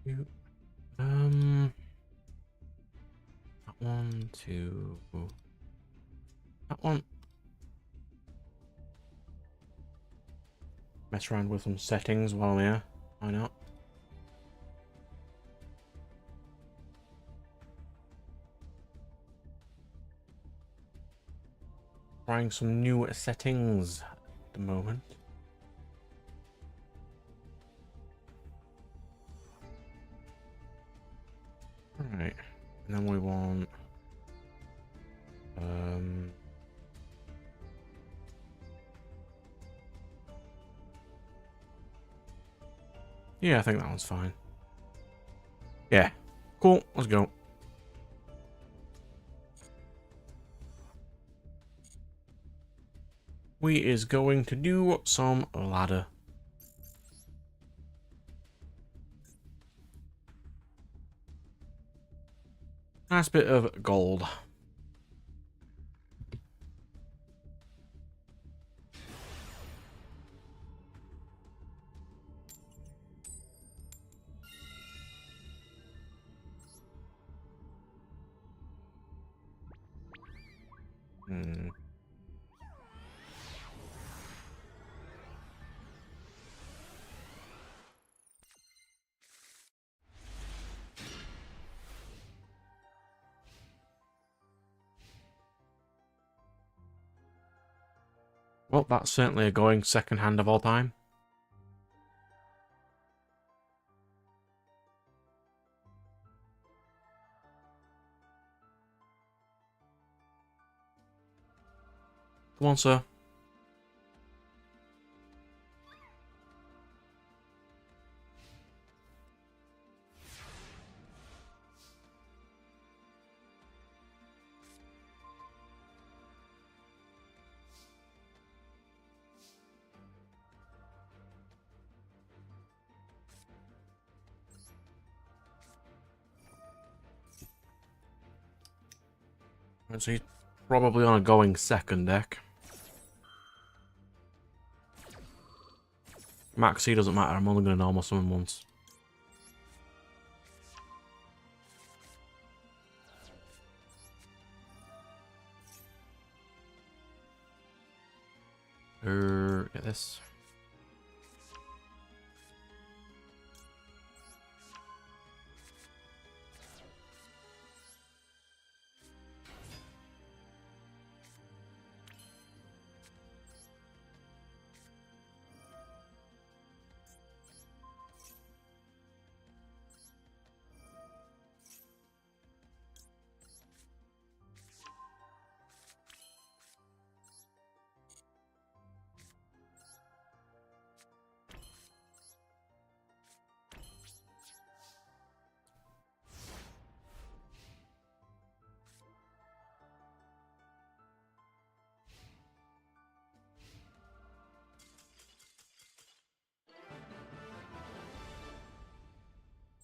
You- that one, two, that one. Mess around with some settings while I'm here. Why not? Trying some new settings at the moment. Alright. And then we want yeah, I think that one's fine. Yeah. Cool, let's go. We is going to do some ladder. Nice bit of gold. Hmm. Well, that's certainly a going second hand of all time. Come on, sir. So he's probably on a going second deck. Max C doesn't matter, I'm only going to normal summon once. Get this.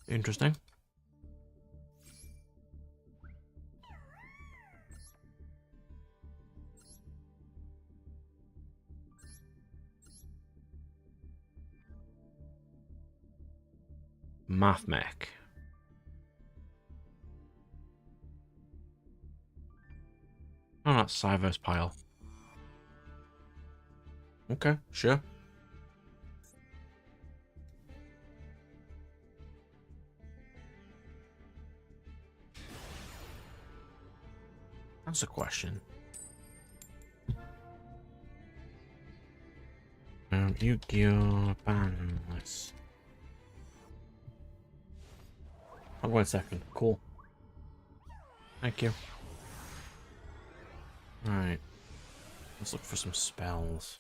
Interesting. Math mech. Oh, that's Cyverse pile. Okay, sure. That's a question. Yugioh ban list. I'll go in second. Cool. Thank you. Alright. Let's look for some spells.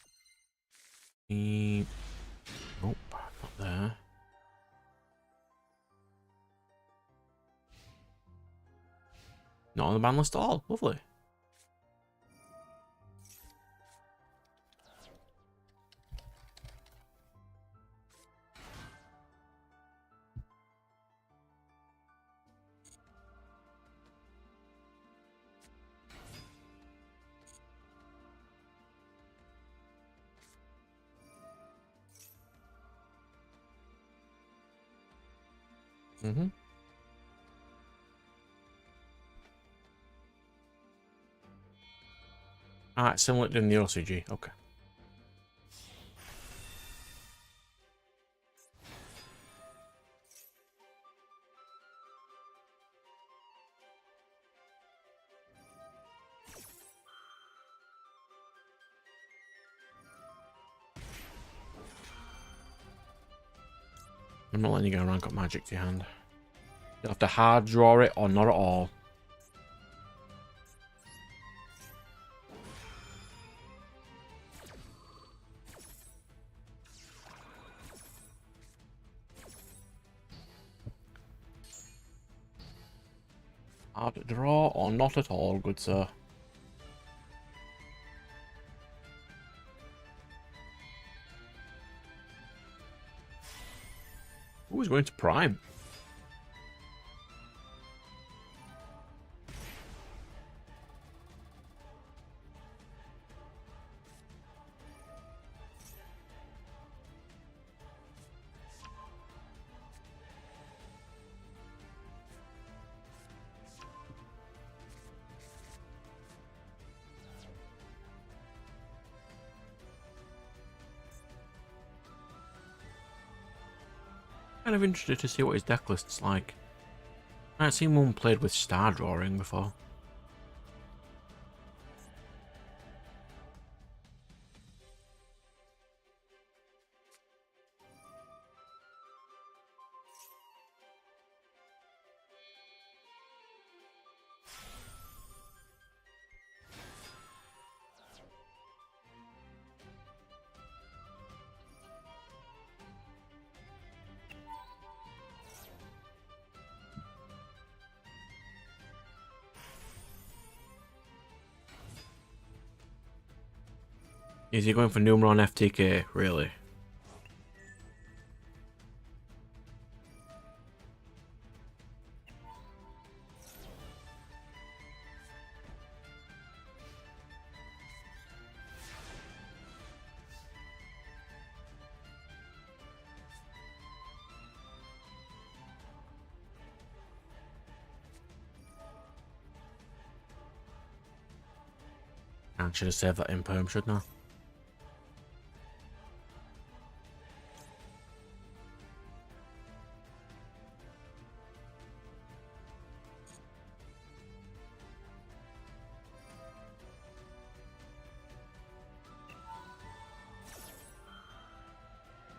Nope, not there. Not on the ban list at all. Lovely. Mm-hmm. Ah, it's similar to the OCG. Okay. I'm not letting you go rank up magic to your hand. You'll have to hard draw it or not at all. Hard draw or not at all, good sir. Who's going to Prime? Kind of interested to see what his deck list's like. I haven't seen one played with star drawing before. Is he going for Numeron FTK, really? I should have saved that imperm, shouldn't I?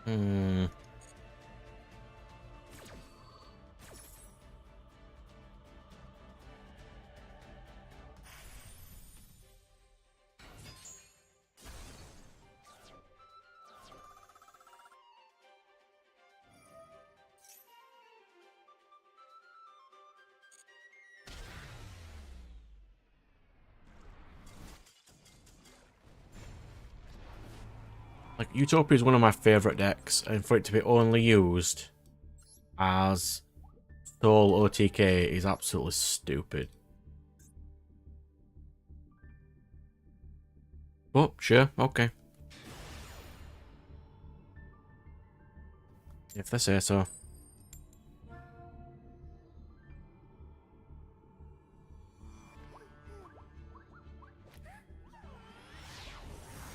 Hmm. Like, Utopia is one of my favourite decks, and for it to be only used as sole OTK is absolutely stupid. Oh, sure, okay. If they say so.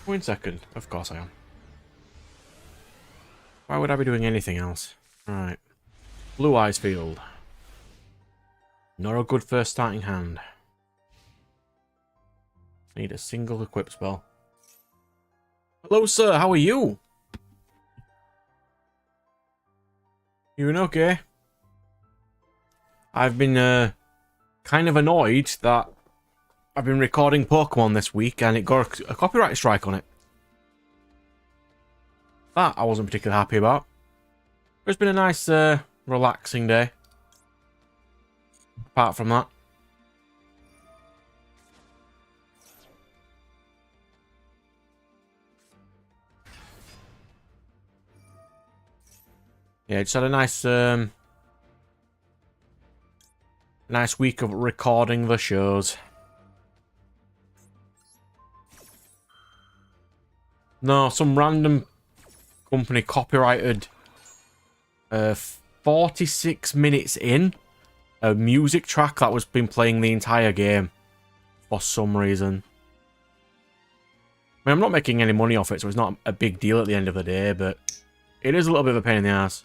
One second, of course I am. Why would I be doing anything else? Alright. Blue Eyes Field. Not a good first starting hand. Need a single equip spell. Hello, sir. How are you? You doing okay? I've been kind of annoyed that I've been recording Pokemon this week and it got a copyright strike on it. That I wasn't particularly happy about. It's been a nice, relaxing day. Apart from that. Yeah, just had a nice week of recording the shows. No, some random company copyrighted 46 minutes in, a music track that was been playing the entire game for some reason. I mean, I'm not making any money off it, so it's not a big deal at the end of the day, but it is a little bit of a pain in the ass.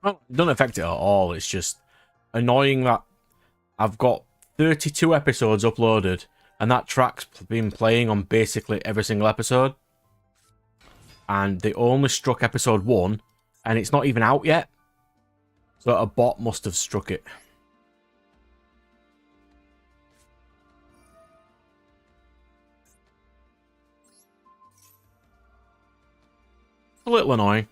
Well, it doesn't affect it at all. It's just annoying that I've got 32 episodes uploaded, and that track's been playing on basically every single episode. And they only struck episode 1, and it's not even out yet. So a bot must have struck it. A little annoying.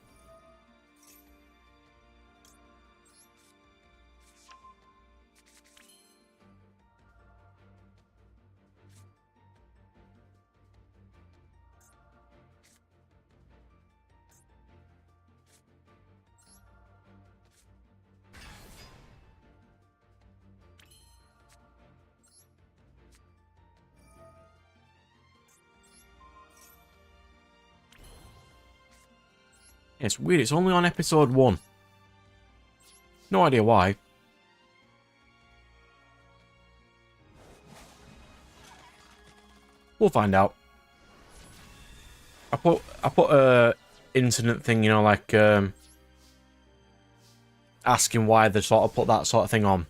It's weird, it's only on episode 1. No idea why. We'll find out. I put a incident thing, you know, like asking why they sort of put that sort of thing on.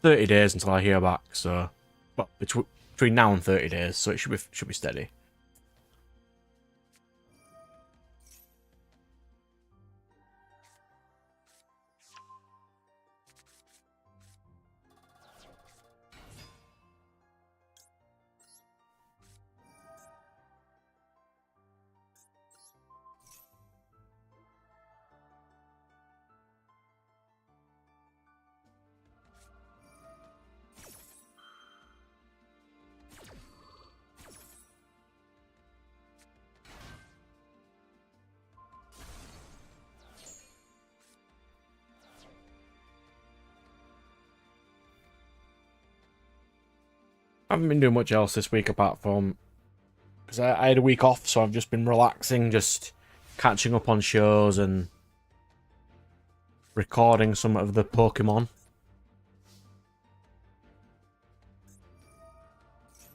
30 days until I hear back, so well, between now and 30 days, so it should be steady. I haven't been doing much else this week apart from... Because I had a week off, so I've just been relaxing, just catching up on shows and recording some of the Pokemon.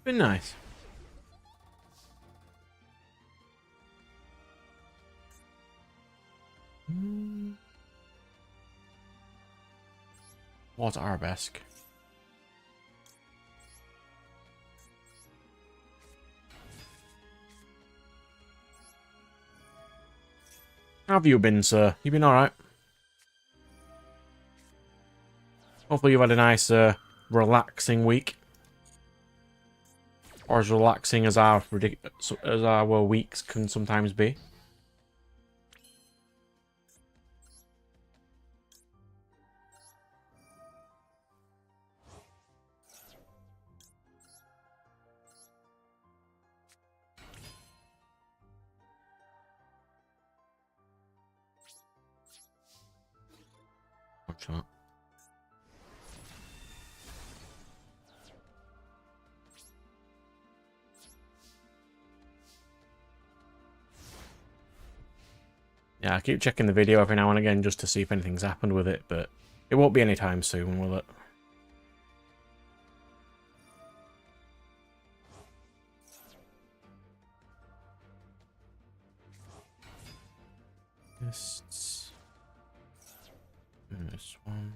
Been nice. What's Arabesque? How have you been, sir? You been alright? Hopefully you've had a nice, relaxing week. Or as relaxing as our weeks can sometimes be. Watch that. Yeah, I keep checking the video every now and again just to see if anything's happened with it, but it won't be anytime soon, will it? This one.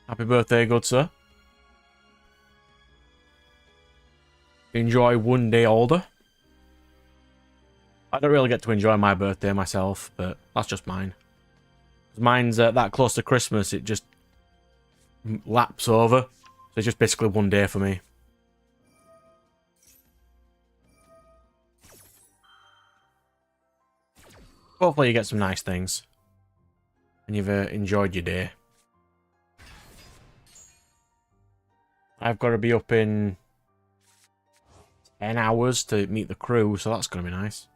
Happy birthday, good sir. Enjoy one day older. I don't really get to enjoy my birthday myself, but that's just mine. Mine's that close to Christmas, it just laps over. So it's just basically one day for me. Hopefully you get some nice things. And you've enjoyed your day. I've got to be up in 10 hours to meet the crew, so that's going to be nice.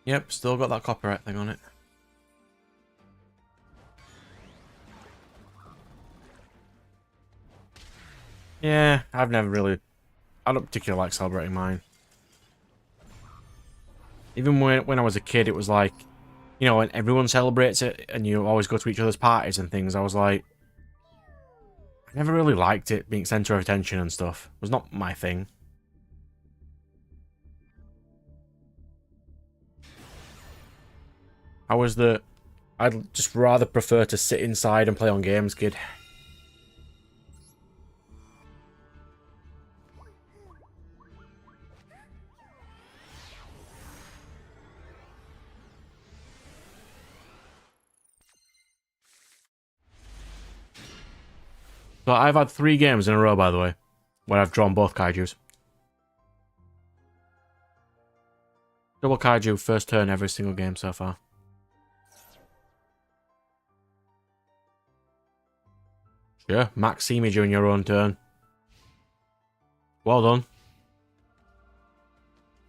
Yep, still got that copyright thing on it. Yeah, I've never really... I don't particularly like celebrating mine. Even when I was a kid, it was like, you know, when everyone celebrates it and you always go to each other's parties and things, I was like... I never really liked it, being centre of attention and stuff. It was not my thing. I'd just rather prefer to sit inside and play on games, kid. So I've had 3 games in a row, by the way, where I've drawn both kaijus. Double kaiju, first turn every single game so far. Sure, Max, see me during your own turn. Well done.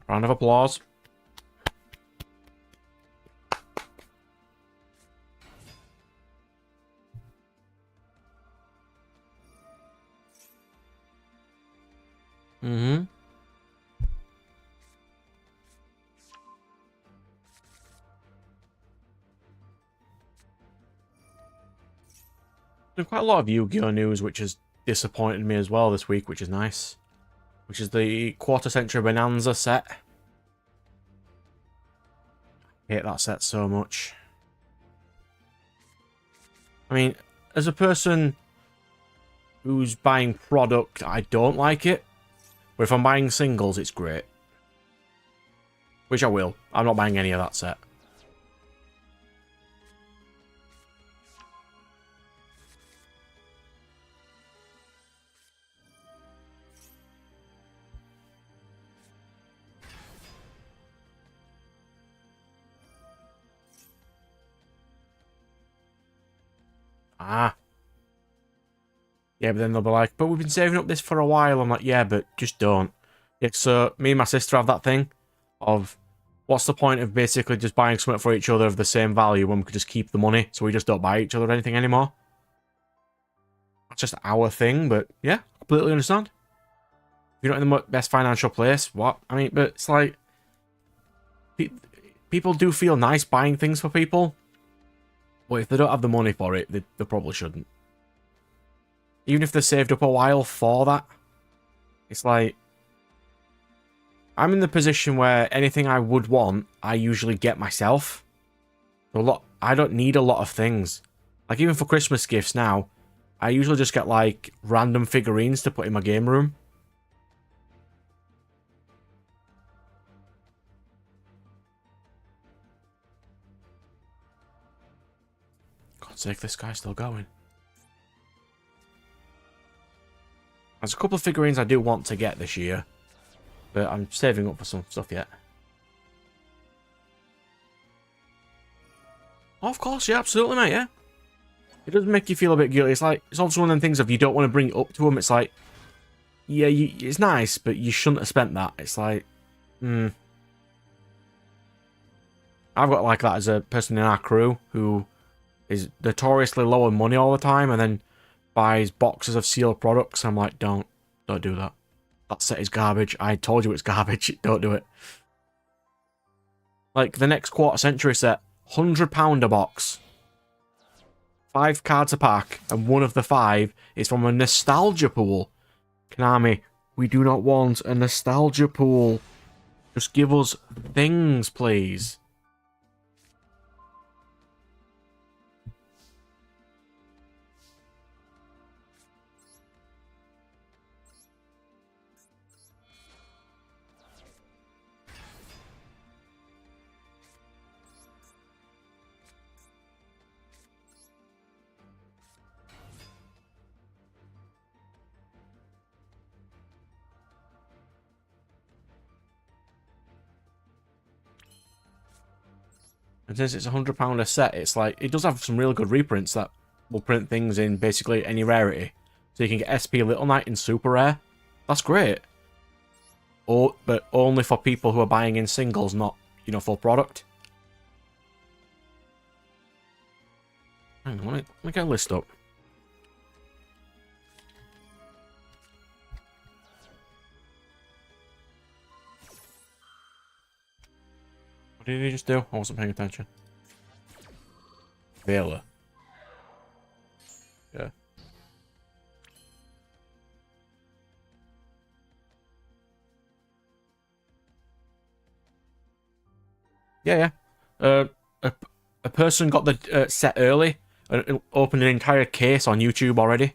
Round of applause. Mm-hmm. There's quite a lot of Yu-Gi-Oh news, which has disappointed me as well this week, which is nice. Which is the Quarter Century Bonanza set. I hate that set so much. I mean, as a person who's buying product, I don't like it. But if I'm buying singles, it's great. Which I will. I'm not buying any of that set. Ah. Yeah, but then they'll be like, but we've been saving up this for a while. I'm like, yeah, but just don't. Yeah, so me and my sister have that thing of, what's the point of basically just buying something for each other of the same value when we could just keep the money so we just don't buy each other anything anymore? That's just our thing, but yeah, completely understand. If you're not in the best financial place, what? I mean, but it's like, people do feel nice buying things for people, but if they don't have the money for it, they probably shouldn't. Even if they saved up a while for that, it's like, I'm in the position where anything I would want, I usually get myself. I don't need a lot of things. Like, even for Christmas gifts now, I usually just get, like, random figurines to put in my game room. God's sake, this guy's still going. There's a couple of figurines I do want to get this year, but I'm saving up for some stuff yet. Oh, of course, yeah, absolutely, mate, yeah. It does make you feel a bit guilty. It's like, it's also one of them things if you don't want to bring it up to them, it's like, yeah, it's nice, but you shouldn't have spent that. It's like, I've got like that as a person in our crew who is notoriously low on money all the time and then buys boxes of sealed products. I'm like, don't do that. That set is garbage. I told you it's garbage. Don't do it. Like, the next Quarter Century set, £100 a box. 5 cards a pack, and one of the 5 is from a nostalgia pool. Konami, We do not want a nostalgia pool. Just give us things, please. And since it's £100 a set, it's like, it does have some really good reprints that will print things in basically any rarity. So you can get SP Little Knight in super rare. That's great. But only for people who are buying in singles, not, you know, full product. Hang on, let me get a list up. What did he just do? I wasn't paying attention. Vela. Yeah. Yeah. A person got the set early and opened an entire case on YouTube already.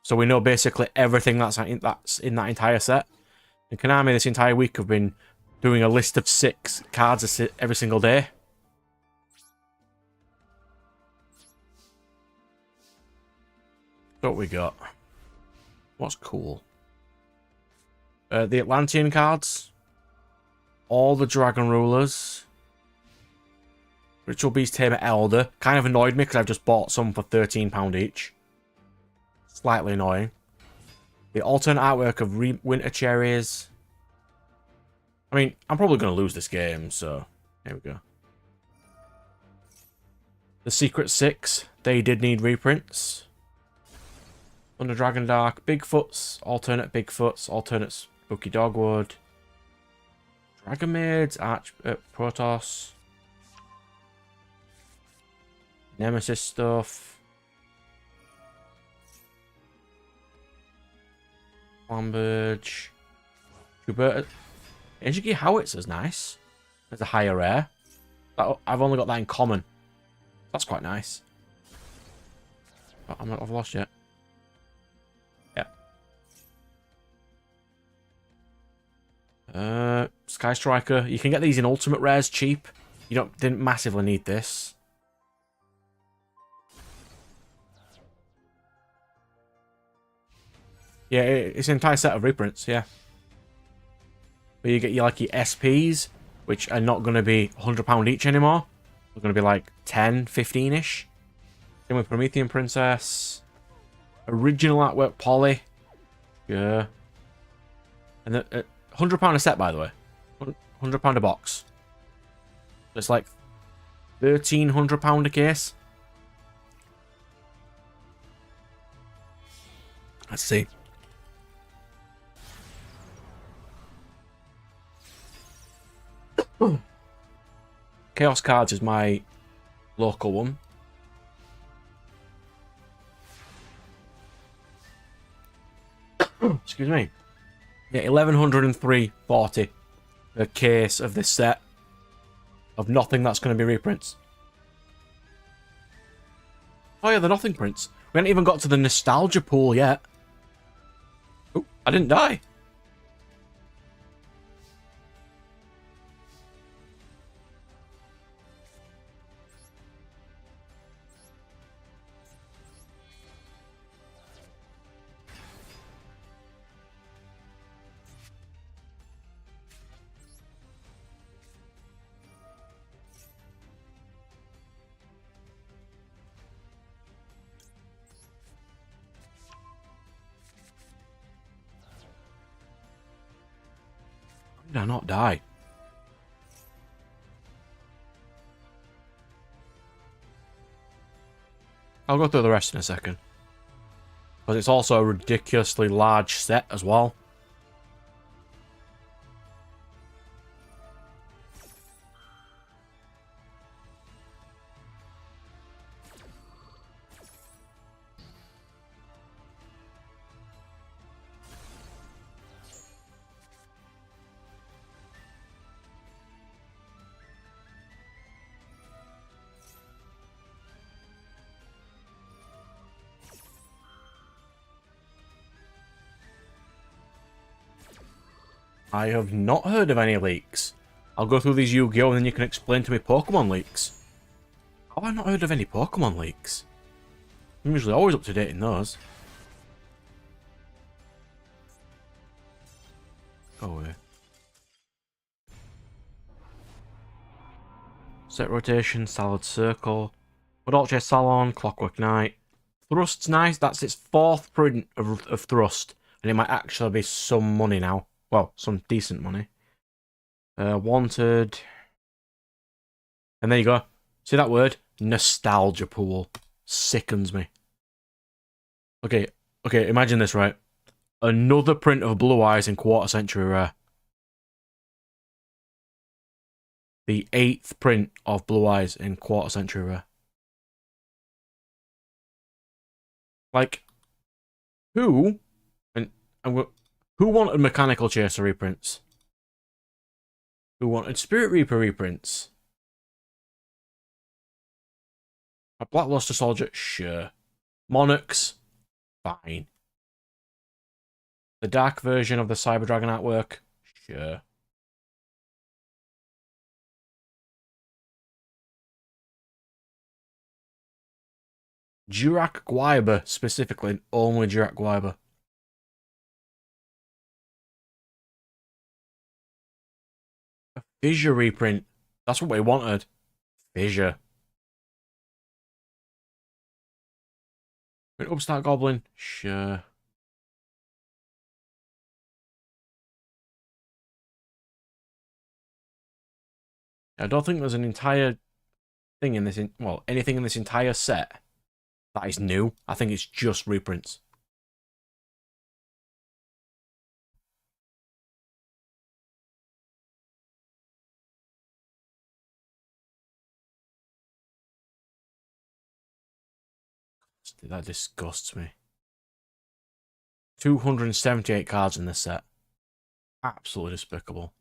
So we know basically everything that's in that entire set. And Konami this entire week have been doing a list of 6 cards every single day. What we got? What's cool? The Atlantean cards. All the Dragon Rulers. Ritual Beast Tamer Elder. Kind of annoyed me because I've just bought some for £13 each. Slightly annoying. The alternate artwork of Winter Cherries. I mean, I'm probably going to lose this game, so here we go. The Secret 6. They did need reprints. Thunder Dragon Dark. Bigfoots. Alternate Bigfoots. Alternate Spooky Dogwood. Dragon Maids. Protoss. Nemesis stuff. Flamberge. Schubert. Energy Howitzer's nice. It's a higher rare. I've only got that in common. That's quite nice. But I've lost yet. Yeah. Sky Striker. You can get these in ultimate rares cheap. You didn't massively need this. Yeah, it's an entire set of reprints, yeah. But you get your SPs, which are not going to be £100 each anymore. They're going to be like 10, 15-ish. Same with Promethean Princess. Original artwork Polly. Yeah. And £100 a set, by the way. £100 a box. So it's like £1,300 a case. Let's see. Chaos Cards is my local one. Excuse me. Yeah, 1103.40 a case of this set of nothing that's going to be reprints. Oh yeah, the nothing prints. We haven't even got to the nostalgia pool yet. Oh, I didn't die. Did I not die? I'll go through the rest in a second. Because it's also a ridiculously large set as well. I have not heard of any leaks. I'll go through these Yu-Gi-Oh! And then you can explain to me Pokemon leaks. How have I not heard of any Pokemon leaks? I'm usually always up to date in those. Go away. Set rotation, salad circle. Dolce Salon, Clockwork Knight. Thrust's nice. That's its 4th print of Thrust. And it might actually be some money now. Well, some decent money. Wanted. And there you go. See that word? Nostalgia pool. Sickens me. Okay, imagine this, right? Another print of Blue Eyes in Quarter Century Rare. The 8th print of Blue Eyes in Quarter Century Rare. Like, who wanted Mechanical Chaser reprints? Who wanted Spirit Reaper reprints? A Blackluster Soldier? Sure. Monarchs? Fine. The dark version of the Cyber Dragon artwork? Sure. Jurak Guaiba, specifically, only Jurak Guaiba. A Fissure reprint. That's what we wanted. Fissure. An Upstart Goblin? Sure. I don't think there's an entire thing in this, well, anything in this entire set that is new. I think it's just reprints. That disgusts me. 278 cards in this set. Absolutely despicable.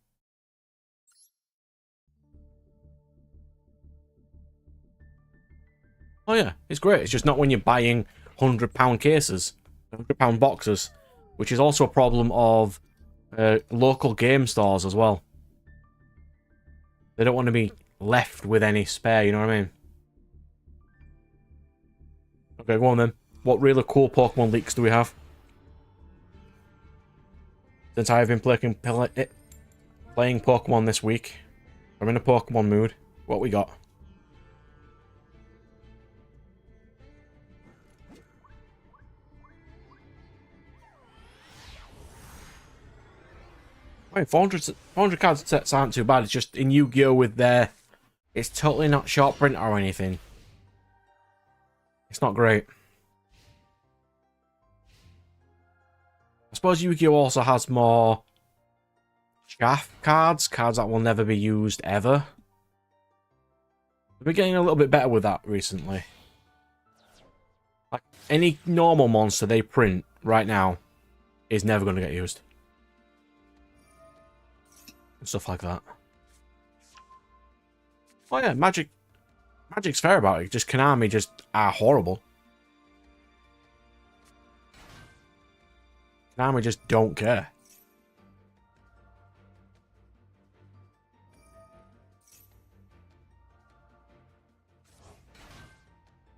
Oh yeah, it's great. It's just not when you're buying £100 cases, £100 boxes, which is also a problem of local game stores as well. They don't want to be left with any spare, you know what I mean? Okay, go on then. What really cool Pokemon leaks do we have? Since I have been playing Pokemon this week, I'm in a Pokemon mood. What we got? Wait, 400 card sets aren't too bad. It's just in Yu-Gi-Oh! With their... It's totally not short print or anything. It's not great. I suppose Yu-Gi-Oh! Also has more chaff cards. Cards that will never be used ever. We're getting a little bit better with that recently. Like, any normal monster they print right now is never going to get used. Stuff like that. Oh yeah, Magic's fair about it. Just Konami just are horrible. Konami just don't care.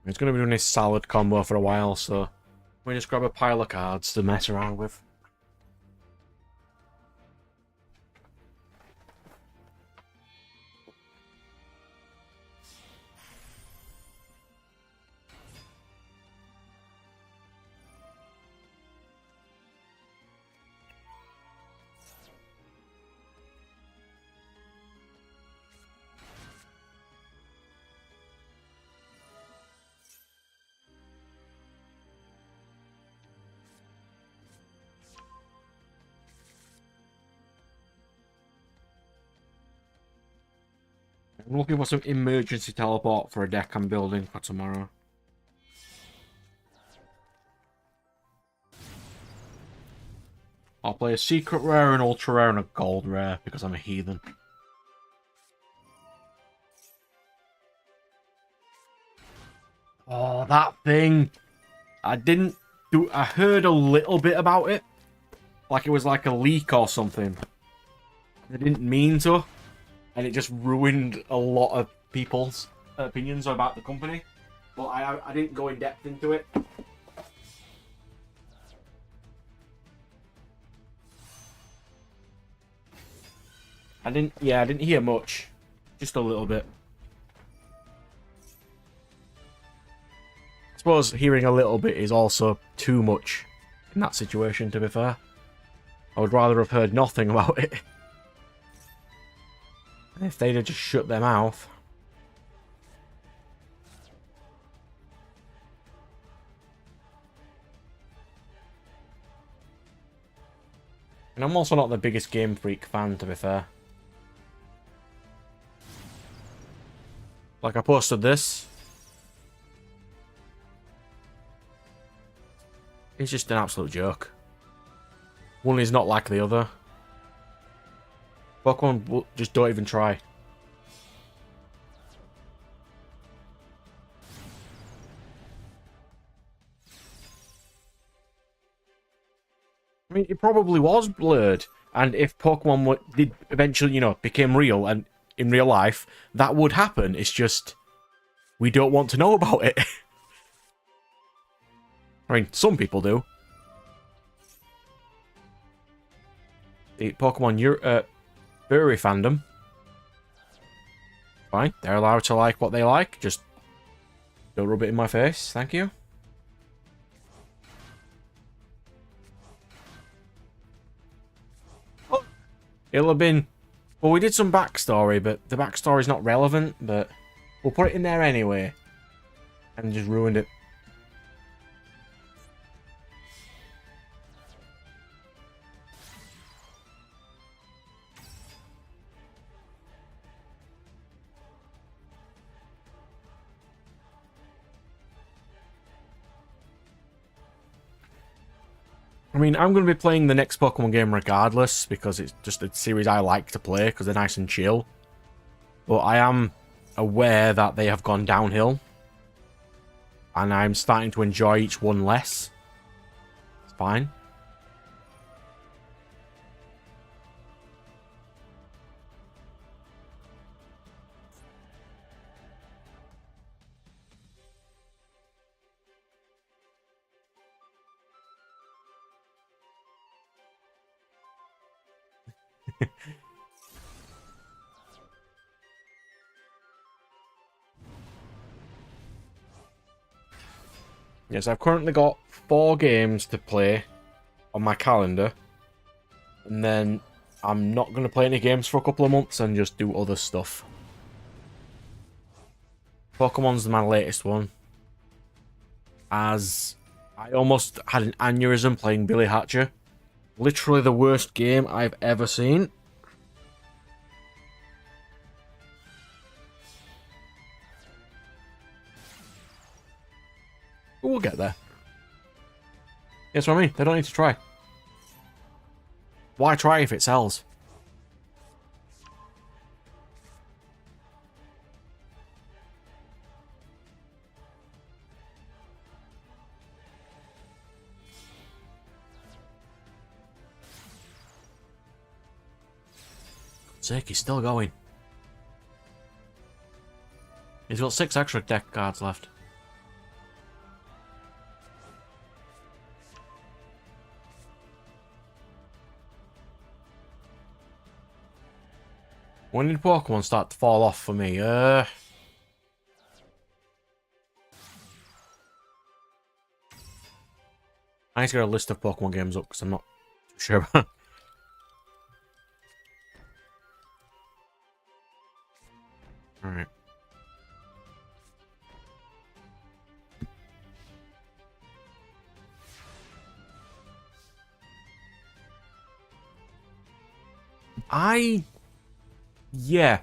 It's going to be doing this salad combo for a while, so we just grab a pile of cards to mess around with. I'm looking for some emergency teleport for a deck I'm building for tomorrow. I'll play a secret rare, an ultra rare, and a gold rare because I'm a heathen. Oh, that thing! I heard a little bit about it. Like it was like a leak or something. They didn't mean to, and it just ruined a lot of people's opinions about the company. But I didn't go in depth into it. I didn't hear much. Just a little bit. I suppose hearing a little bit is also too much in that situation, to be fair. I would rather have heard nothing about it. If they'd have just shut their mouth. And I'm also not the biggest Game Freak fan, to be fair. Like, I posted this. It's just an absolute joke. One is not like the other. Pokemon, just don't even try. I mean, it probably was blurred. And if Pokemon did eventually, you know, became real and in real life, that would happen. It's just, we don't want to know about it. I mean, some people do. The Pokemon furry fandom. Fine, they're allowed to like what they like. Just don't rub it in my face, thank you. Oh, it'll have been... Well, we did some backstory, but the backstory's not relevant, but we'll put it in there anyway. And just ruined it. I mean, I'm going to be playing the next Pokemon game regardless, because it's just a series I like to play, because they're nice and chill. But I am aware that they have gone downhill. And I'm starting to enjoy each one less. It's fine. Yes, I've currently got 4 games to play on my calendar. And then I'm not going to play any games for a couple of months and just do other stuff. Pokemon's my latest one. As I almost had an aneurysm playing Billy Hatcher. Literally the worst game I've ever seen. But we'll get there. That's what I mean. They don't need to try. Why try if it sells? God's sake, he's still going. He's got 6 extra deck cards left. When did Pokemon start to fall off for me? I need to get a list of Pokemon games up because I'm not too sure about it. Alright. Yeah.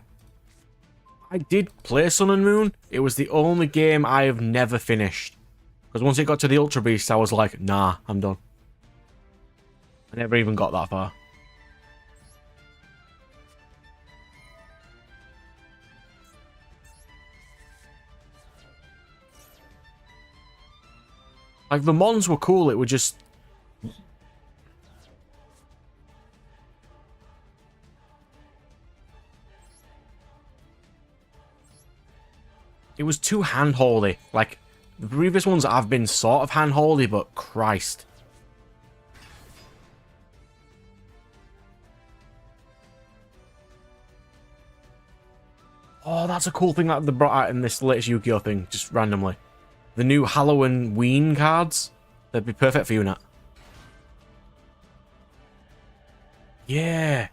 I did play Sun and Moon. It was the only game I have never finished. Because once it got to the Ultra Beast, I was like, nah, I'm done. I never even got that far. Like, the Mons were cool, it would just... It was too hand-holdy. Like, the previous ones have been sort of hand-holdy, but Christ. Oh, that's a cool thing that they brought out in this latest Yu-Gi-Oh thing, just randomly. The new Halloween cards. They'd be perfect for you, Nat. Yeah.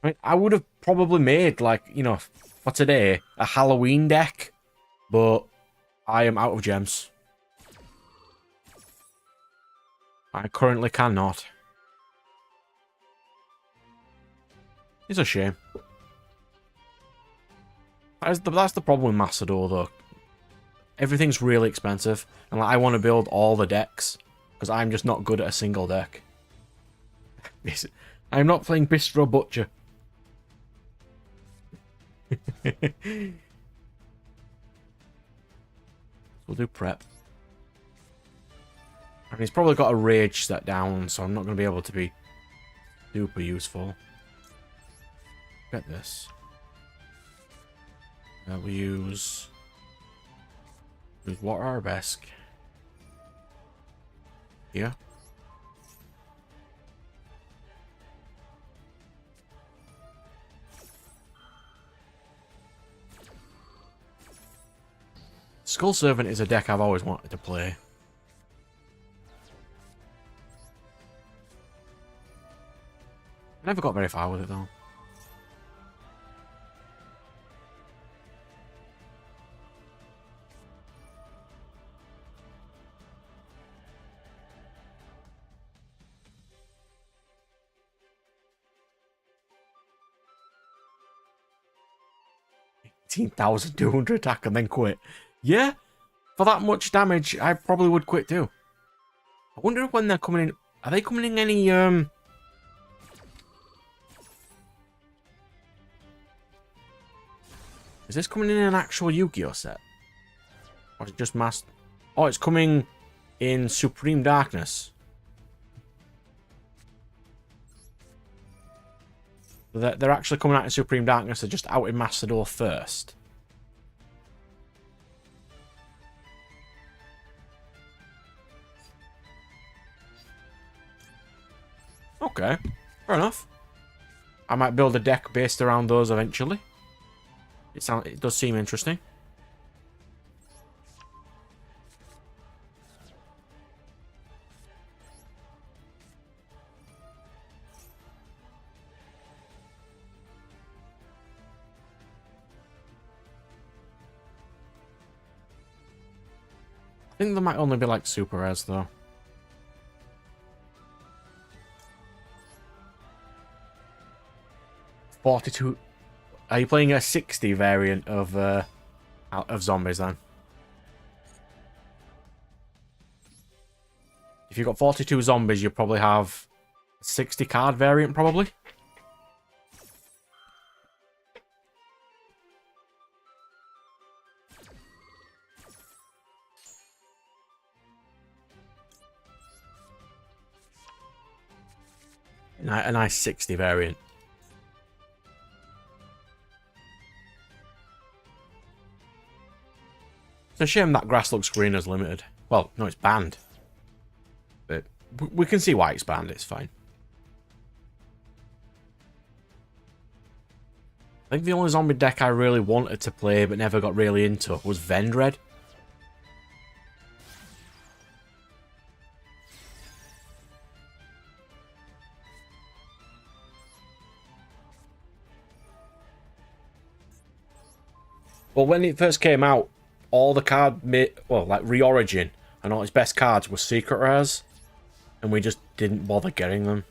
I mean, I would have probably made, like, you know, for today, a Halloween deck, but I am out of gems. I currently cannot. It's a shame. That's the problem with Master Duel, though. Everything's really expensive, and like, I want to build all the decks, because I'm just not good at a single deck. I'm not playing Bistro Butcher. We'll do prep. And he's probably got a rage set down, so I'm not going to be able to be super useful. Get this. We use Water Arabesque. Yeah. Skull Servant is a deck I've always wanted to play. I never got very far with it though. $18,200 attack and then quit. Yeah, for that much damage, I probably would quit too. I wonder when they're coming in. Are they coming in any Is this coming in an actual Yu-Gi-Oh set? Or is it just Master? Oh, it's coming in Supreme Darkness. They're actually coming out in Supreme Darkness. They're just out in Master Duel first. Okay, fair enough. I might build a deck based around those eventually. It does seem interesting. I think there might only be like super rares though. $42. Are you playing a 60 variant of zombies then? If you've got 42 zombies, you probably have a 60 card variant probably. A nice 60 variant. It's a shame that grass looks green as limited. Well, no, it's banned. But we can see why it's banned, it's fine. I think the only zombie deck I really wanted to play but never got really into was Vendred. Well, when it first came out, all the like Reorigin and all its best cards were secret rares, and we just didn't bother getting them.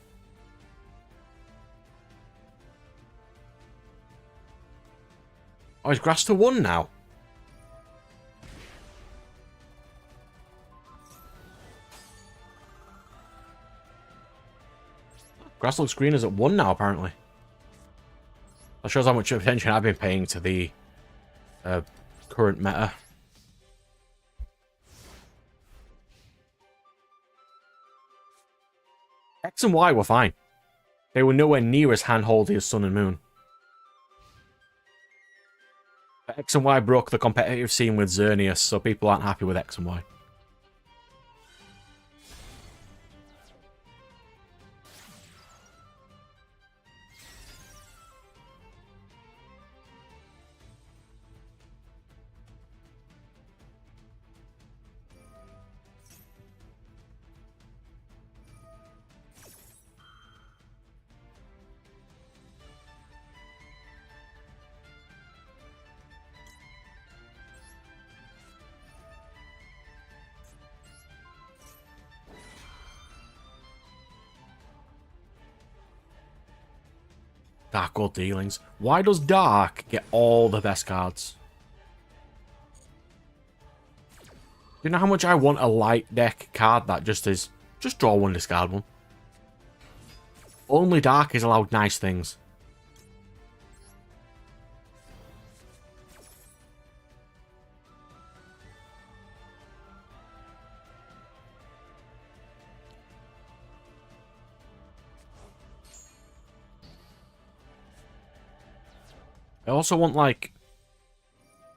Oh, is grass to 1 now? Grass looks green is at 1 now, apparently. That shows how much attention I've been paying to the current meta. X and Y were fine. They were nowhere near as hand-holdy as Sun and Moon. X and Y broke the competitive scene with Xerneas, so people aren't happy with X and Y. Dark Gold Dealings. Why does Dark get all the best cards? Do you know how much I want a light deck card that just is... Just draw one, discard one. Only Dark is allowed nice things. I also want, like,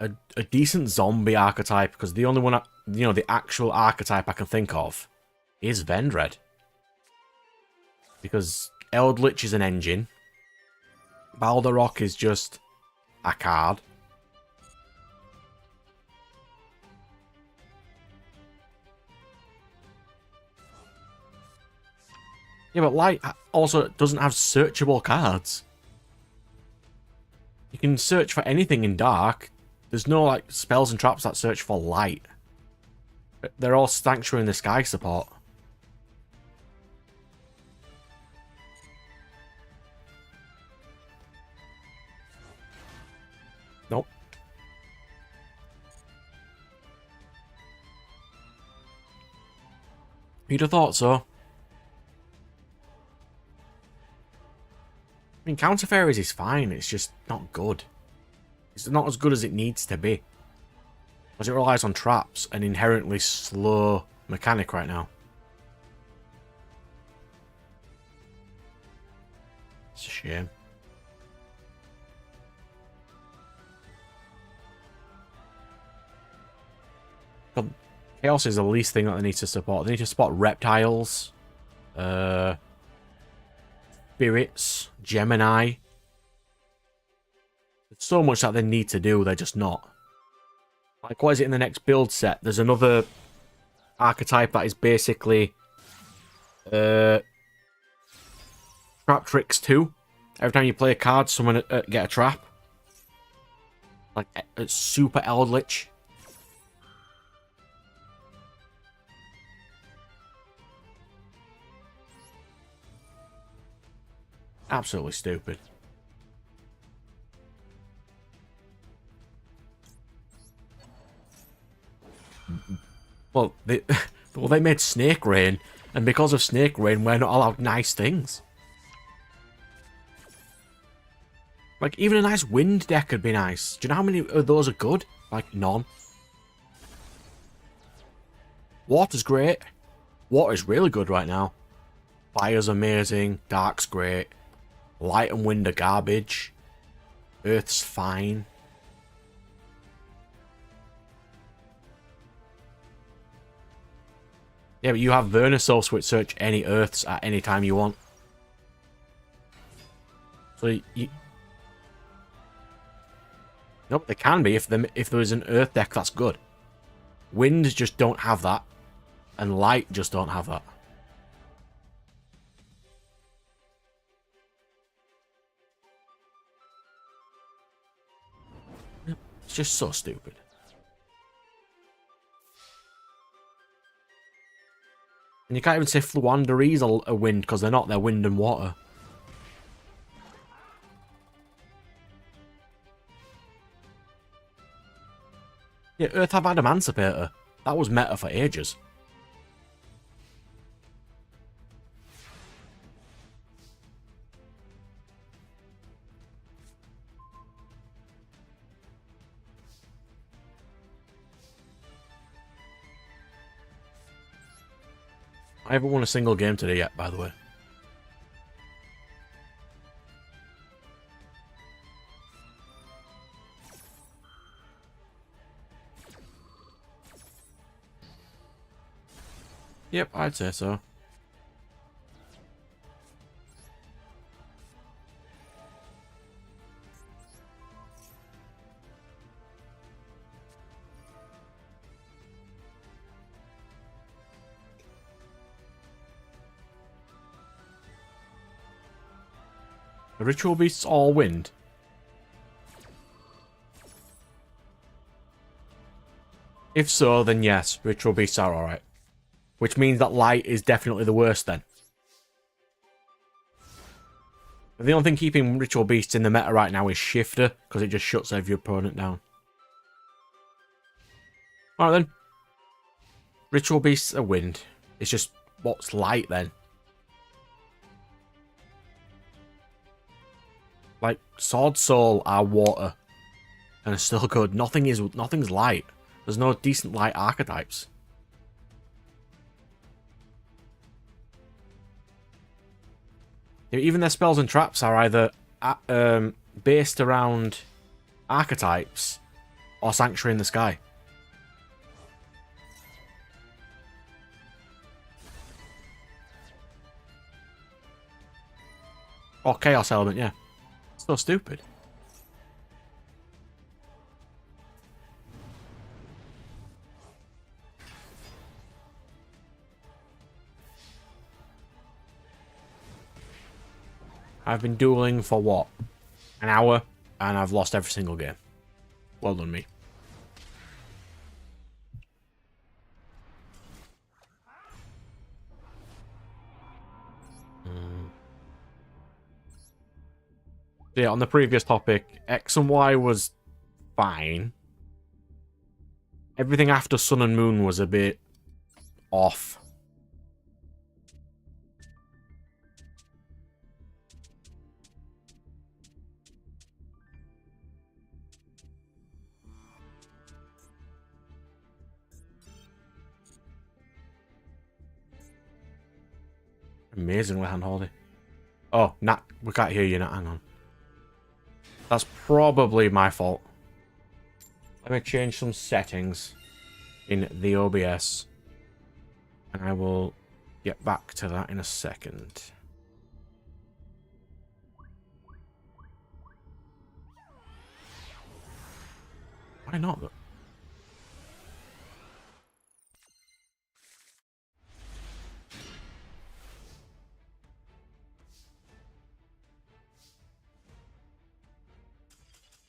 a decent zombie archetype, because the only one, the actual archetype I can think of is Vendred. Because Eldritch is an engine. Balderrock is just a card. Yeah, but Light also doesn't have searchable cards. You can search for anything in Dark. There's no, like, spells and traps that search for Light. They're all Sanctuary in the Sky support. Nope. You'd have thought so. I mean, Counter Fairies is fine, it's just not good. It's not as good as it needs to be. Because it relies on traps, an inherently slow mechanic right now. It's a shame. But Chaos is the least thing that they need to support. They need to support reptiles, spirits, Gemini. There's so much that they need to do, they're just not. Like, what is it in the next build set? There's another archetype that is basically Trap Tricks 2. Every time you play a card, someone get a trap. Like, it's super Eldritch. Absolutely stupid. Well, they made Snake Rain, and because of Snake Rain, we're not allowed nice things. Like, even a nice wind deck could be nice. Do you know how many of those are good? Like, none. Water's great. Water's really good right now. Fire's amazing. Dark's great. Light and wind are garbage. Earth's fine. Yeah, but you have Venusaur, which search any Earths at any time you want. So you... Nope, they can be if there is an Earth deck that's good. Winds just don't have that. And Light just don't have that. It's just so stupid. And you can't even say Fluanderee's a wind, because they're not. They're wind and water. Yeah, Earth have Adamantipator. That was meta for ages. I haven't won a single game today yet, by the way. Yep, I'd say so. The ritual beasts all wind. If so, then yes, ritual beasts are alright. Which means that light is definitely the worst then. The only thing keeping ritual beasts in the meta right now is shifter, because it just shuts every opponent down. Alright then. Ritual beasts are wind. It's just what's light then? Like, Sword Soul are water. And it's still good. Nothing's light. There's no decent light archetypes. Even their spells and traps are either based around archetypes or Sanctuary in the Sky. Or Chaos Element, yeah. So stupid. I've been dueling for what? An hour, and I've lost every single game. Well done, me. Yeah, on the previous topic, X and Y was fine. Everything after Sun and Moon was a bit off. Amazingly hand-holdy. Oh, Nat, we can't hear you, Nat. Hang on. That's probably my fault. Let me change some settings in the OBS. And I will get back to that in a second. Why not, though?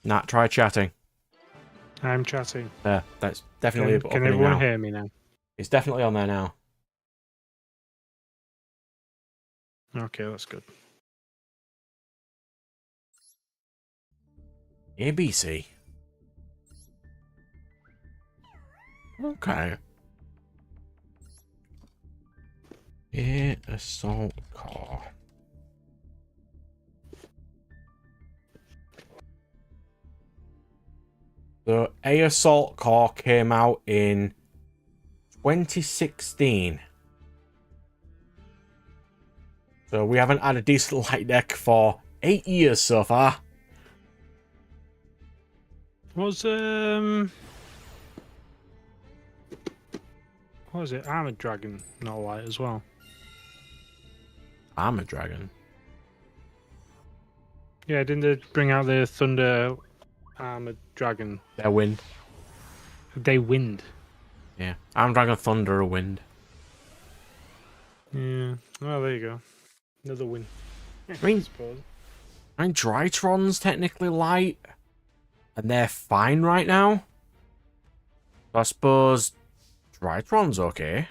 Nat, try chatting. I'm chatting. There, that's definitely Can everyone now. hear me now? It's definitely on there now. Okay, that's good. ABC. Okay. Air assault car. The A Assault Core came out in 2016. So we haven't had a decent light deck for 8 years so far. What was it? Armored Dragon not light as well? Armored Dragon. Yeah, didn't they bring out the Thunder Armored Dragon? Their wind. They wind. Yeah. Armored Dragon, Thunder, or Wind. Yeah. Well, there you go. Another win. I mean, Drytron's technically light. And they're fine right now. So I suppose Drytron's okay.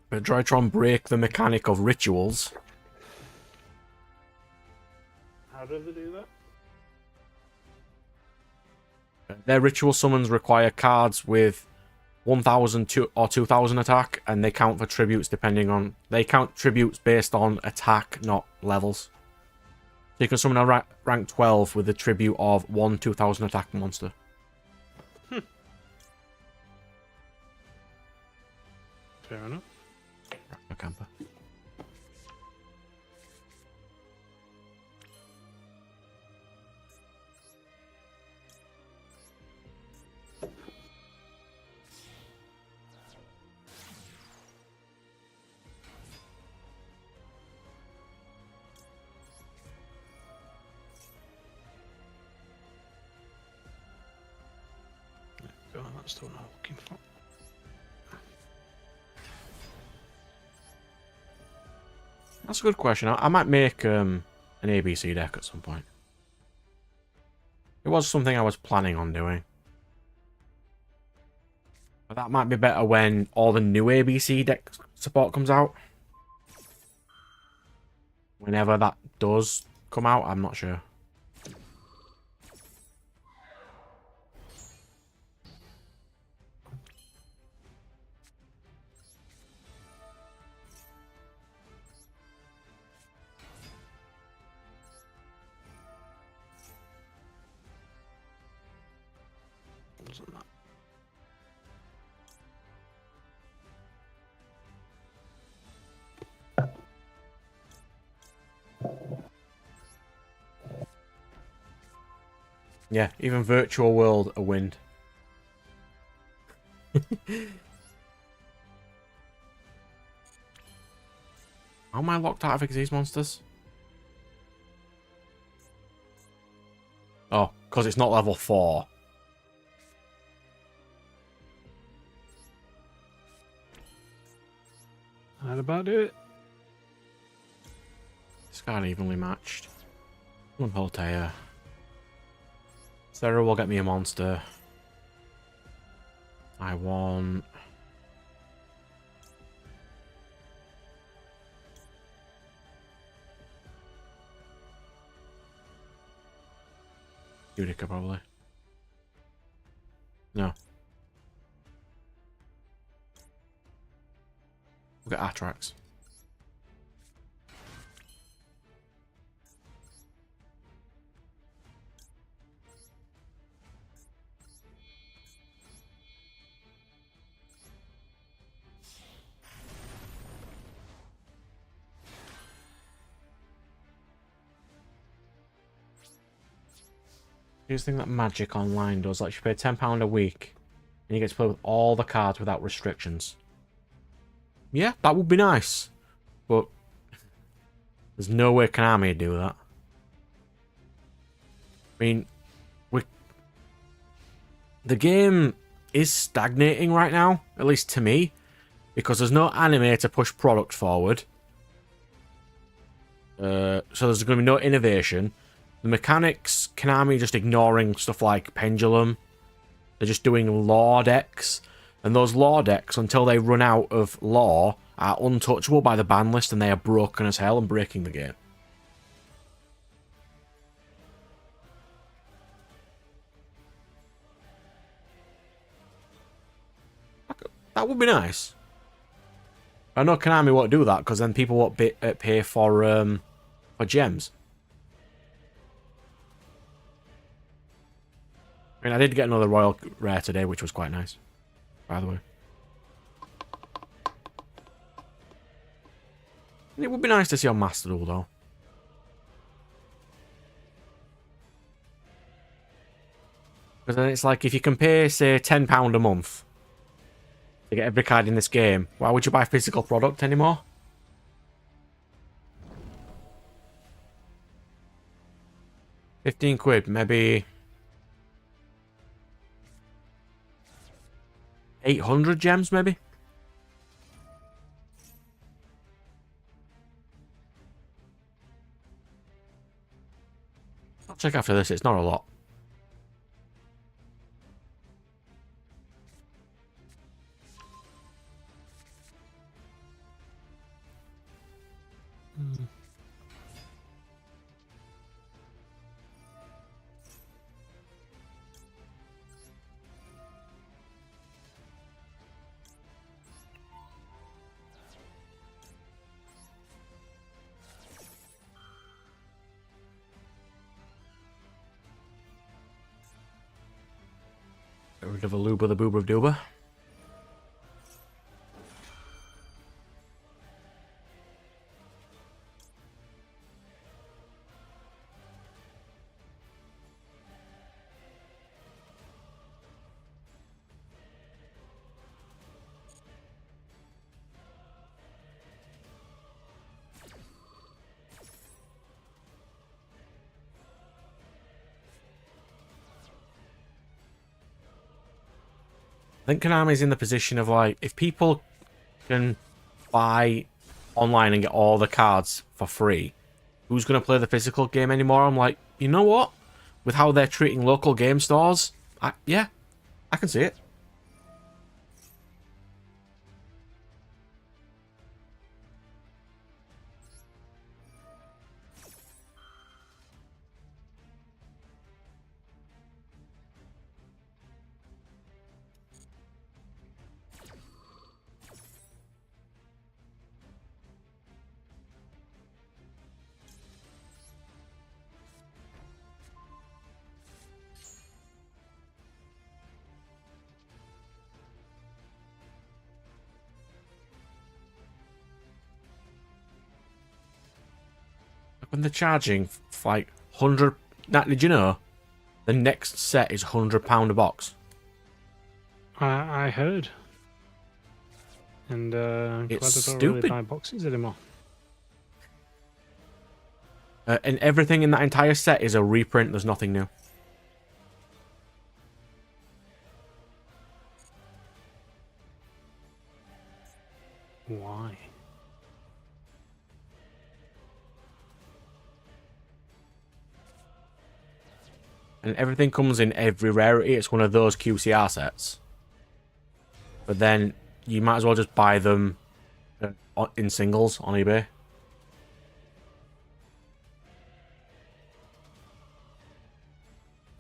But Drytron break the mechanic of rituals. How do they do that? Their ritual summons require cards with 1000 or 2000 attack, and they count for tributes depending on... They count tributes based on attack, not levels. So you can summon a rank 12 with a tribute of 2000 attack monster. Fair enough. Camper. that's the one I'm looking for. That's a good question. I might make an ABC deck at some point. It was something I was planning on doing. But that might be better when all the new ABC deck support comes out. Whenever that does come out, I'm not sure. Wasn't that? Yeah, even Virtual World a win. How am I locked out of these monsters? Oh, because it's not level 4. That about it. Discard evenly matched. One Voltaire. Sarah will get me a monster. I want... Judica, probably. No. We'll get Atrax. Here's the thing that Magic Online does. Like, you pay £10 a week, and you get to play with all the cards without restrictions. Yeah, that would be nice. But there's no way Konami would do that. I mean, the game is stagnating right now, at least to me, because there's no anime to push product forward. So there's going to be no innovation. The mechanics, Konami just ignoring stuff like Pendulum. They're just doing lore decks. And those lore decks, until they run out of lore, are untouchable by the ban list, and they are broken as hell and breaking the game. That would be nice. I know Konami won't do that, because then people won't pay for gems. I mean, I did get another Royal Rare today, which was quite nice, by the way. It would be nice to see on Master Duel, though. Because then it's like, if you can pay, say, £10 a month to get every card in this game, why would you buy physical product anymore? £15, maybe 800 gems, maybe? I'll check after this, it's not a lot. Get rid of a Luba the Boober of Duba. I think Konami's in the position of like, if people can buy online and get all the cards for free, who's going to play the physical game anymore? I'm like, you know what? With how they're treating local game stores, yeah, I can see it. When they're charging like 100, Nat, did you know the next set is £100 a box? I heard. And It's glad I don't really stupid. buy boxes anymore. And everything in that entire set is a reprint. There's nothing new. Why? And everything comes in every rarity. It's one of those QCR sets. But then you might as well just buy them in singles on eBay.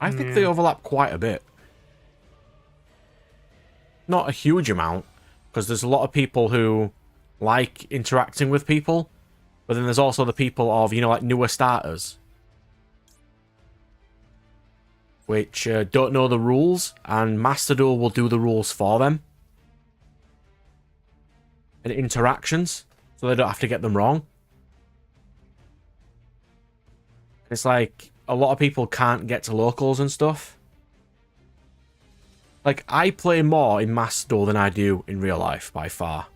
I think they overlap quite a bit. Not a huge amount, because there's a lot of people who like interacting with people, but then there's also the people of, you know, like newer starters, which don't know the rules, and Master Duel will do the rules for them. And interactions, so they don't have to get them wrong. It's like, a lot of people can't get to locals and stuff. Like, I play more in Master Duel than I do in real life, by far.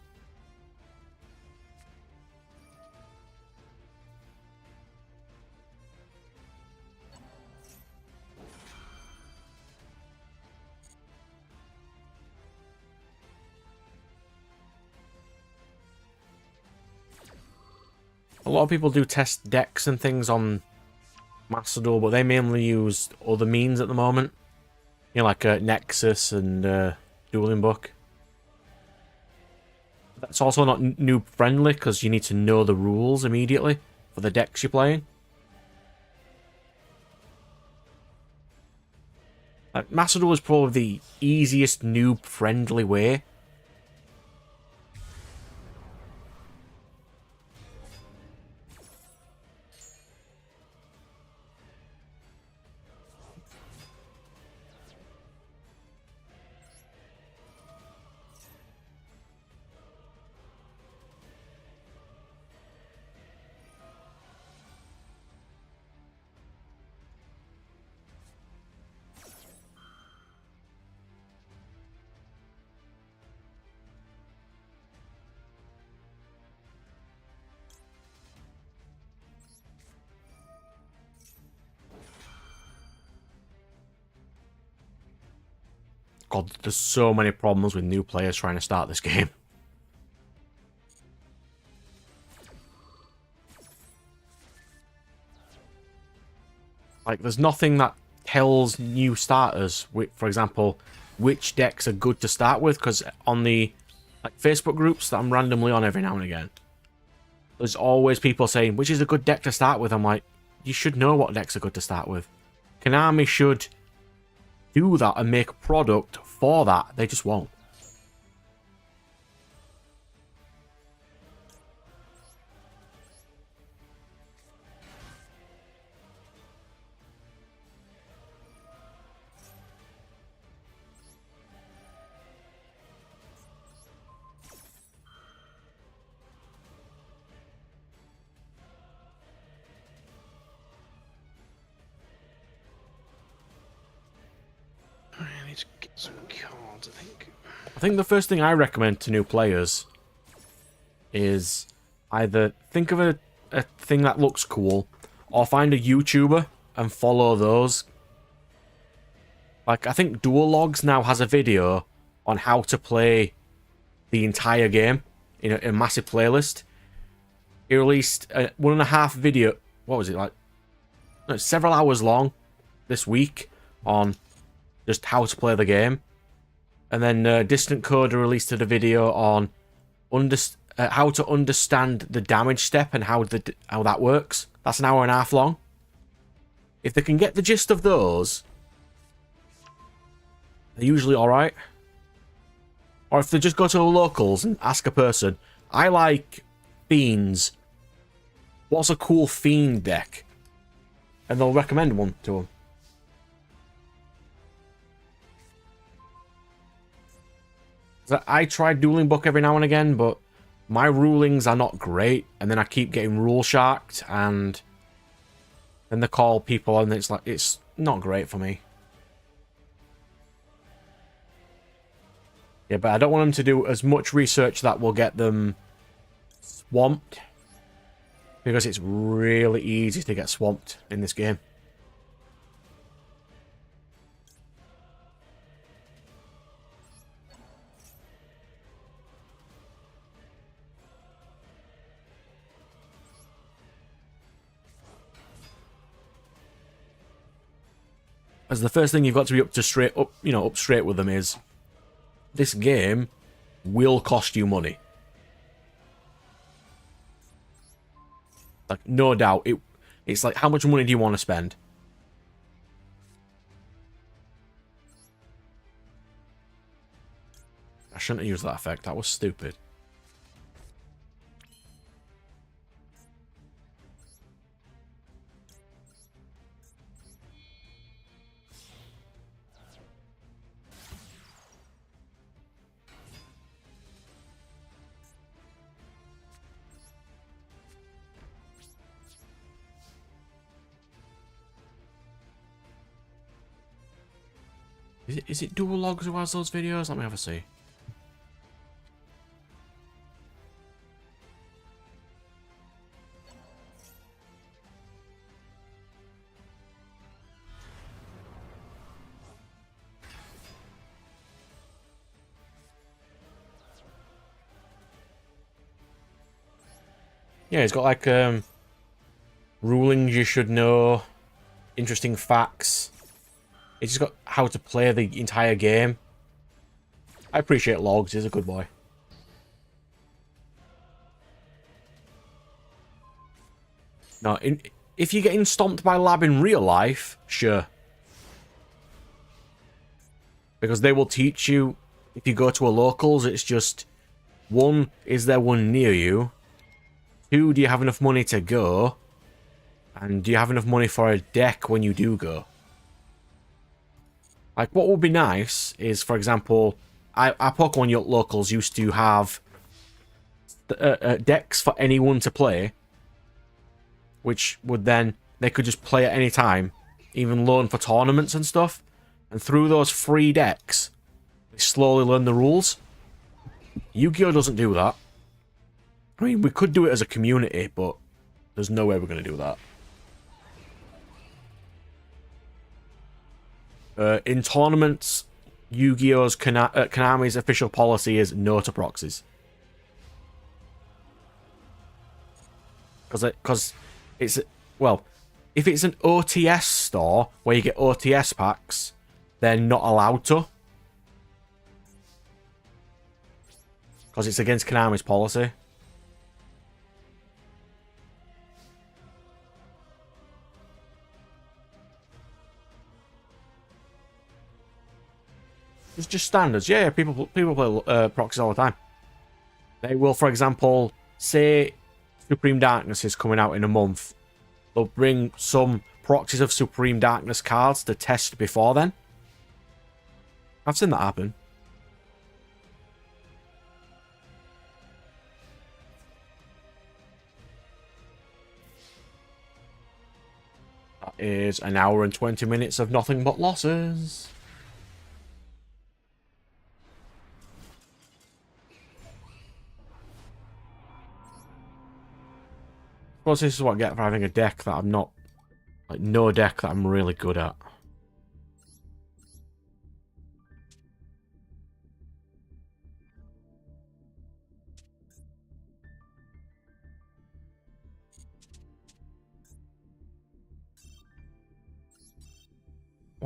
A lot of people do test decks and things on Master Duel, but they mainly use other means at the moment. You know, like Nexus and Dueling Book. That's also not noob friendly, because you need to know the rules immediately for the decks you're playing. Like, Master Duel is probably the easiest noob friendly way. God, there's so many problems with new players trying to start this game. Like, there's nothing that tells new starters, for example, which decks are good to start with, because on the Facebook groups that I'm randomly on every now and again, there's always people saying, which is a good deck to start with. I'm like, you should know what decks are good to start with. Konami should do that and make a product for that. They just won't. I need to get some cards, I think. I think the first thing I recommend to new players is either think of a thing that looks cool, or find a YouTuber and follow those. Like, I think Dual Logs now has a video on how to play the entire game in a massive playlist. He released a 1.5 video. What was it like? No, several hours long this week on just how to play the game. And then Distant Coder released a video on how to understand the damage step and how that works. That's an 1.5 hours long. If they can get the gist of those, they're usually alright. Or if they just go to the locals and ask a person, I like fiends. What's a cool fiend deck? And they'll recommend one to them. I try Dueling Book every now and again, but my rulings are not great, and then I keep getting rule sharked, and then they call people, and it's not great for me. Yeah, but I don't want them to do as much research that will get them swamped, because it's really easy to get swamped in this game. As the first thing you've got to be up straight with them is, this game will cost you money. Like, no doubt. It's like, how much money do you want to spend? I shouldn't have used that effect. That was stupid. Is it Dual Logs who has those videos? Let me have a see. Yeah, he's got like rulings you should know, interesting facts. He's just got how to play the entire game. I appreciate Logs, he's a good boy. Now, if you're getting stomped by Lab in real life, sure. Because they will teach you, if you go to a locals, it's just, 1, is there one near you? 2, do you have enough money to go? And do you have enough money for a deck when you do go? Like, what would be nice is, for example, our Pokemon locals used to have decks for anyone to play, which would then, they could just play at any time, even loan for tournaments and stuff. And through those free decks, they slowly learn the rules. Yu-Gi-Oh doesn't do that. I mean, we could do it as a community, but there's no way we're going to do that. In tournaments, Yu-Gi-Oh's Konami's official policy is no to proxies. Because it's, well, if it's an OTS store where you get OTS packs, they're not allowed to. Because it's against Konami's policy. It's just standards. Yeah, people play proxies all the time. They will, for example, say Supreme Darkness is coming out in a month. They'll bring some proxies of Supreme Darkness cards to test before then. I've seen that happen. That is an hour and 20 minutes of nothing but losses. Well, this is what I get for having a deck that I'm not... Like, no deck that I'm really good at.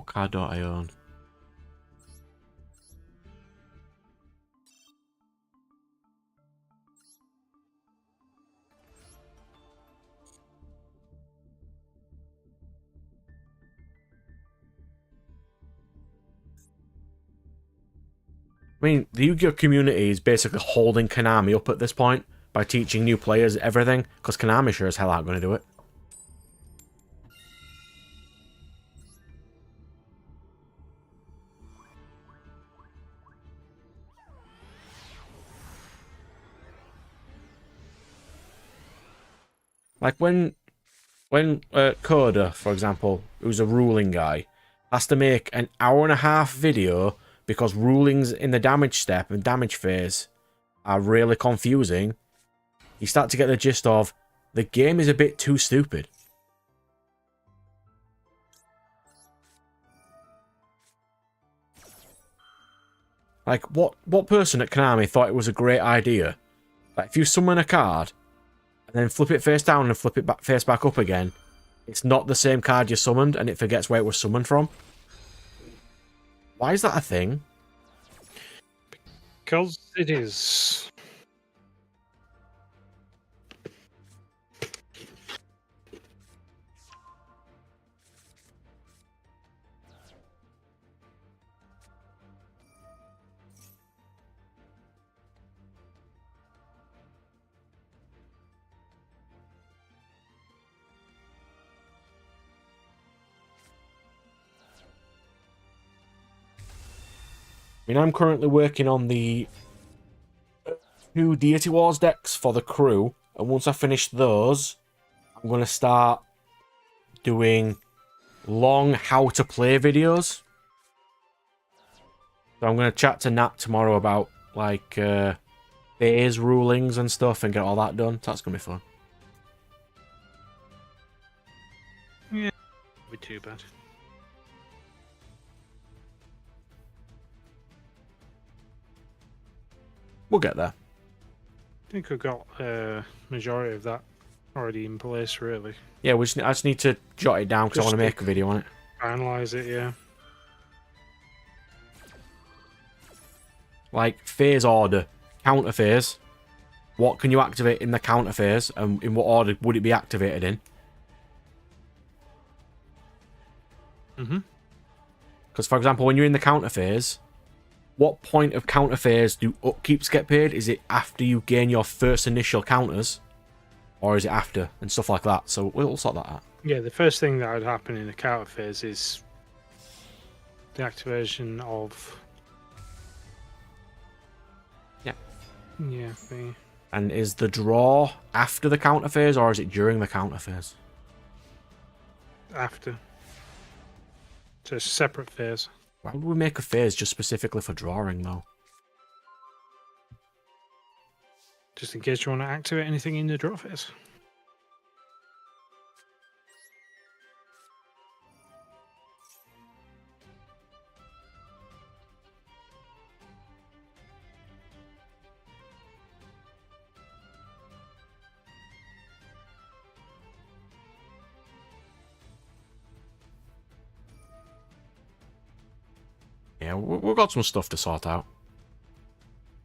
What card don't I own? I mean, the Yu-Gi-Oh community is basically holding Konami up at this point by teaching new players everything, because Konami sure as hell aren't going to do it. Like when Coda, for example, who's a ruling guy, has to make an hour-and-a-half video because rulings in the damage step and damage phase are really confusing, you start to get the gist of the game is a bit too stupid. Like, what person at Konami thought it was a great idea? Like, if you summon a card, and then flip it face down and flip it back, face back up again, it's not the same card you summoned, and it forgets where it was summoned from? Why is that a thing? Because it is. I mean, I'm currently working on the 2 Deity Wars decks for the crew, and once I finish those, I'm going to start doing long how-to-play videos. So I'm going to chat to Nat tomorrow about, like, phase rulings and stuff and get all that done. So that's going to be fun. Yeah, be too bad. We'll get there. I think we've got majority of that already in place, really. Yeah, I just need to jot it down because I want to make a video on it. Finalize it, yeah. Like, phase order, counter phase. What can you activate in the counter phase, and in what order would it be activated in? Because, for example, when you're in the counter phase, what point of counter phase do upkeeps get paid? Is it after you gain your first initial counters? Or is it after? And stuff like that. So we'll sort that out. Yeah, the first thing that would happen in the counter phase is the activation of... Yeah. Yeah, And is the draw after the counter phase, or is it during the counter phase? after. So it's a separate phase. Why would we make a phase just specifically for drawing, though? Just in case you want to activate anything in the draw phase. Yeah, we've got some stuff to sort out.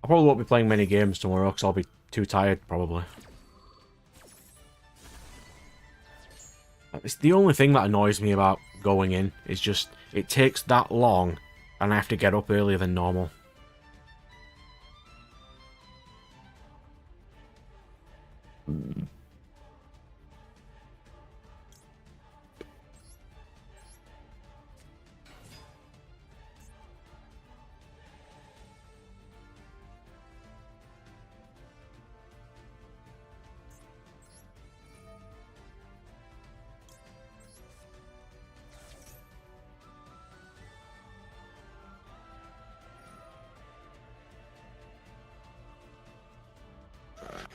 I probably won't be playing many games tomorrow because I'll be too tired, probably. It's the only thing that annoys me about going in is just it takes that long and I have to get up earlier than normal.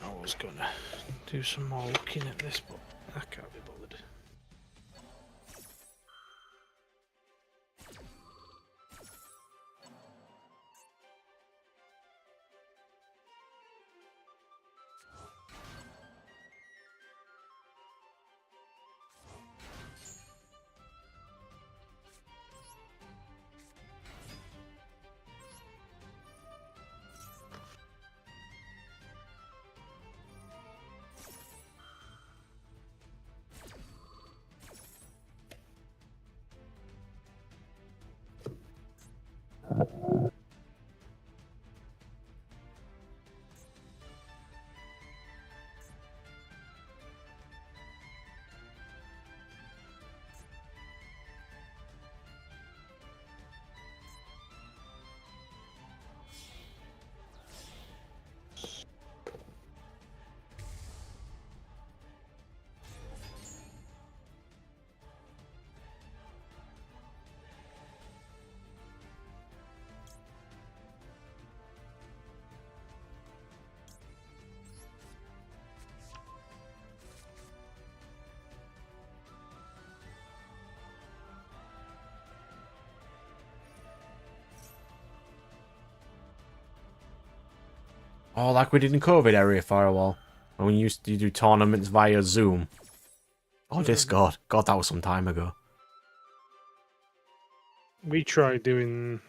I was going to do some more looking at this, but I can't be bothered. Oh, like we did in COVID area for a while. When we used to do tournaments via Zoom. Oh, Discord. God, that was some time ago. We tried doing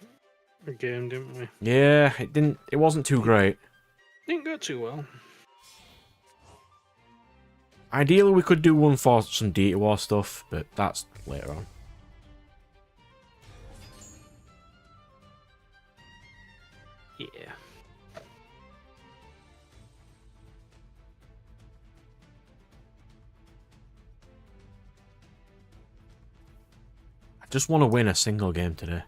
a game, didn't we? Yeah, it wasn't too great. Didn't go too well. Ideally, we could do one for some Data War stuff, but that's later on. Yeah. I just want to win a single game today.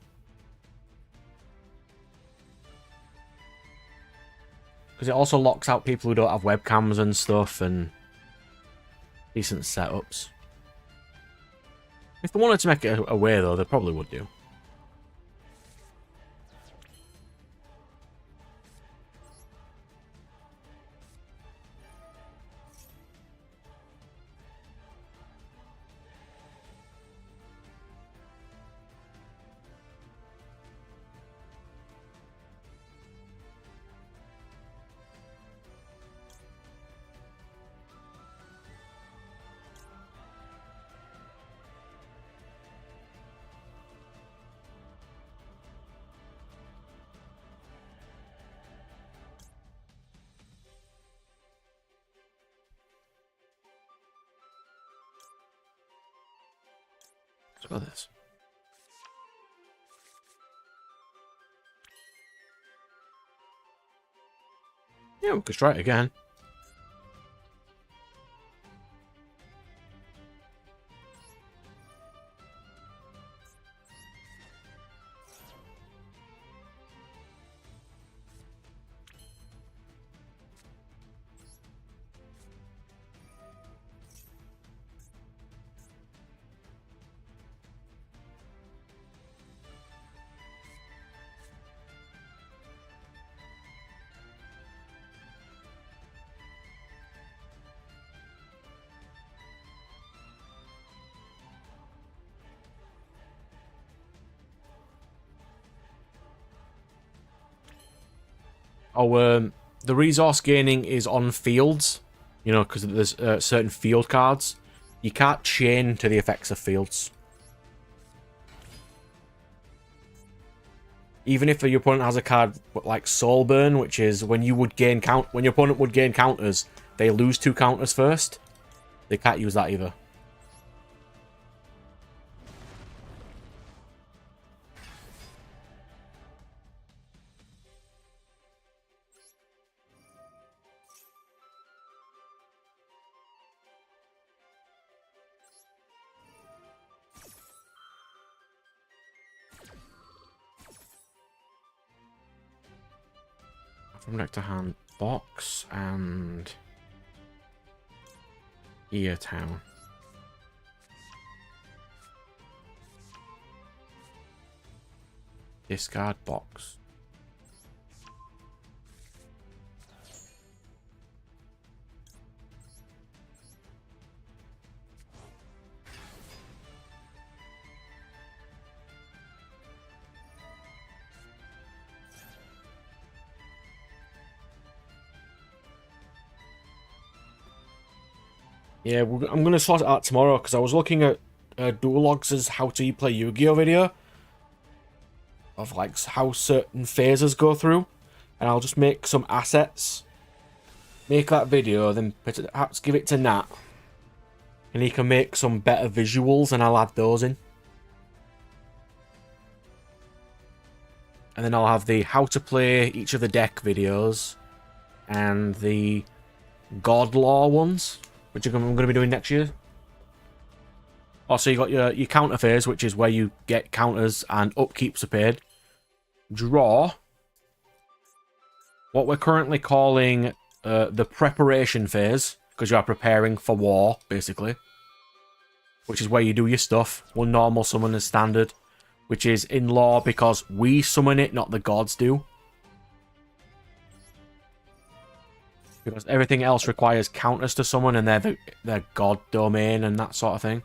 Because it also locks out people who don't have webcams and stuff and decent setups. If they wanted to make it away, though, they probably would do. Let's go this. Yeah, we could try it again. Oh, the resource gaining is on fields. You know, because there's certain field cards. You can't chain to the effects of fields. Even if your opponent has a card like Soul Burn, which is when you would gain when your opponent would gain counters, they lose 2 counters first. They can't use that either. From deck to hand, Box and Ear Town. Discard Box. Yeah, I'm going to sort it out tomorrow because I was looking at Duologs' how to play Yu-Gi-Oh video of like how certain phases go through, and I'll just make some assets, make that video, then perhaps give it to Nat, and he can make some better visuals, and I'll add those in. And then I'll have the how to play each of the deck videos. And the God Law ones, which I'm going to be doing next year. Also, you got your counter phase, which is where you get counters and upkeeps are paid. Draw. What we're currently calling the preparation phase, because you are preparing for war, basically. Which is where you do your stuff. One normal summon is standard, which is in law because we summon it, not the gods do. Because everything else requires counters to summon, and they're their god domain and that sort of thing.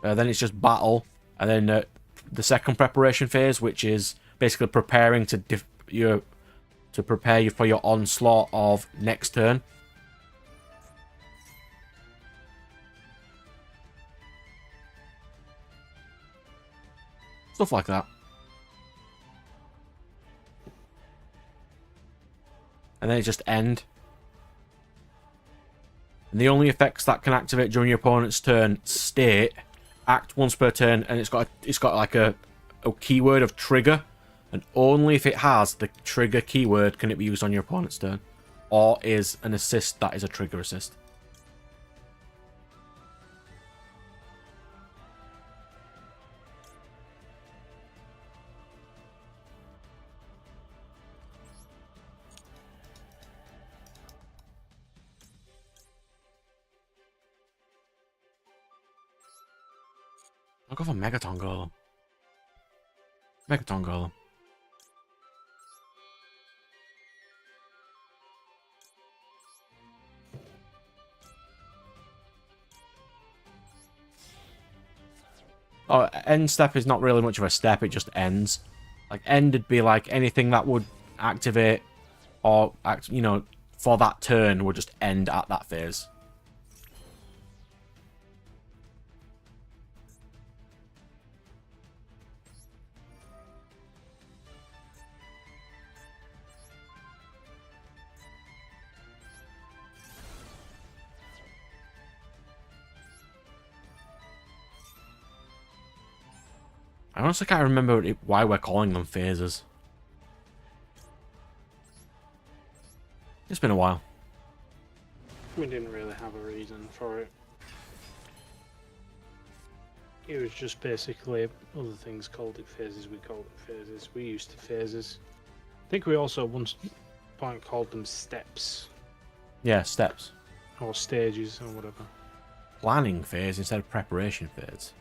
Then it's just battle, and then the second preparation phase, which is basically preparing to prepare you for your onslaught of next turn. Stuff like that. And then it just end. And the only effects that can activate during your opponent's turn state act once per turn, and it's got like a keyword of trigger, and only if it has the trigger keyword can it be used on your opponent's turn, or is an assist that is a trigger assist. I'll go for Megaton Golem. Megaton Golem. Oh, end step is not really much of a step, it just ends. Like, end would be like anything that would activate or, you know, for that turn would just end at that phase. I honestly can't remember why we're calling them phases. It's been a while. We didn't really have a reason for it. It was just basically other things called it phases, we called it phases. We used to phases. I think we also at one point called them steps. Yeah, steps. Or stages or whatever. Planning phase instead of preparation phase.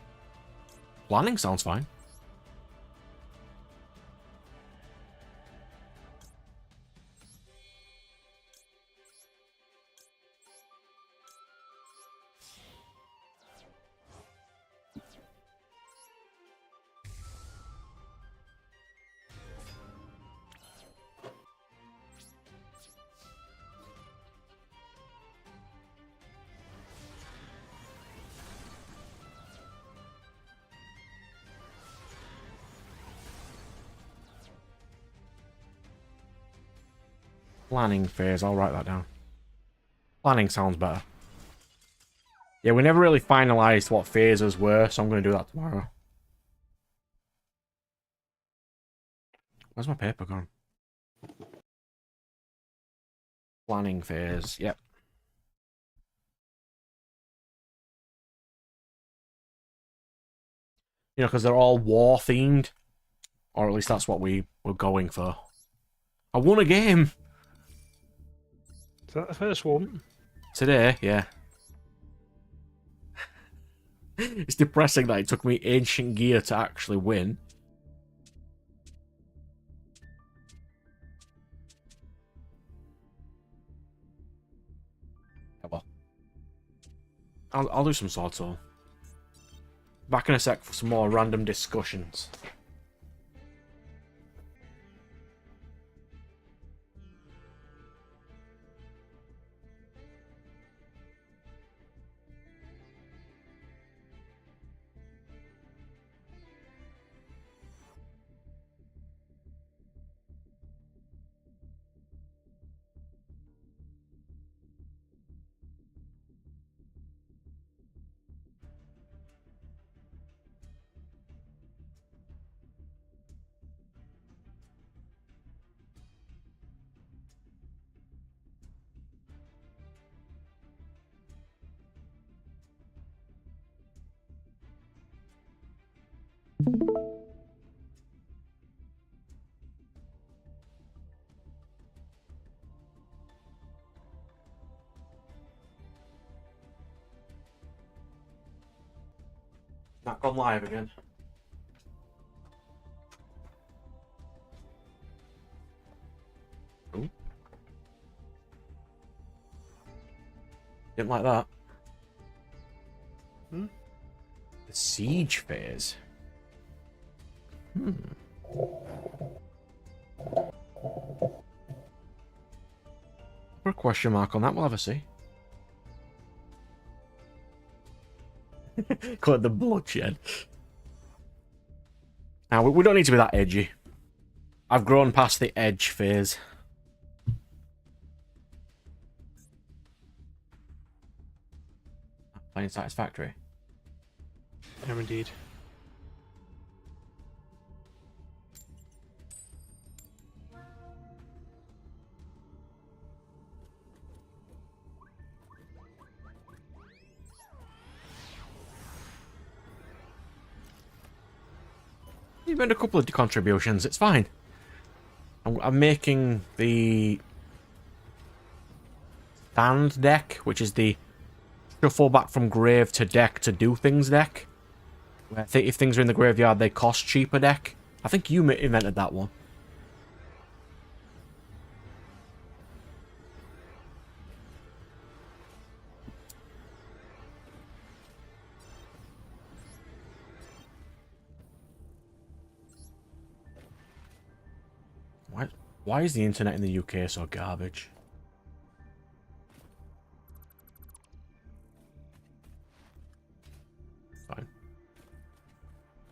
Planning sounds fine. Planning phase, I'll write that down. Planning sounds better. Yeah, we never really finalized what phases were, so I'm going to do that tomorrow. Where's my paper gone? Planning phase, yep. You know, because they're all war-themed. Or at least that's what we were going for. I won a game! Is that the first one? Today, yeah. It's depressing that it took me Ancient Gear to actually win. Oh, well. I'll do some Sword Soul. Back in a sec for some more random discussions. Not gone live again. Ooh. Didn't like that. Hmm? The siege phase. Put a question mark on that, we'll have a see. Call it the bloodshed. Now, we don't need to be that edgy. I've grown past the edge phase. Playing Satisfactory. Yeah, indeed. You've made a couple of contributions, it's fine. I'm making the stand deck, which is the shuffle back from grave to deck to do things deck. Where if things are in the graveyard, they cost cheaper deck. I think you invented that one. Why is the internet in the UK so garbage? Fine.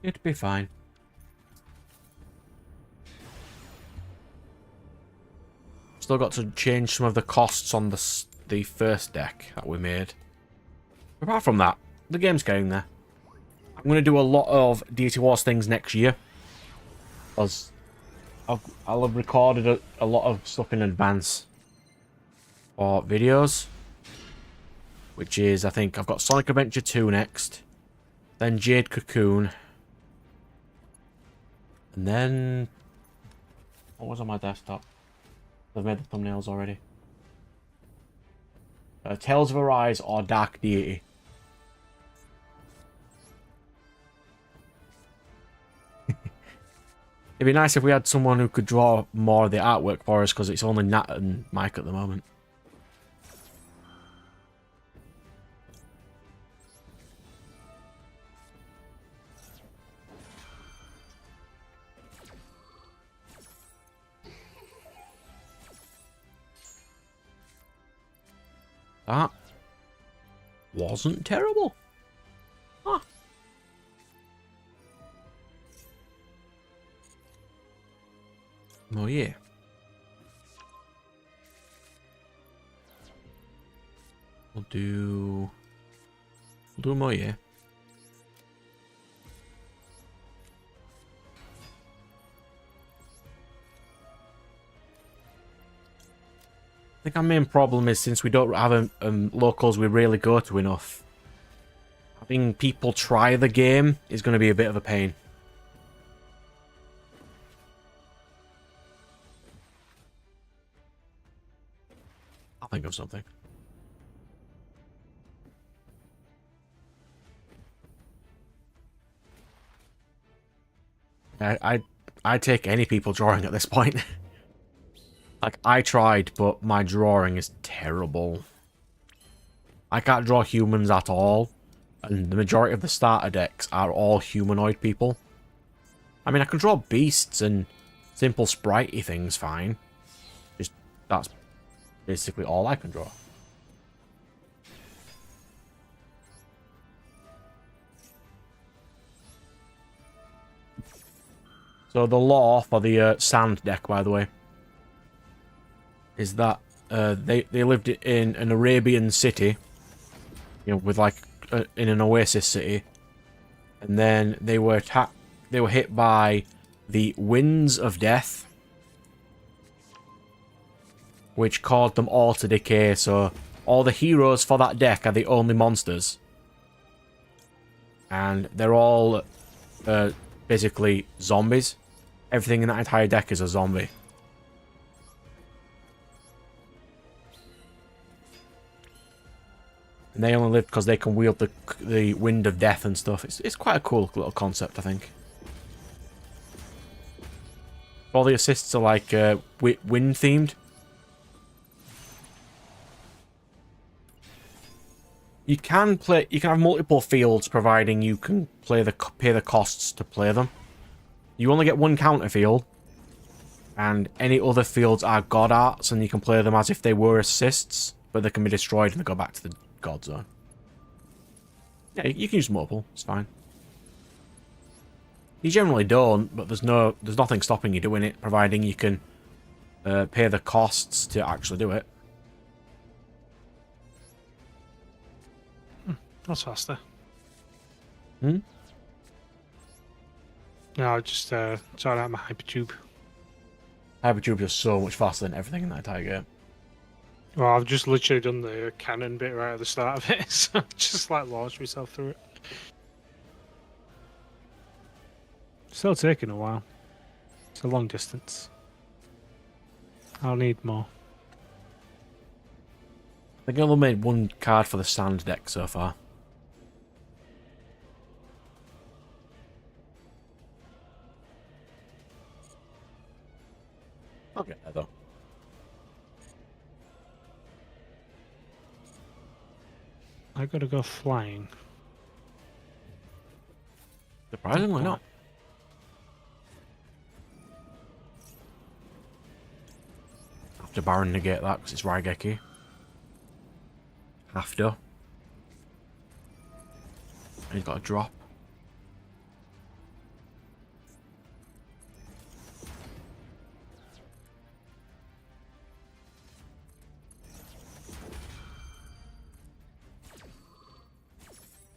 It'd be fine. Still got to change some of the costs on the first deck that we made. Apart from that, the game's getting there. I'm going to do a lot of Deity Wars things next year. Because I'll have recorded a lot of stuff in advance for videos. Which is, I think, I've got Sonic Adventure 2 next. Then Jade Cocoon. And then... what was on my desktop? I've made the thumbnails already. Tales of Arise or Dark Deity. It'd be nice if we had someone who could draw more of the artwork for us, because it's only Nat and Mike at the moment. That wasn't terrible. Huh. Oh yeah. We'll do more, yeah. I think our main problem is, since we don't have locals we really go to enough, having people try the game is going to be a bit of a pain. I'll think of something. I take any people drawing at this point. Like, I tried, but my drawing is terrible. I can't draw humans at all, and the majority of the starter decks are all humanoid people. I mean, I can draw beasts and simple spritey things fine. Just, that's basically all I can draw. So the lore for the sand deck, by the way, is that they lived in an Arabian city, you know, with like in an oasis city, and then they were hit by the winds of death, which caused them all to decay. So all the heroes for that deck are the only monsters, and they're all basically zombies. Everything in that entire deck is a zombie. And they only live because they can wield the wind of death and stuff. It's quite a cool little concept, I think. All the assists are like wind themed. You can have multiple fields, providing you can pay the costs to play them. You only get one counter field, and any other fields are god arts, and you can play them as if they were assists, but they can be destroyed and they go back to the god zone. Yeah, you can use multiple. It's fine. You generally don't, but there's nothing stopping you doing it, providing you can pay the costs to actually do it. That's faster. Hmm? No, I just sorting out my hypertube. Hypertube is so much faster than everything in that entire game. Well, I've just literally done the cannon bit right at the start of it, so I've just like launched myself through it. Still taking a while. It's a long distance. I'll need more. I think I've only made one card for the sand deck so far. I'll get there though. I gotta go flying. Surprisingly not. Have to Baron negate that because it's Raigeki. Have to. He's got a drop.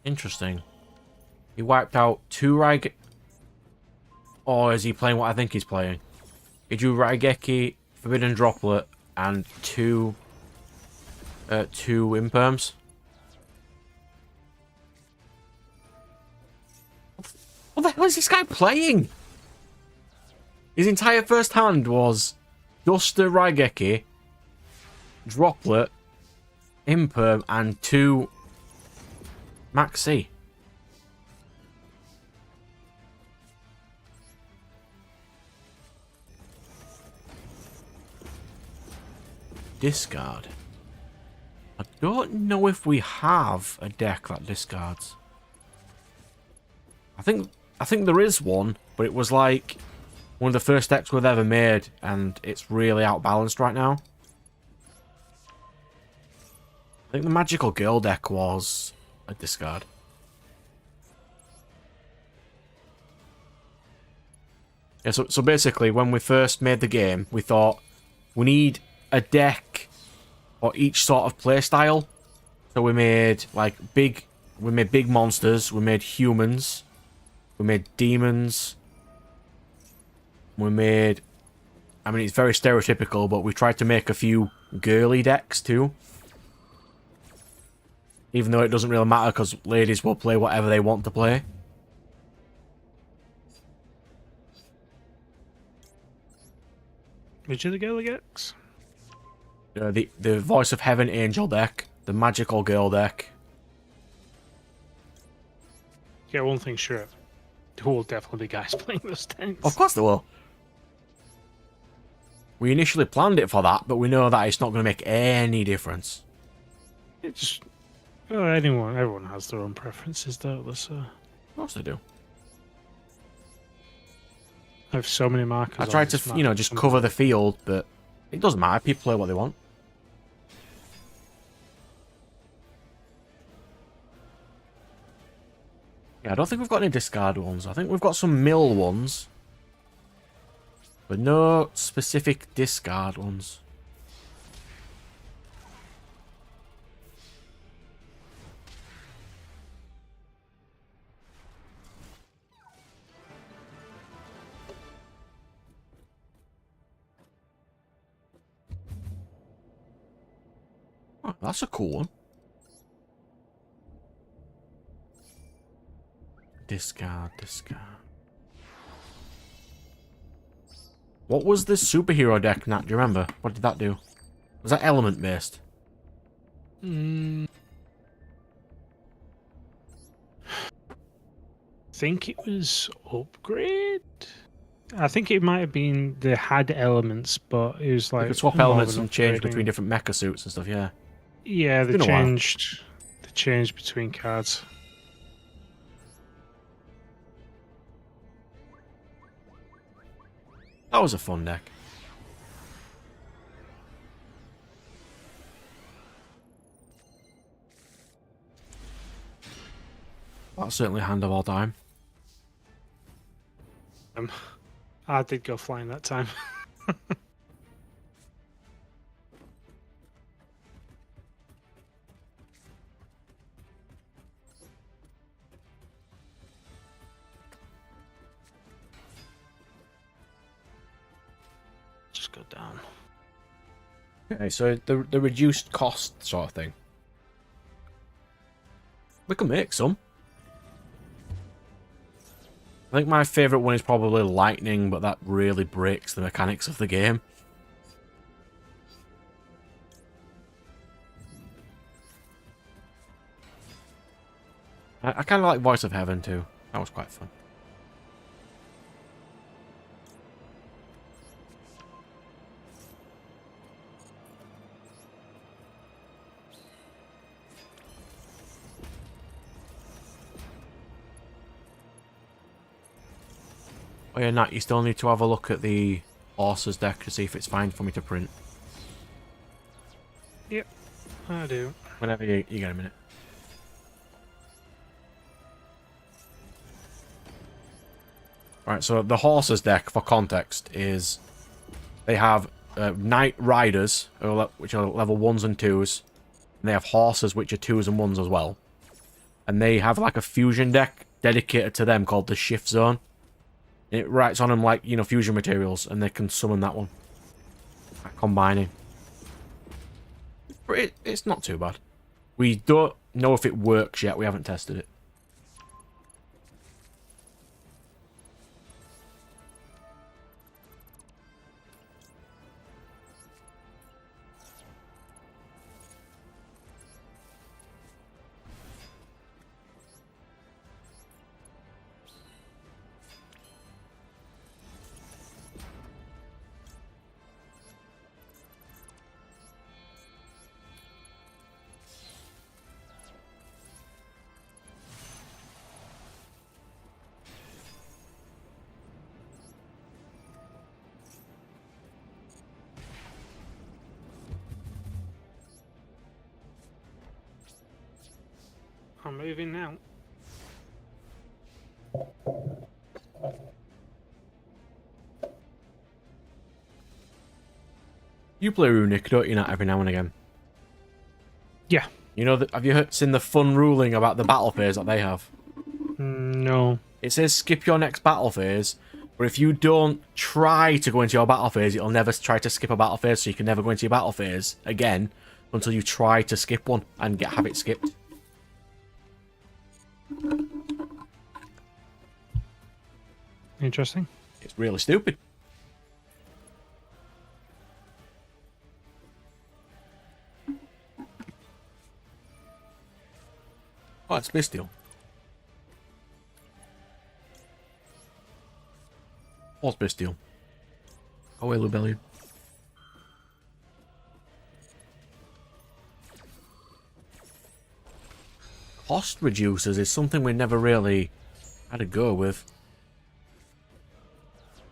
Interesting. He wiped out 2 Raigeki. Or is he playing what I think he's playing? He drew Raigeki, Forbidden Droplet, and 2 Imperms. What the hell is this guy playing? His entire first hand was Duster Raigeki, Droplet, Imperm, and 2 Maxi. Discard. I don't know if we have a deck that discards. I think there is one, but it was like one of the first decks we've ever made, and it's really outbalanced right now. I think the Magical Girl deck was a discard. Yeah, so basically, when we first made the game, we thought we need a deck for each sort of playstyle. So we made big monsters, we made humans, we made demons, we made, I mean, it's very stereotypical, but we tried to make a few girly decks too. Even though it doesn't really matter because ladies will play whatever they want to play. Which of the girl decks? The Voice of Heaven Angel deck, the Magical Girl deck. Yeah, one thing sure. There will definitely be guys playing those decks. Of course there will. We initially planned it for that, but we know that it's not going to make any difference. It just... Well, everyone has their own preferences, don't they? So... Of course they do. I have so many markers. I tried to, just cover the field, but it doesn't matter. People play what they want. Yeah, I don't think we've got any discard ones. I think we've got some mill ones. But no specific discard ones. Oh, that's a cool one. Discard. What was the superhero deck, Nat? Do you remember? What did that do? Was that element based? I think it was upgrade. I think it might have been they had elements, but it was You like could swap more of elements an and change upgrading. between different mecha suits and stuff, yeah. Yeah, they been a while. changed. They changed between cards. That was a fun deck. That's certainly hand of all time. I did go flying that time. Just go down. Okay, so the reduced cost sort of thing. We can make some. I think my favourite one is probably Lightning, but that really breaks the mechanics of the game. I kind of like Voice of Heaven too. That was quite fun. Oh yeah, Nat, you still need to have a look at the horses deck to see if it's fine for me to print. Yep, I do. Whenever you get a minute. Right, so the horses deck, for context, is they have knight riders, which are level 1s and 2s, and they have horses, which are 2s and 1s as well. And they have like a fusion deck dedicated to them called the Shift Zone. It writes on them like, you know, fusion materials, and they can summon that one. Like combining. But it's not too bad. We don't know if it works yet, we haven't tested it. I'm moving now. You play Runic, don't you, Nat, every now and again? Yeah. You know, have you seen the fun ruling about the battle phase that they have? No. It says skip your next battle phase, but if you don't try to go into your battle phase, it'll never try to skip a battle phase, so you can never go into your battle phase again until you try to skip one and have it skipped. Interesting. It's really stupid. Oh, it's bestial. What's bestial? Oh, wait, Lubellion. Cost reducers is something we never really had a go with.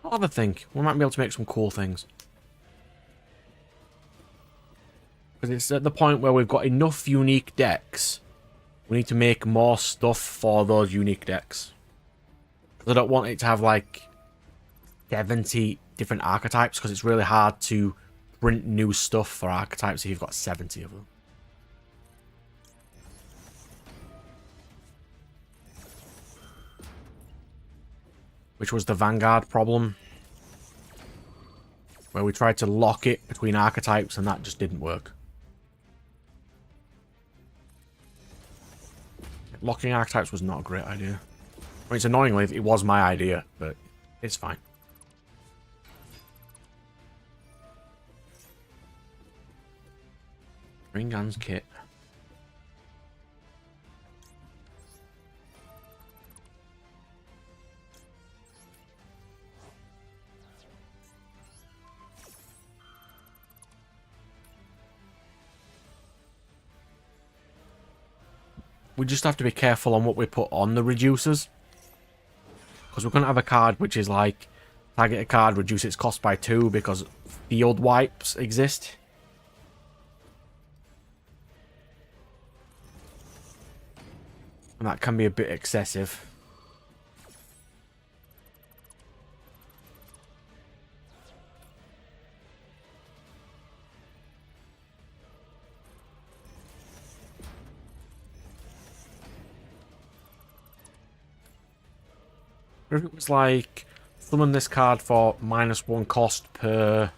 I'll have a think. We might be able to make some cool things. Because it's at the point where we've got enough unique decks. We need to make more stuff for those unique decks. I don't want it to have like 70 different archetypes, because it's really hard to print new stuff for archetypes if you've got 70 of them. Which was the Vanguard problem, where we tried to lock it between archetypes and that just didn't work. Locking archetypes was not a great idea. I mean, it's annoyingly, it was my idea, but it's fine. Ringan's kit. We just have to be careful on what we put on the reducers. Because we're going to have a card which is like, target a card, reduce its cost by 2 because field wipes exist. And that can be a bit excessive. If it was like, summon this card for -1 cost per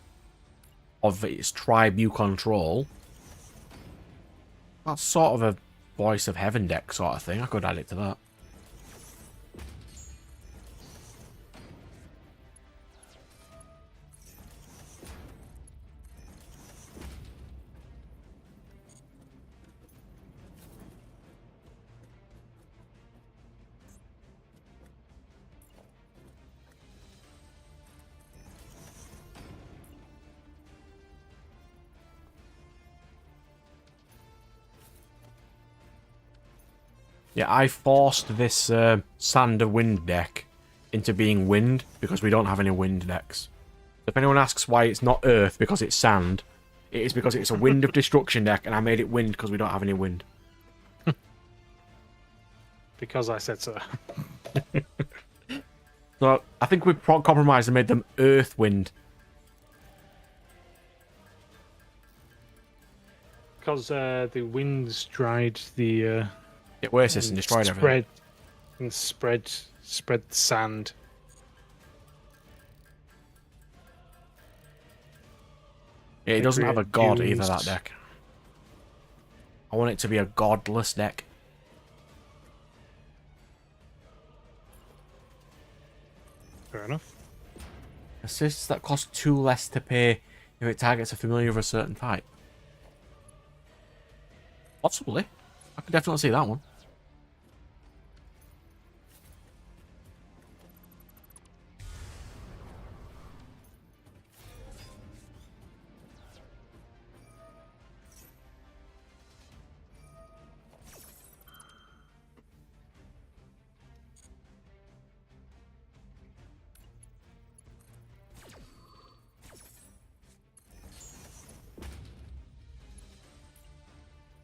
of its tribe you control, that's sort of a Voice of Heaven deck sort of thing. I could add it to that. Yeah, I forced this Sand of Wind deck into being wind because we don't have any wind decks. If anyone asks why it's not earth because it's sand, it is because it's a Wind of Destruction deck and I made it wind because we don't have any wind. Because I said so. So I think we compromised and made them earth wind. Because the winds dried the Oasis and destroyed everything. Spread the sand. Yeah, it doesn't have a god dunes. either, that deck. I want it to be a godless deck. Fair enough. Assists that cost 2 less to pay if it targets a familiar of a certain type. Possibly. I could definitely see that one.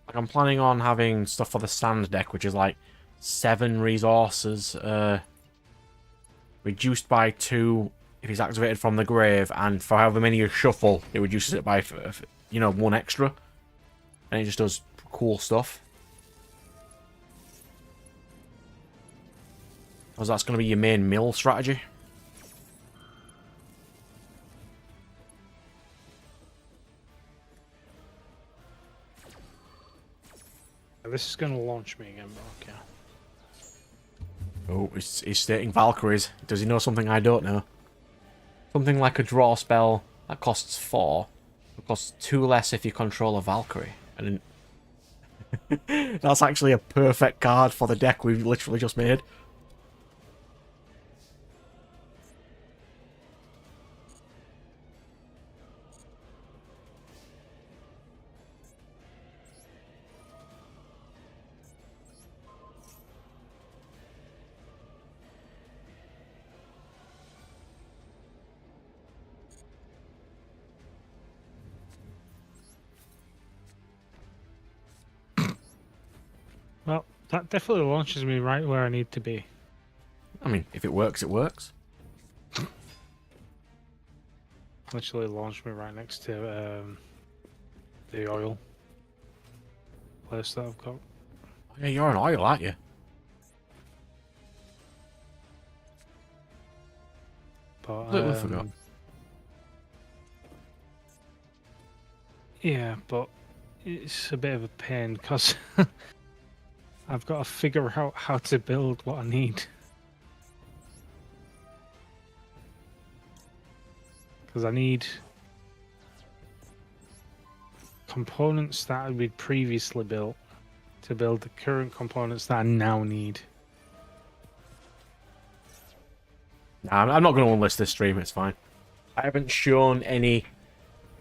Like, I'm planning on having stuff for the sand deck, which is like 7 resources, reduced by 2 if it's activated from the grave, and for however many you shuffle, it reduces it by, 1 extra. And it just does cool stuff. Because that's going to be your main mill strategy. This is going to launch me again, but okay. Oh, he's stating Valkyries. Does he know something I don't know? Something like a draw spell that costs 4. It costs 2 less if you control a Valkyrie. And that's actually a perfect card for the deck we've literally just made. Well, that definitely launches me right where I need to be. I mean, if it works, it works. Literally launched me right next to the oil place that I've got. Yeah, you're an oil, aren't you? But Completely forgot. yeah, but it's a bit of a pain because I've got to figure out how to build what I need. Because I need components that we'd previously built to build the current components that I now need. Nah, I'm not going to unlist this stream, it's fine. I haven't shown any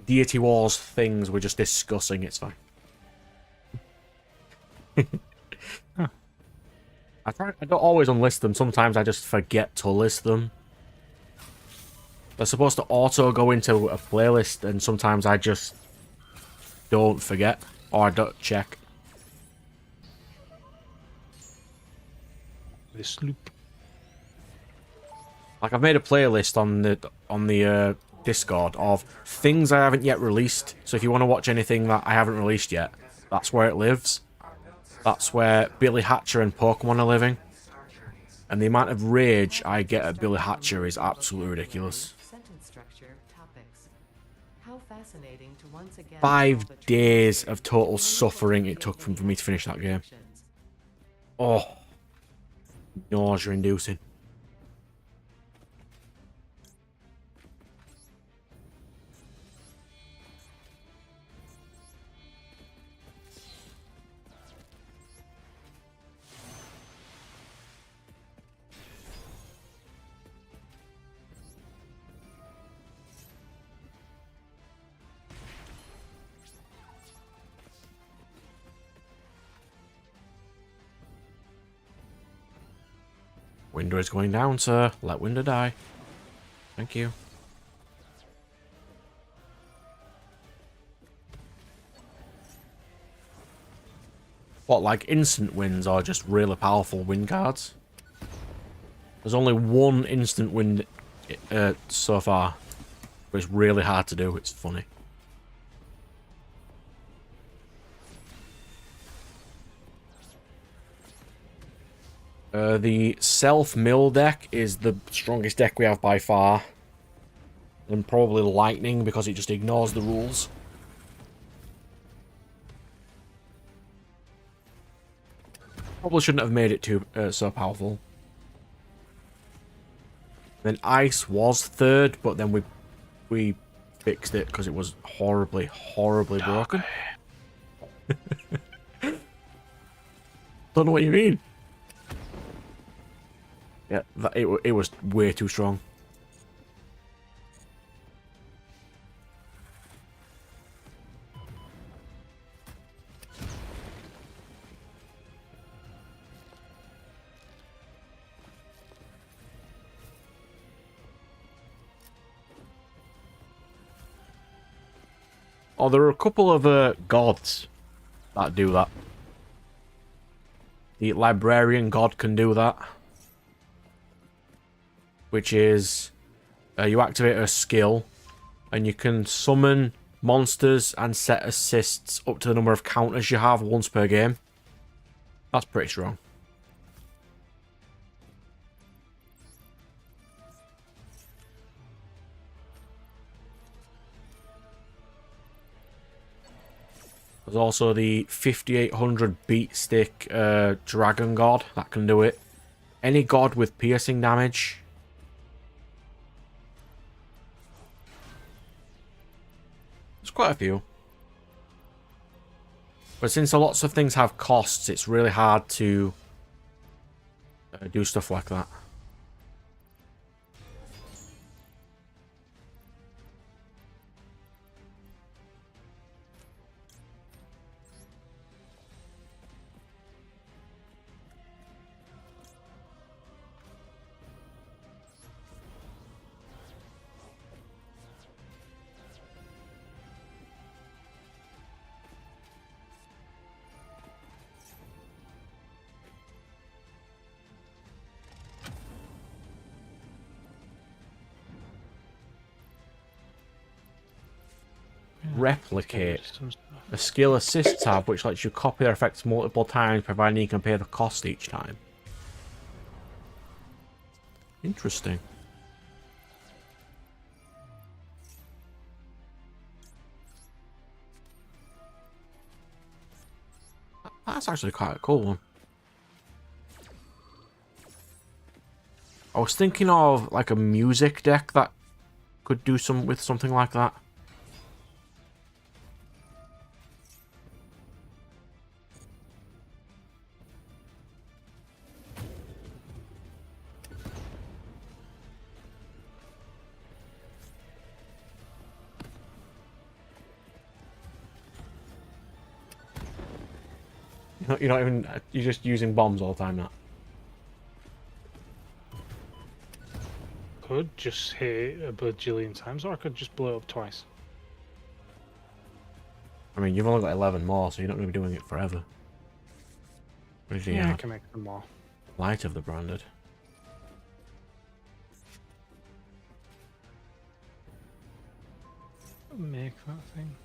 Deity Wars things, we're just discussing, it's fine. Huh. I don't always unlist them, sometimes I just forget to list them. They're supposed to auto go into a playlist, and sometimes I just don't forget, or I don't check. This loop. Like, I've made a playlist on the Discord of things I haven't yet released. So if you want to watch anything that I haven't released yet, that's where it lives. That's where Billy Hatcher and Pokemon are living. And the amount of rage I get at Billy Hatcher is absolutely ridiculous. 5 days of total suffering it took for me to finish that game. Oh. Nausea-inducing. Window is going down, sir. Let window die. Thank you. What, like instant wins or just really powerful win cards? There's only one instant win so far, but it's really hard to do. It's funny. The self-mill deck is the strongest deck we have by far. And probably lightning because it just ignores the rules. Probably shouldn't have made it too so powerful. Then ice was third, but then we fixed it because it was horribly broken. Don't know what you mean. Yeah, it was way too strong. Oh, there are a couple of gods that do that. The librarian god can do that. Which is, you activate a skill, and you can summon monsters and set assists up to the number of counters you have once per game. That's pretty strong. There's also the 5800 beat stick dragon god that can do it. Any god with piercing damage. There's quite a few. But since lots of things have costs, it's really hard to do stuff like that. Replicate. A skill assist tab which lets you copy their effects multiple times, providing you can pay the cost each time. Interesting. That's actually quite a cool one. I was thinking of like a music deck that could do with something like that. You're not even. You're just using bombs all the time now. Could just hit a bajillion times, or I could just blow it up twice. I mean, you've only got 11 more, so you're not going to be doing it forever. What did you Yeah, I add? can make them more. Light of the branded. Make that thing.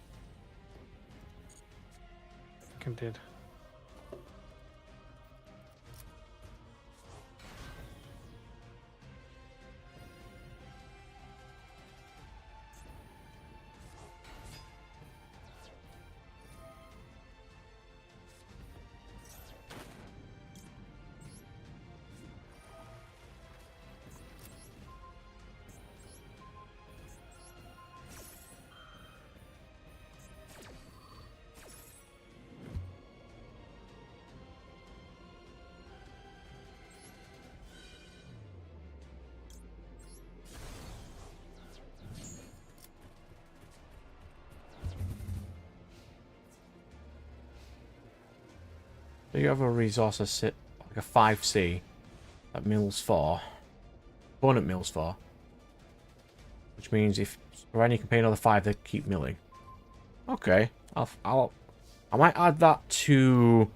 I think I did. Do you have a resource that sit like a 5C that mills 4? Opponent mills 4. Which means if Ryan, you can pay another 5 to keep milling. Okay. I might add that to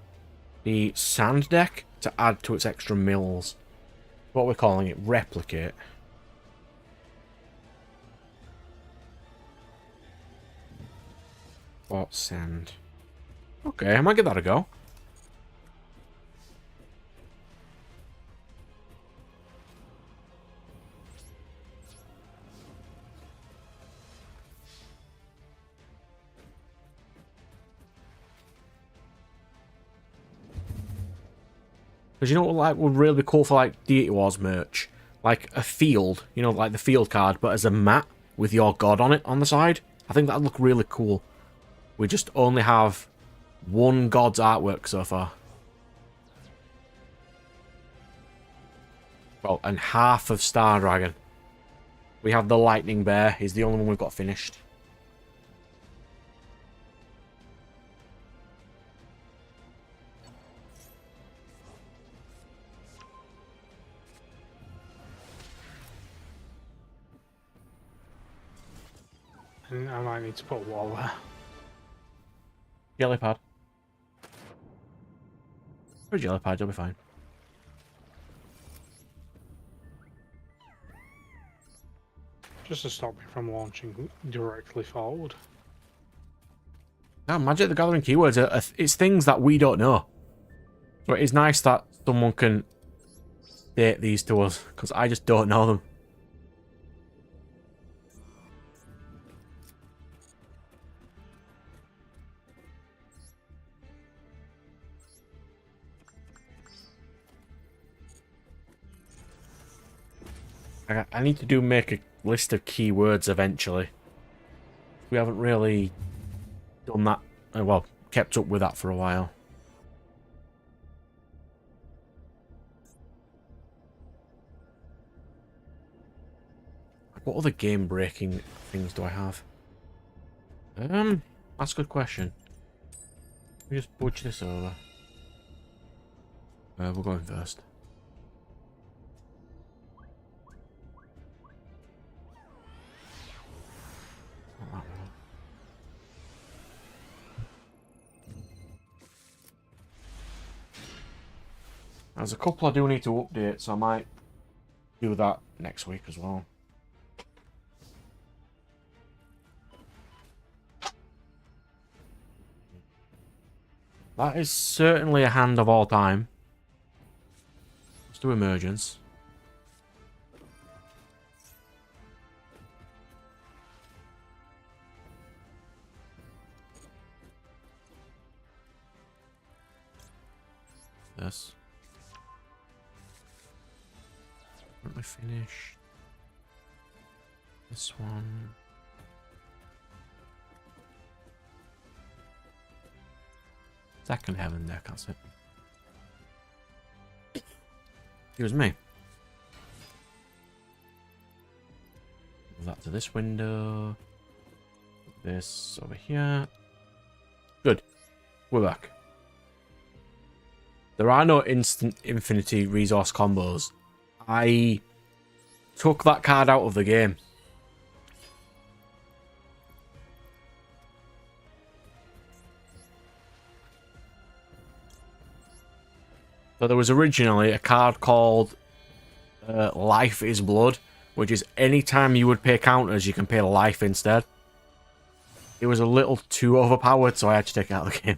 the sand deck to add to its extra mills. What we're calling it, replicate. What sand? Okay, I might give that a go. Because you know what like would really be cool for like Deity Wars merch? Like a field, you know, like the field card, but as a mat with your god on it on the side. I think that'd look really cool. We just only have one god's artwork so far. Well, and half of Star Dragon. We have the Lightning Bear. He's the only one we've got finished. And I might need to put a wall there. Jelly pad. Or jelly pad, you'll be fine. Just to stop me from launching directly forward. Now, Magic the Gathering keywords it's things that we don't know. So it is nice that someone can state these to us, because I just don't know them. I need to make a list of keywords eventually. We haven't really done that, well, kept up with that for a while. What other game-breaking things do I have? That's a good question. Let me just butch this over. We're going first. There's a couple I do need to update, so I might do that next week as well. That is certainly a hand of all time. Let's do Emergence. This. Currently finished. This one. Second heaven deck, that's it. Excuse me. Move that to this window. Put this over here. Good. We're back. There are no instant infinity resource combos. I took that card out of the game. So there was originally a card called Life is Blood, which is anytime you would pay counters, you can pay life instead. It was a little too overpowered, so I had to take it out of the game.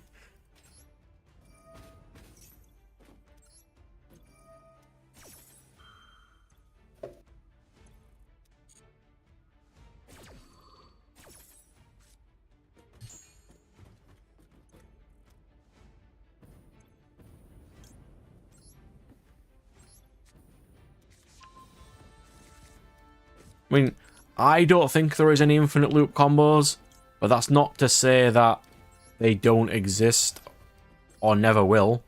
I mean, I don't think there is any infinite loop combos, but that's not to say that they don't exist or never will.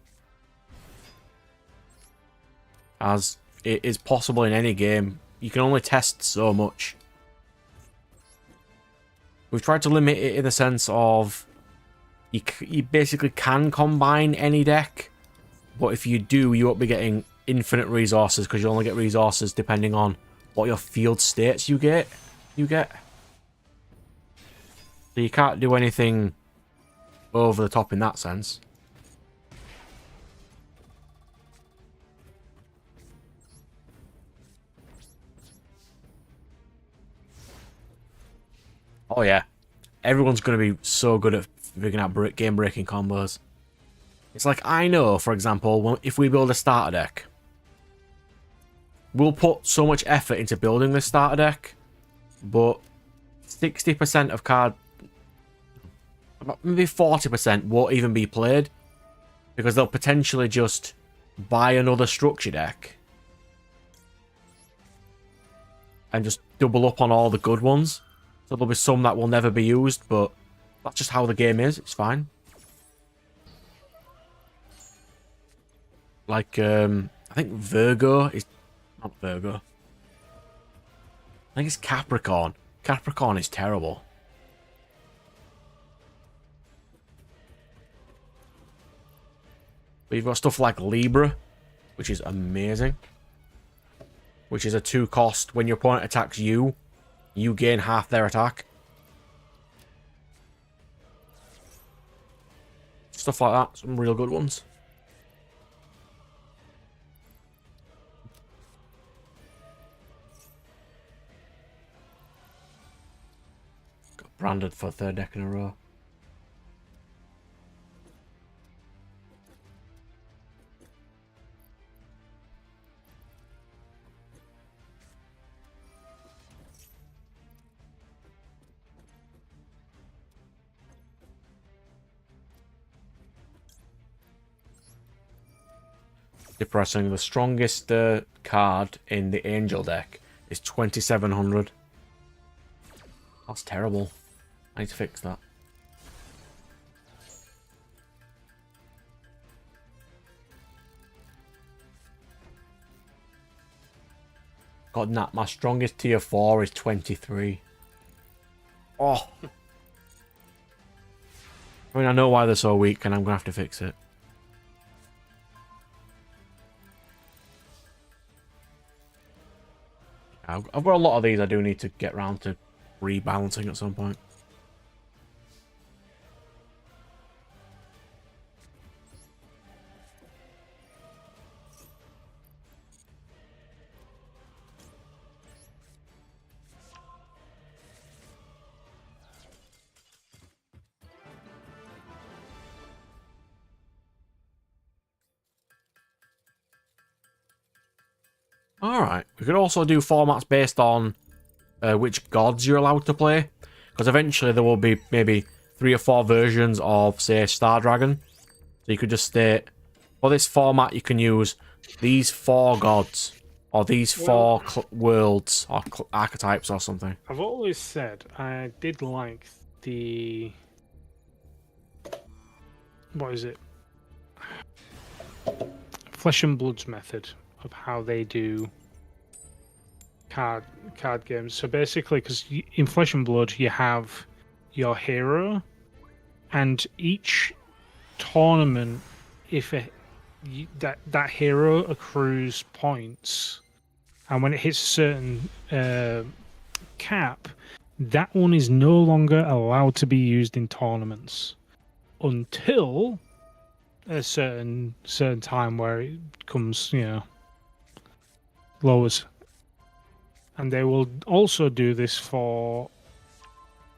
As it is possible in any game, you can only test so much. We've tried to limit it in the sense of you basically can combine any deck, but if you do, you won't be getting infinite resources because you only get resources depending on what your field states you get. So you can't do anything over the top in that sense. Oh yeah, everyone's going to be so good at figuring out game-breaking combos. It's like, I know, for example, if we build a starter deck, we'll put so much effort into building this starter deck, but 60% of maybe 40% won't even be played, because they'll potentially just buy another structure deck and just double up on all the good ones. So there'll be some that will never be used, but that's just how the game is. It's fine. Like, I think Virgo is... Not Virgo. I think it's Capricorn. Capricorn is terrible. But you've got stuff like Libra, which is amazing. Which is a 2-cost. When your opponent attacks you, you gain half their attack. Stuff like that. Some real good ones. Got branded for 3rd deck in a row. Depressing. The strongest card in the Angel deck is 2700. That's terrible. I need to fix that. God, Nat, my strongest tier 4 is 23. Oh. I mean, I know why they're so weak, and I'm going to have to fix it. I've got a lot of these I do need to get around to rebalancing at some point. Alright, we could also do formats based on which gods you're allowed to play. Because eventually there will be maybe 3 or 4 versions of, say, Star Dragon. So you could just state, for this format you can use these 4 gods. Or these 4 worlds, or archetypes or something. I've always said I did like the... What is it? Flesh and Blood's method of how they do card games. So basically, because in Flesh and Blood you have your hero, and each tournament, if that hero accrues points, and when it hits a certain cap, that one is no longer allowed to be used in tournaments until a certain time where it comes, lowers. And they will also do this for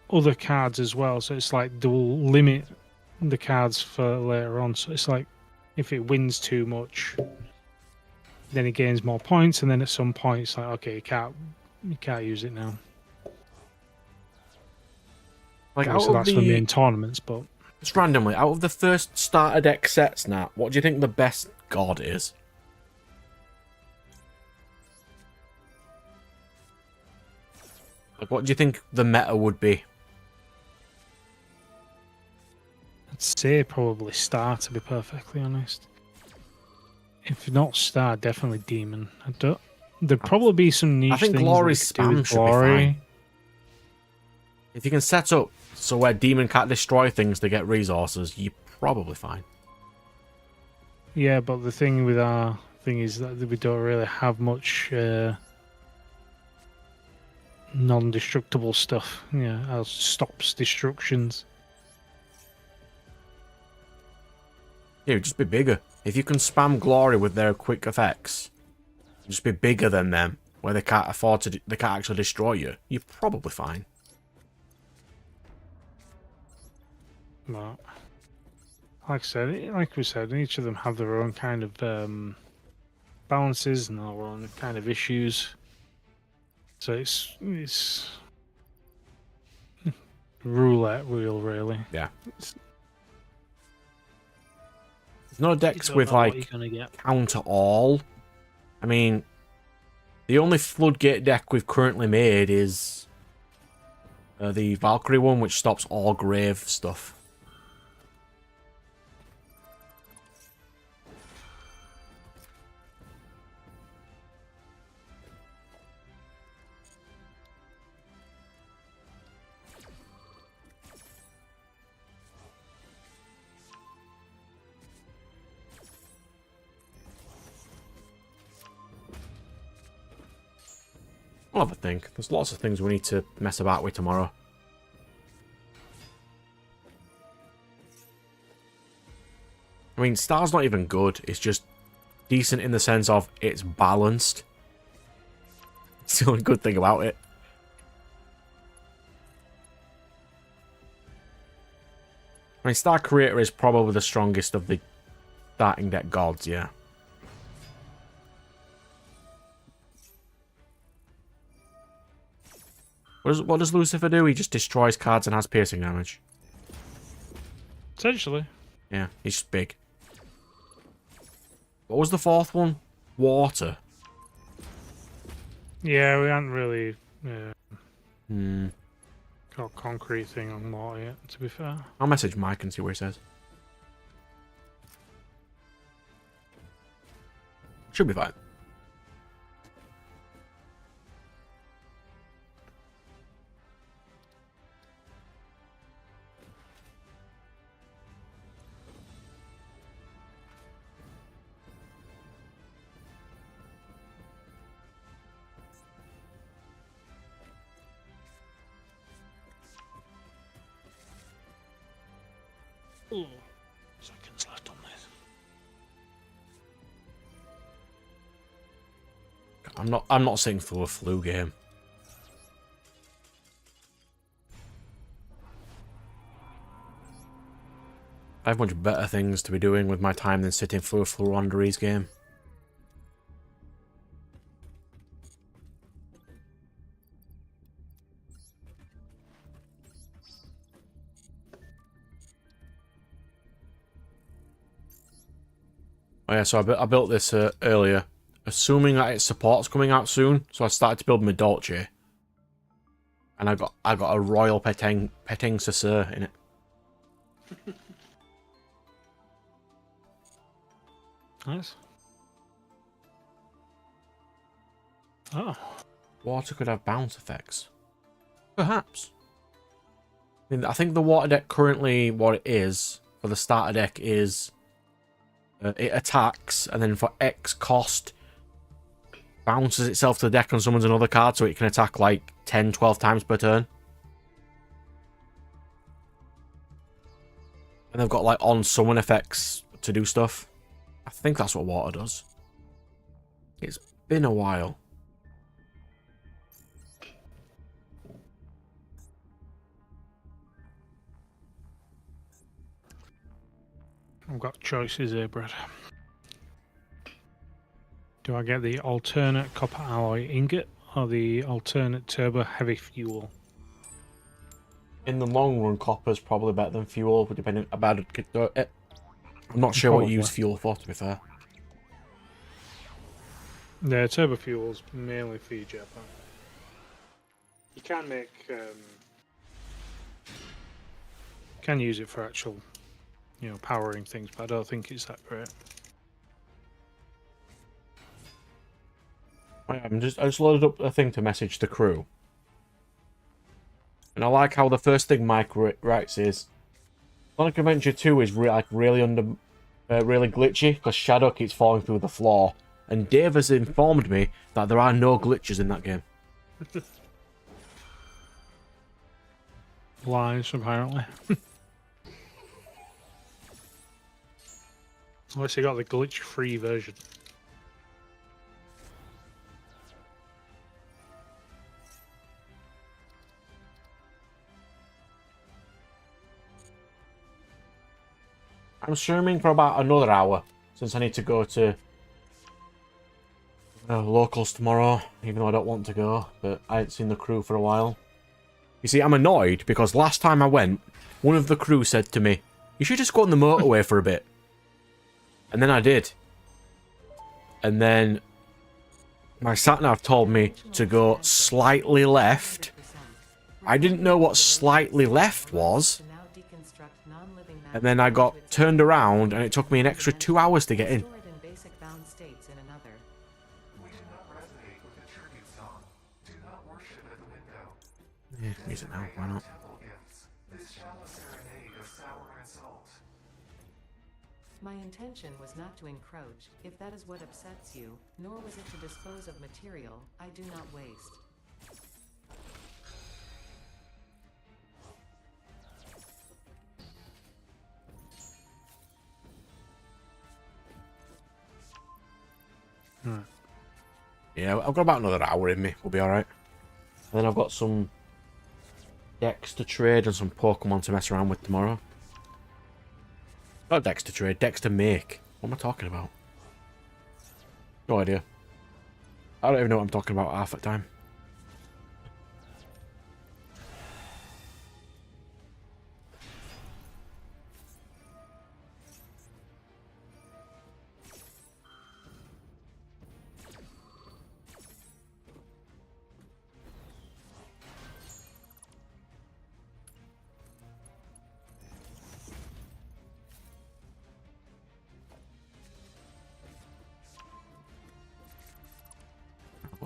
other cards as well. So it's like they will limit the cards for later on. So it's like if it wins too much, then it gains more points, and then at some point it's like, okay, you can't use it now. Like So that's for main tournaments, but just randomly, out of the first starter deck sets now, what do you think the best god is? Like, what do you think the meta would be? I'd say probably Star, to be perfectly honest. If not Star, definitely Demon. There'd probably be some niche things. I think Glory's spam should be fine. If you can set up so where Demon can't destroy things to get resources, you're probably fine. Yeah, but the thing with our thing is that we don't really have much non-destructible stuff. Yeah, it stops destructions. Yeah, just be bigger. If you can spam Glory with their quick effects, just be bigger than them, where they can't afford to, they can't actually destroy you. You're probably fine. No. Like we said, each of them have their own kind of balances and their own kind of issues. So it's roulette wheel, really. Yeah. There's no decks with like counter all. I mean, the only floodgate deck we've currently made is the Valkyrie one, which stops all grave stuff. I'll have a think. There's lots of things we need to mess about with tomorrow. I mean, Star's not even good. It's just decent in the sense of it's balanced. It's the only good thing about it. I mean, Star Creator is probably the strongest of the starting deck gods, yeah. What does Lucifer do? He just destroys cards and has piercing damage. Essentially. Yeah, he's just big. What was the fourth one? Water. Yeah, we haven't really got a concrete thing on water yet, to be fair. I'll message Mike and see what he says. Should be fine. Ooh, seconds left on this. I'm not sitting through a flu game. I have much better things to be doing with my time than sitting through a Floowandereeze game. Oh yeah, so I built this earlier, assuming that its support's coming out soon. So I started to build my Dolce, and I got a Royal Petting Saucer in it. Nice. Oh. Water could have bounce effects. Perhaps. I mean, I think the water deck currently, what it is for the starter deck is it attacks, and then for X cost, bounces itself to the deck and summons another card, so it can attack like 10, 12 times per turn. And they've got like on summon effects to do stuff. I think that's what water does. It's been a while. I've got choices here, Brad. Do I get the alternate copper alloy ingot or the alternate turbo heavy fuel? In the long run, copper's probably better than fuel, but depending about it. I'm not sure what you use fuel for, to be fair. The turbo fuel's mainly for your jetpack. You can make, can use it for actual, you know, powering things, but I don't think it's that great. I just loaded up a thing to message the crew. And I like how the first thing Mike writes is Sonic Adventure 2 is really glitchy because Shadow keeps falling through the floor. And Dave has informed me that there are no glitches in that game. Lies, apparently. Unless you got the glitch-free version. I'm streaming for about another hour since I need to go to locals tomorrow, even though I don't want to go, but I ain't seen the crew for a while. You see, I'm annoyed because last time I went, one of the crew said to me, "You should just go on the motorway for a bit." And then I did. And then my sat-nav told me to go slightly left. I didn't know what slightly left was. And then I got turned around and it took me an extra 2 hours to get in. Yeah, use it now, why not? My intention was not to encroach, if that is what upsets you, nor was it to dispose of material I do not waste. Yeah, I've got about another hour in me. We'll be alright. And then I've got some decks to trade and some Pokemon to mess around with tomorrow. Not decks to trade, decks to make. What am I talking about? No idea. I don't even know what I'm talking about half the time.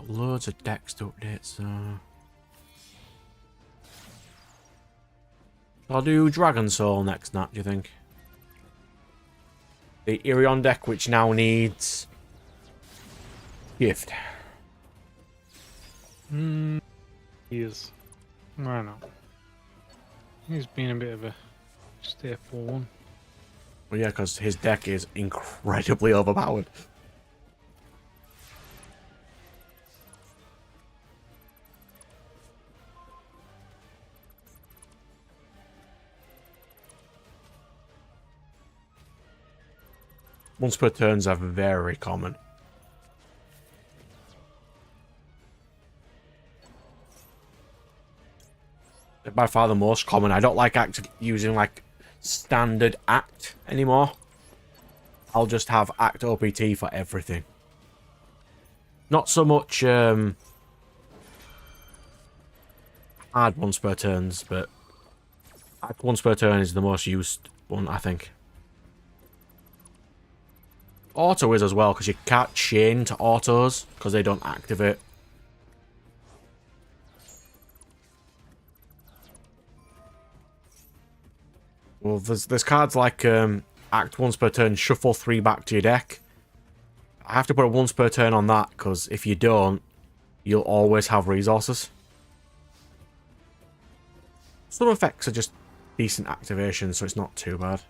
Loads of decks to update, so I'll do Dragon Soul next, Nat, do you think? The Irion deck, which now needs Gift. Yes. Why not? He's been a bit of a staple one. Well, yeah, because his deck is incredibly overpowered. Once per turns are very common. They're by far the most common. I don't like using like standard act anymore. I'll just have act OPT for everything. Not so much hard once per turns, but act once per turn is the most used one, I think. Auto is as well, because you can't chain to autos, because they don't activate. Well, there's cards like act once per turn, shuffle 3 back to your deck. I have to put a once per turn on that, because if you don't, you'll always have resources. Some effects are just decent activation, so it's not too bad.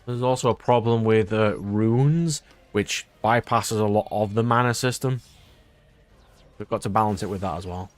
There's also a problem with runes, which bypasses a lot of the mana system. We've got to balance it with that as well.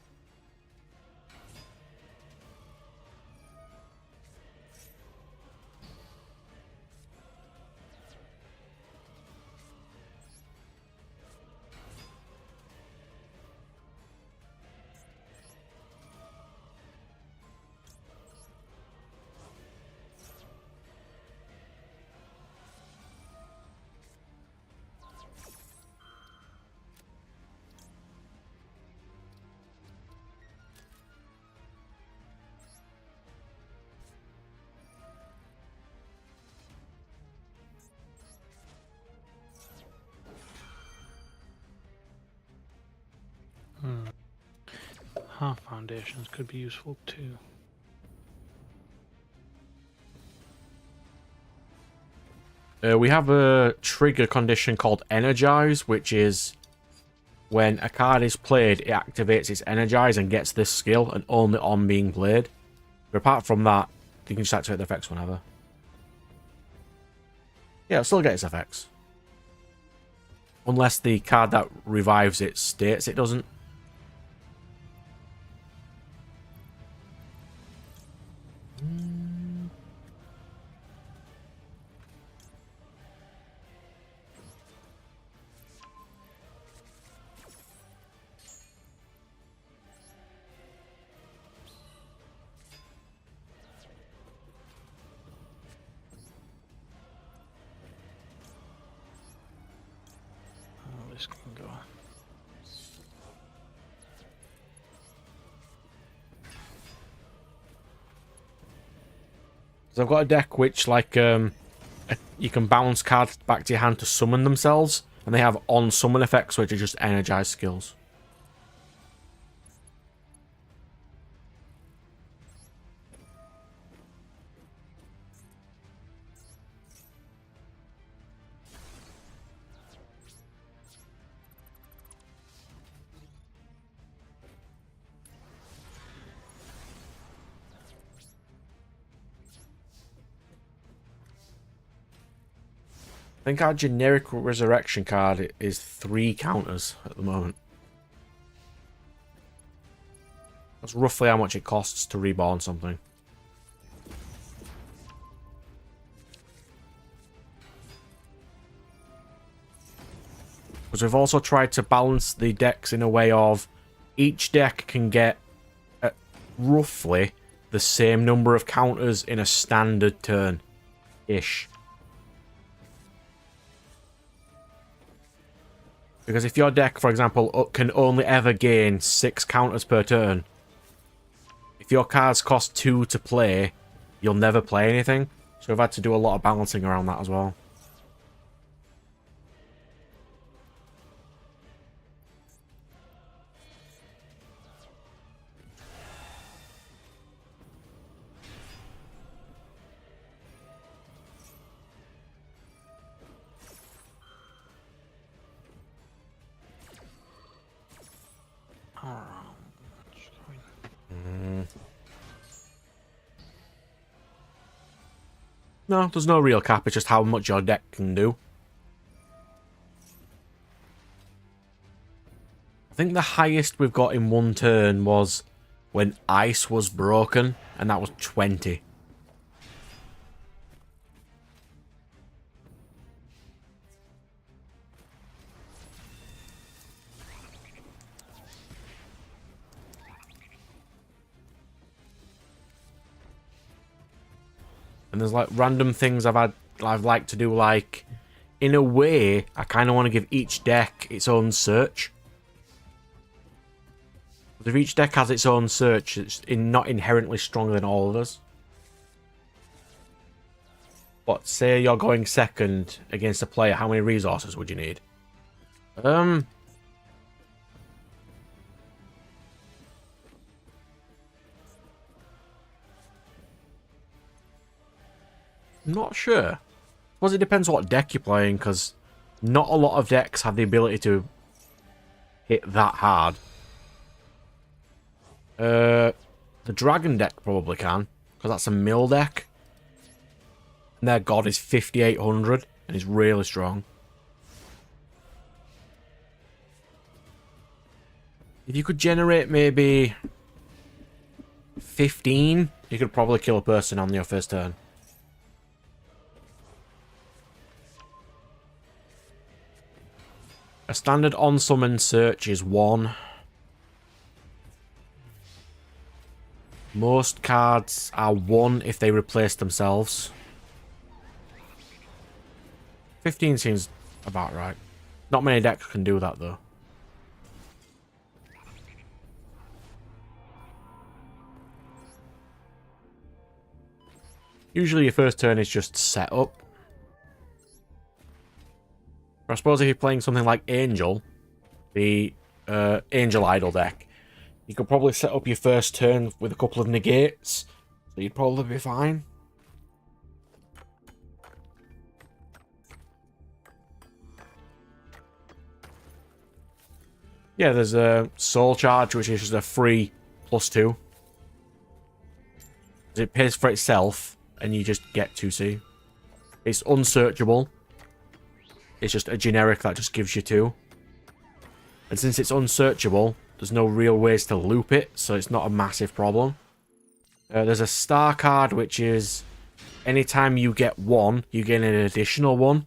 Half foundations could be useful too. We have a trigger condition called Energize, which is when a card is played, it activates its Energize and gets this skill, and only on being played. But apart from that, you can just activate the effects whenever. Yeah, it'll still get its effects. Unless the card that revives it states it doesn't. Oh, this can go. So I've got a deck which, like, you can bounce cards back to your hand to summon themselves, and they have on-summon effects, which are just energized skills. I think our generic resurrection card is 3 counters at the moment. That's roughly how much it costs to reborn something. Because we've also tried to balance the decks in a way of each deck can get roughly the same number of counters in a standard turn-ish. Because if your deck, for example, can only ever gain 6 counters per turn, if your cards cost 2 to play, you'll never play anything. So we've had to do a lot of balancing around that as well. No, there's no real cap, it's just how much your deck can do. I think the highest we've got in one turn was when ice was broken, and that was 20. And there's like random things I've liked to do, like in a way, I kind of want to give each deck its own search. If each deck has its own search, it's not inherently stronger than all of us. But say you're going second against a player, how many resources would you need? Not sure. Suppose it depends what deck you're playing, because not a lot of decks have the ability to hit that hard. The Dragon deck probably can, because that's a mill deck. And their god is 5,800, and is really strong. If you could generate maybe 15, you could probably kill a person on your first turn. A standard on-summon search is 1. Most cards are 1 if they replace themselves. 15 seems about right. Not many decks can do that, though. Usually your first turn is just set up. I suppose if you're playing something like Angel, the Angel Idol deck, you could probably set up your first turn with a couple of negates, so you'd probably be fine. Yeah, there's a Soul Charge, which is just a free +2. It pays for itself, and you just get 2C. It's unsearchable. It's just a generic that just gives you 2. And since it's unsearchable, there's no real ways to loop it, so it's not a massive problem. There's a star card, which is anytime you get 1, you get an additional 1.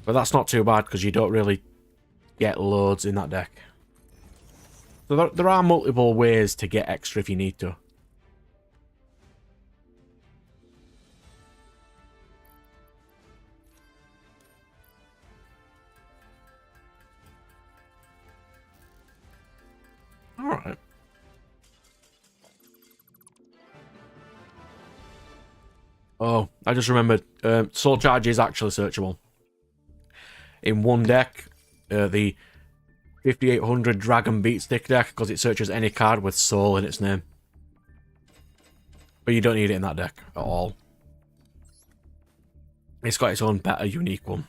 But that's not too bad, because you don't really get loads in that deck. So there are multiple ways to get extra if you need to. Alright. Oh, I just remembered. Soul Charge is actually searchable. In one deck, the 5,800 Dragon Beat Stick deck, because it searches any card with Soul in its name. But you don't need it in that deck at all. It's got its own better, unique one.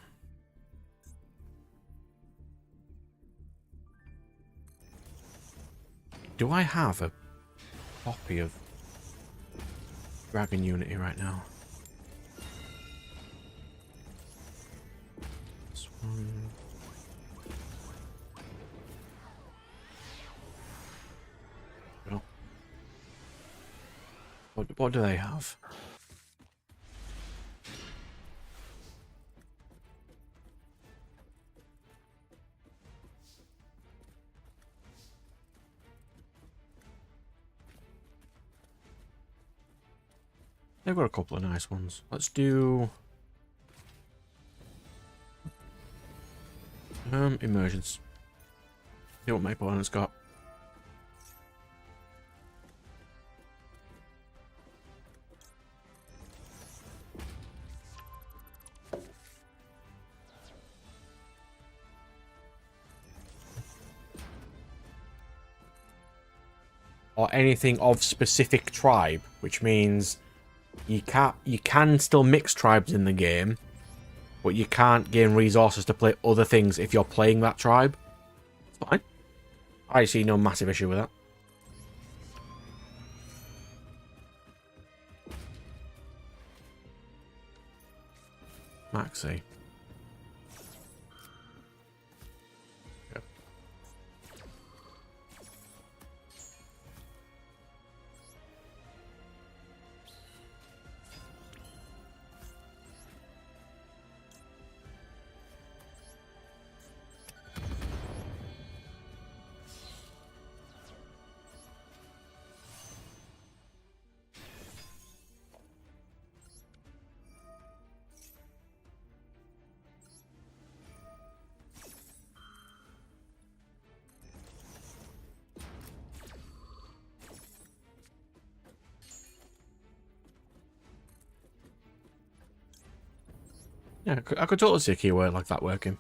Do I have a copy of Dragon Unity right now? This one. No. What do they have? They've got a couple of nice ones. Let's do immersions. See what my opponent's got. Or anything of specific tribe, which means you can still mix tribes in the game, but you can't gain resources to play other things if you're playing that tribe. It's fine. I see no massive issue with that. Maxi. Yep. Yeah, I could totally see a keyword like that working.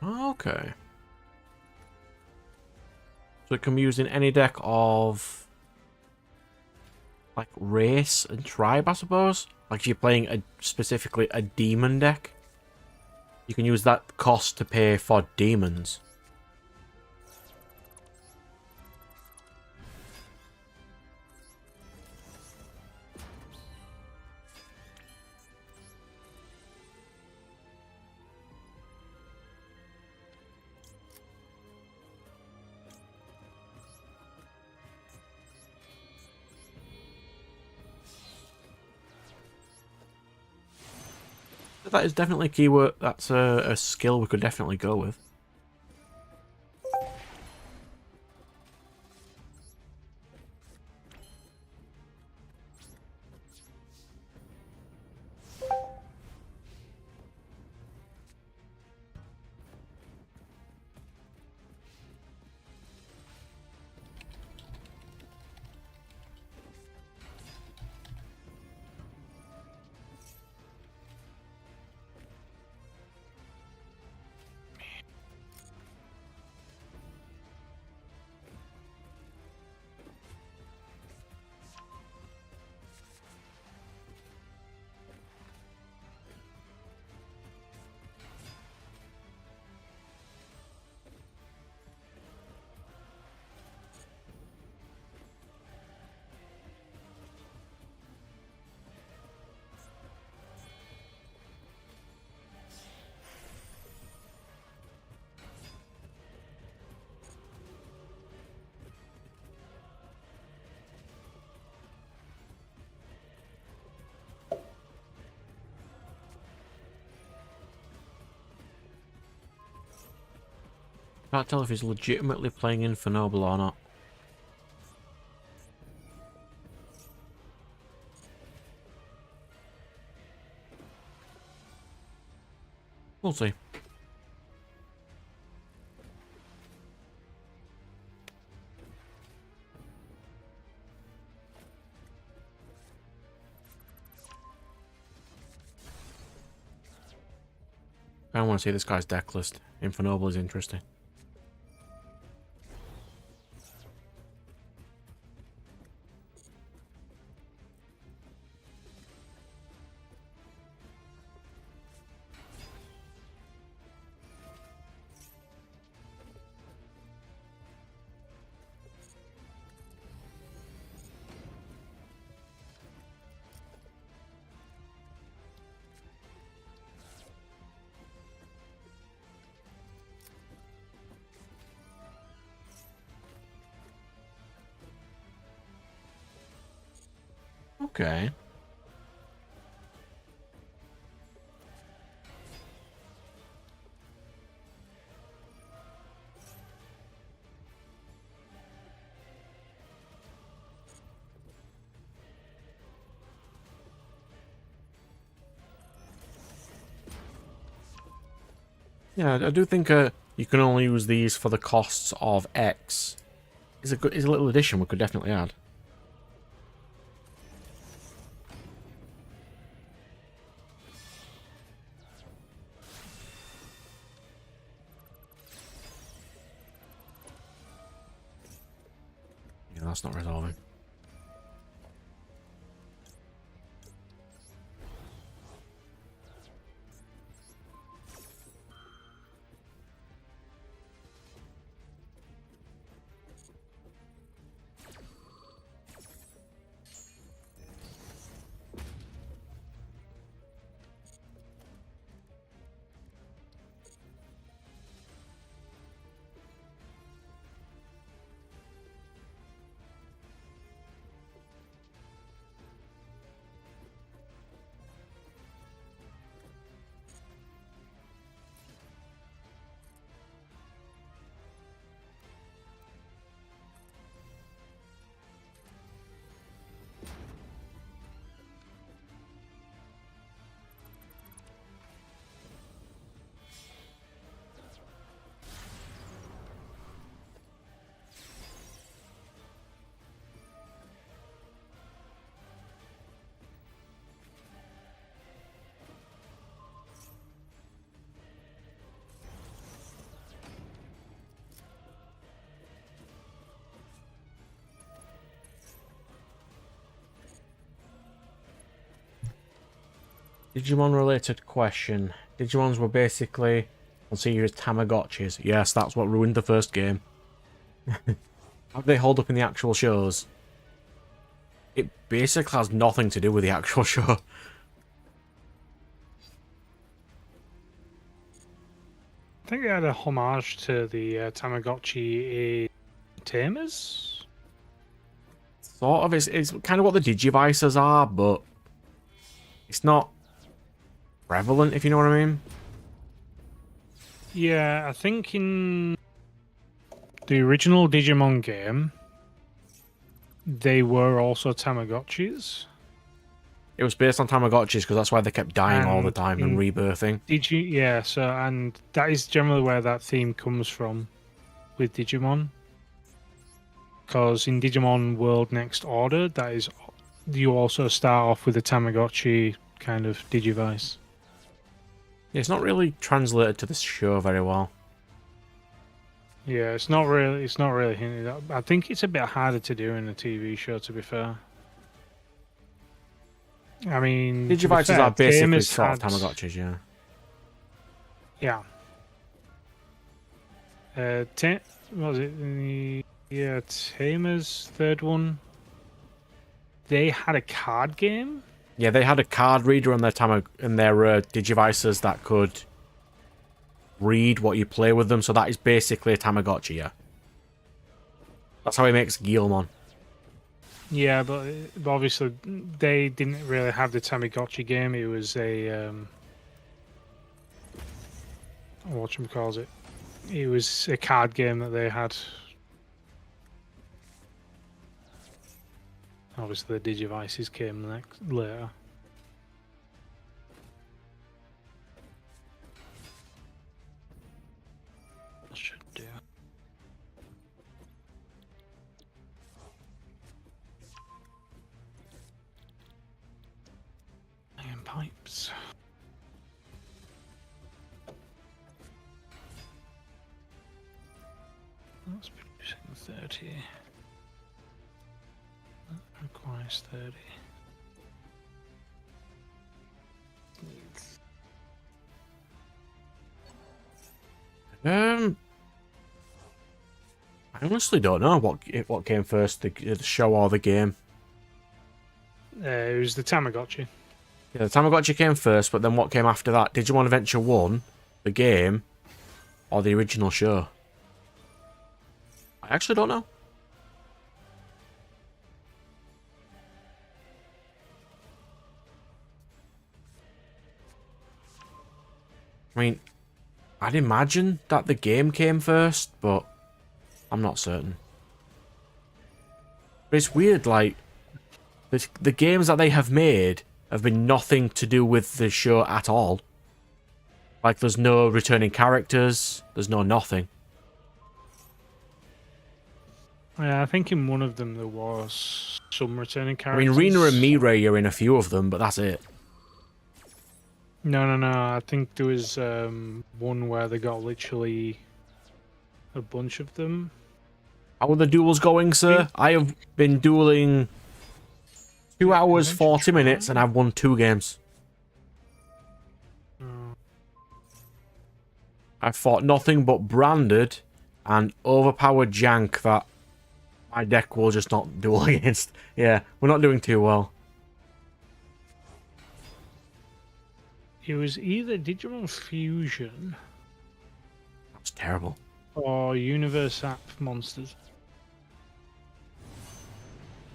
Okay. So it can be used in any deck of like race and tribe, I suppose. Like if you're playing specifically a demon deck, you can use that cost to pay for demons. That is definitely a keyword. That's a skill we could definitely go with. Can't tell if he's legitimately playing Infernoble or not. We'll see. I don't want to see this guy's deck list. Infernoble is interesting. Okay. Yeah, I do think you can only use these for the costs of X. Is a little addition we could definitely add. Yeah, that's not resolving. Digimon related question. Digimons were basically considered as Tamagotchis. Yes, that's what ruined the first game. How do they hold up in the actual shows? It basically has nothing to do with the actual show. I think they had a homage to the Tamagotchi in Tamers. Sort of. It's kind of what the Digivices are, but it's not prevalent, if you know what I mean. Yeah, I think in the original Digimon game, they were also Tamagotchis. It was based on Tamagotchis because that's why they kept dying all the And time and rebirthing. Yeah, so and that is generally where that theme comes from with Digimon. Because in Digimon World Next Order, that is, you also start off with a Tamagotchi kind of Digivice. It's not really translated to this show very well. Yeah, it's not really hinted at. I think it's a bit harder to do in a TV show, to be fair. I mean, to be Digivices fair, are basically Tamers sort of had- Tamagotchis, yeah. Yeah. What was it? Yeah, Tamer's third one. They had a card game. Yeah, they had a card reader on their Digivices that could read what you play with them, so that is basically a Tamagotchi, yeah. That's how he makes Guilmon. Yeah, but obviously they didn't really have the Tamagotchi game. It was a whatchamacalls it. It was a card game that they had. Obviously, the Digivices came later. I should do. Iron pipes. That's producing 30. That requires 30. I honestly don't know what came first, the show or the game. It was the Tamagotchi. Yeah, the Tamagotchi came first, but then what came after that? Digimon Adventure 1, the game, or the original show? I actually don't know. I mean, I'd imagine that the game came first, but I'm not certain. But it's weird, like, the games that they have made have been nothing to do with the show at all. Like, there's no returning characters, there's no nothing. Yeah, I think in one of them there was some returning I mean, characters. Rina and Mirai are in a few of them, but that's it. No. I think there was one where they got literally a bunch of them. How are the duels going, sir? I have been dueling 2 hours, 40 minutes, and I've won 2 games. I've fought nothing but branded and overpowered jank that my deck will just not duel against. Yeah, we're not doing too well. It was either Digimon Fusion That's terrible. or Universe App Monsters.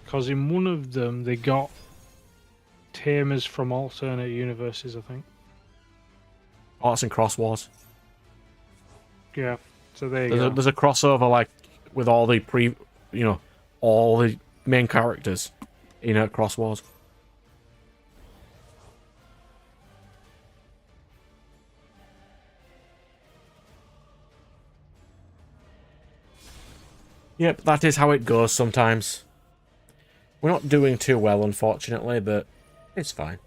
Because in one of them they got Tamers from alternate universes, I think. Arts and Cross Wars. Yeah, so there you go. There's a crossover, like, with all the all the main characters in Cross Wars. Yep, that is how it goes sometimes. We're not doing too well, unfortunately, but it's fine.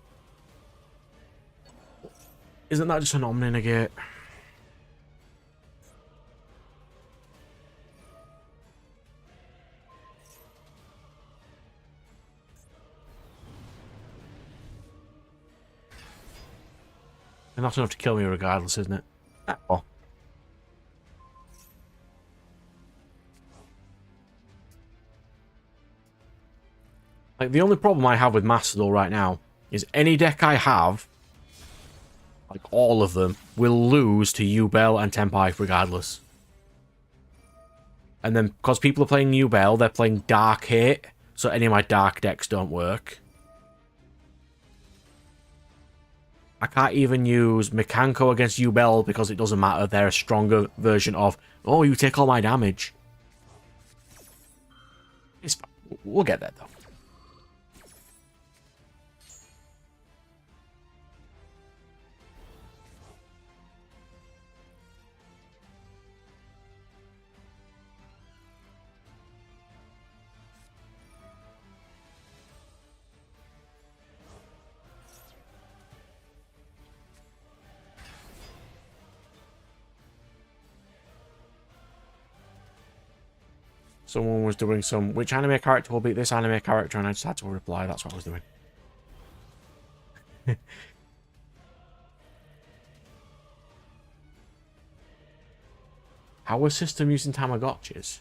Isn't that just an Omninegate? And that's enough to kill me regardless, isn't it? Oh. Like, the only problem I have with Master Duel right now is any deck I have, like all of them, will lose to Yubel and Tenpai regardless. And then, because people are playing Yubel, they're playing Dark Hate, so any of my Dark decks don't work. I can't even use Mekanko against Yubel because it doesn't matter. They're a stronger version of, oh, you take all my damage. It's fine. We'll get there, though. Someone was doing some, which anime character will beat this anime character, and I just had to reply, that's what I was doing. Power system using Tamagotchis?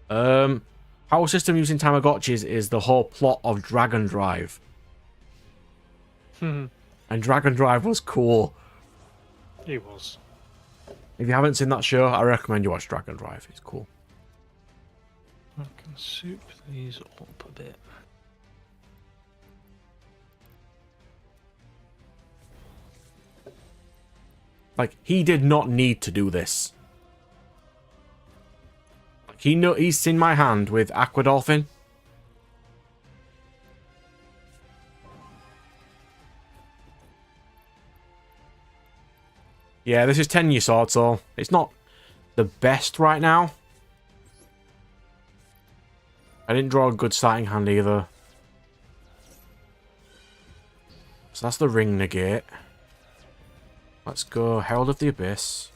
Power system using Tamagotchis is the whole plot of Dragon Drive. And Dragon Drive was cool. It was. If you haven't seen that show, I recommend you watch Dragon Drive. It's cool. I can soup these up a bit. Like, he did not need to do this. Like, he's seen my hand with Aqua Dolphin. Yeah, this is 10-year sword, so it's not the best right now. I didn't draw a good starting hand either. So that's the ring negate. Let's go Herald of the Abyss.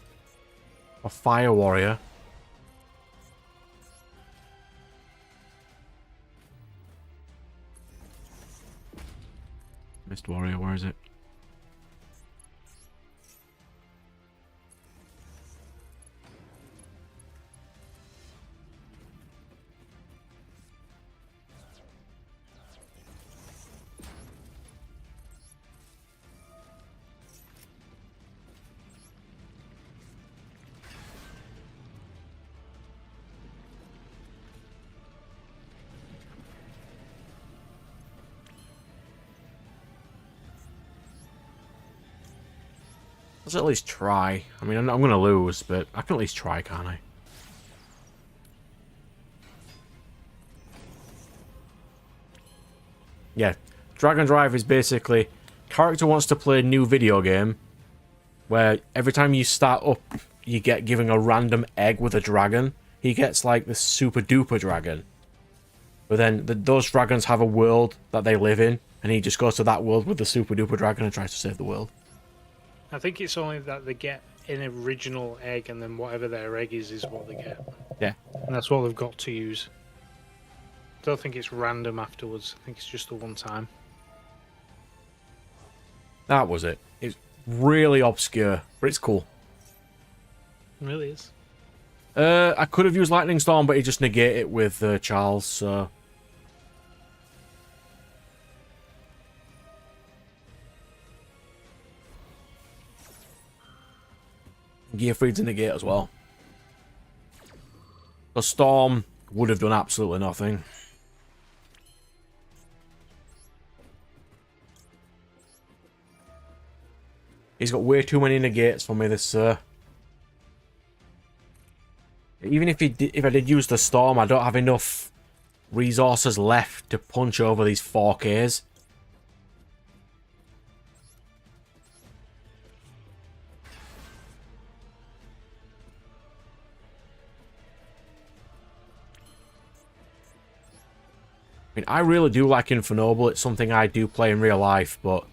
Or Fire Warrior. Mist Warrior, where is it? Let's at least try. I mean, I'm going to lose, but I can at least try, can't I? Yeah, Dragon Drive is basically... Character wants to play a new video game where every time you start up, you get given a random egg with a dragon. He gets, like, the super duper dragon. But then those dragons have a world that they live in, and he just goes to that world with the super duper dragon and tries to save the world. I think it's only that they get an original egg, and then whatever their egg is what they get. Yeah. And that's what they've got to use. I don't think it's random afterwards. I think it's just the one time. That was it. It's really obscure, but it's cool. It really is. I could have used Lightning Storm, but he just negated it with Charles, so... Gear free to negate as well. The Storm would have done absolutely nothing. He's got way too many negates for me, this sir. Even if I did use the Storm, I don't have enough resources left to punch over these 4Ks. I mean, I really do like Infernoble. It's something I do play in real life, but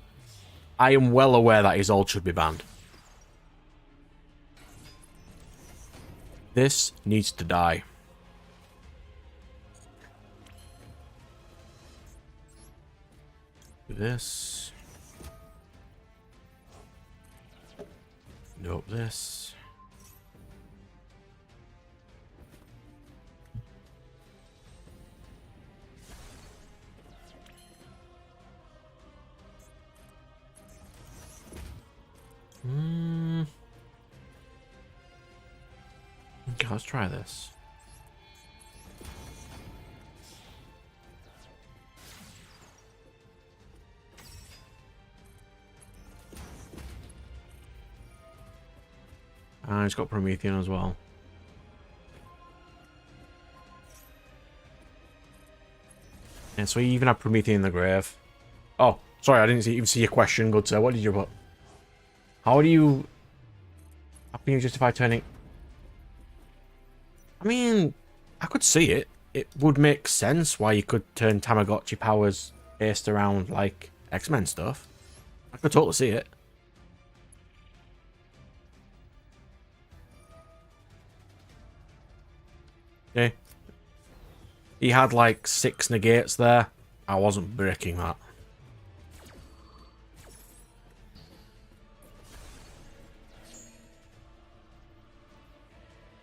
I am well aware that his ult should be banned. This needs to die. Do this. Nope, this. Okay, let's try this. And it's got Promethean as well. And so you even have Promethean in the grave. Oh, sorry, I didn't even see your question, good sir. What did you put? How can you justify turning... I mean, I could see it. It would make sense why you could turn Tamagotchi powers based around, like, X-Men stuff. I could totally see it. Okay. He had, like, 6 negates there. I wasn't breaking that.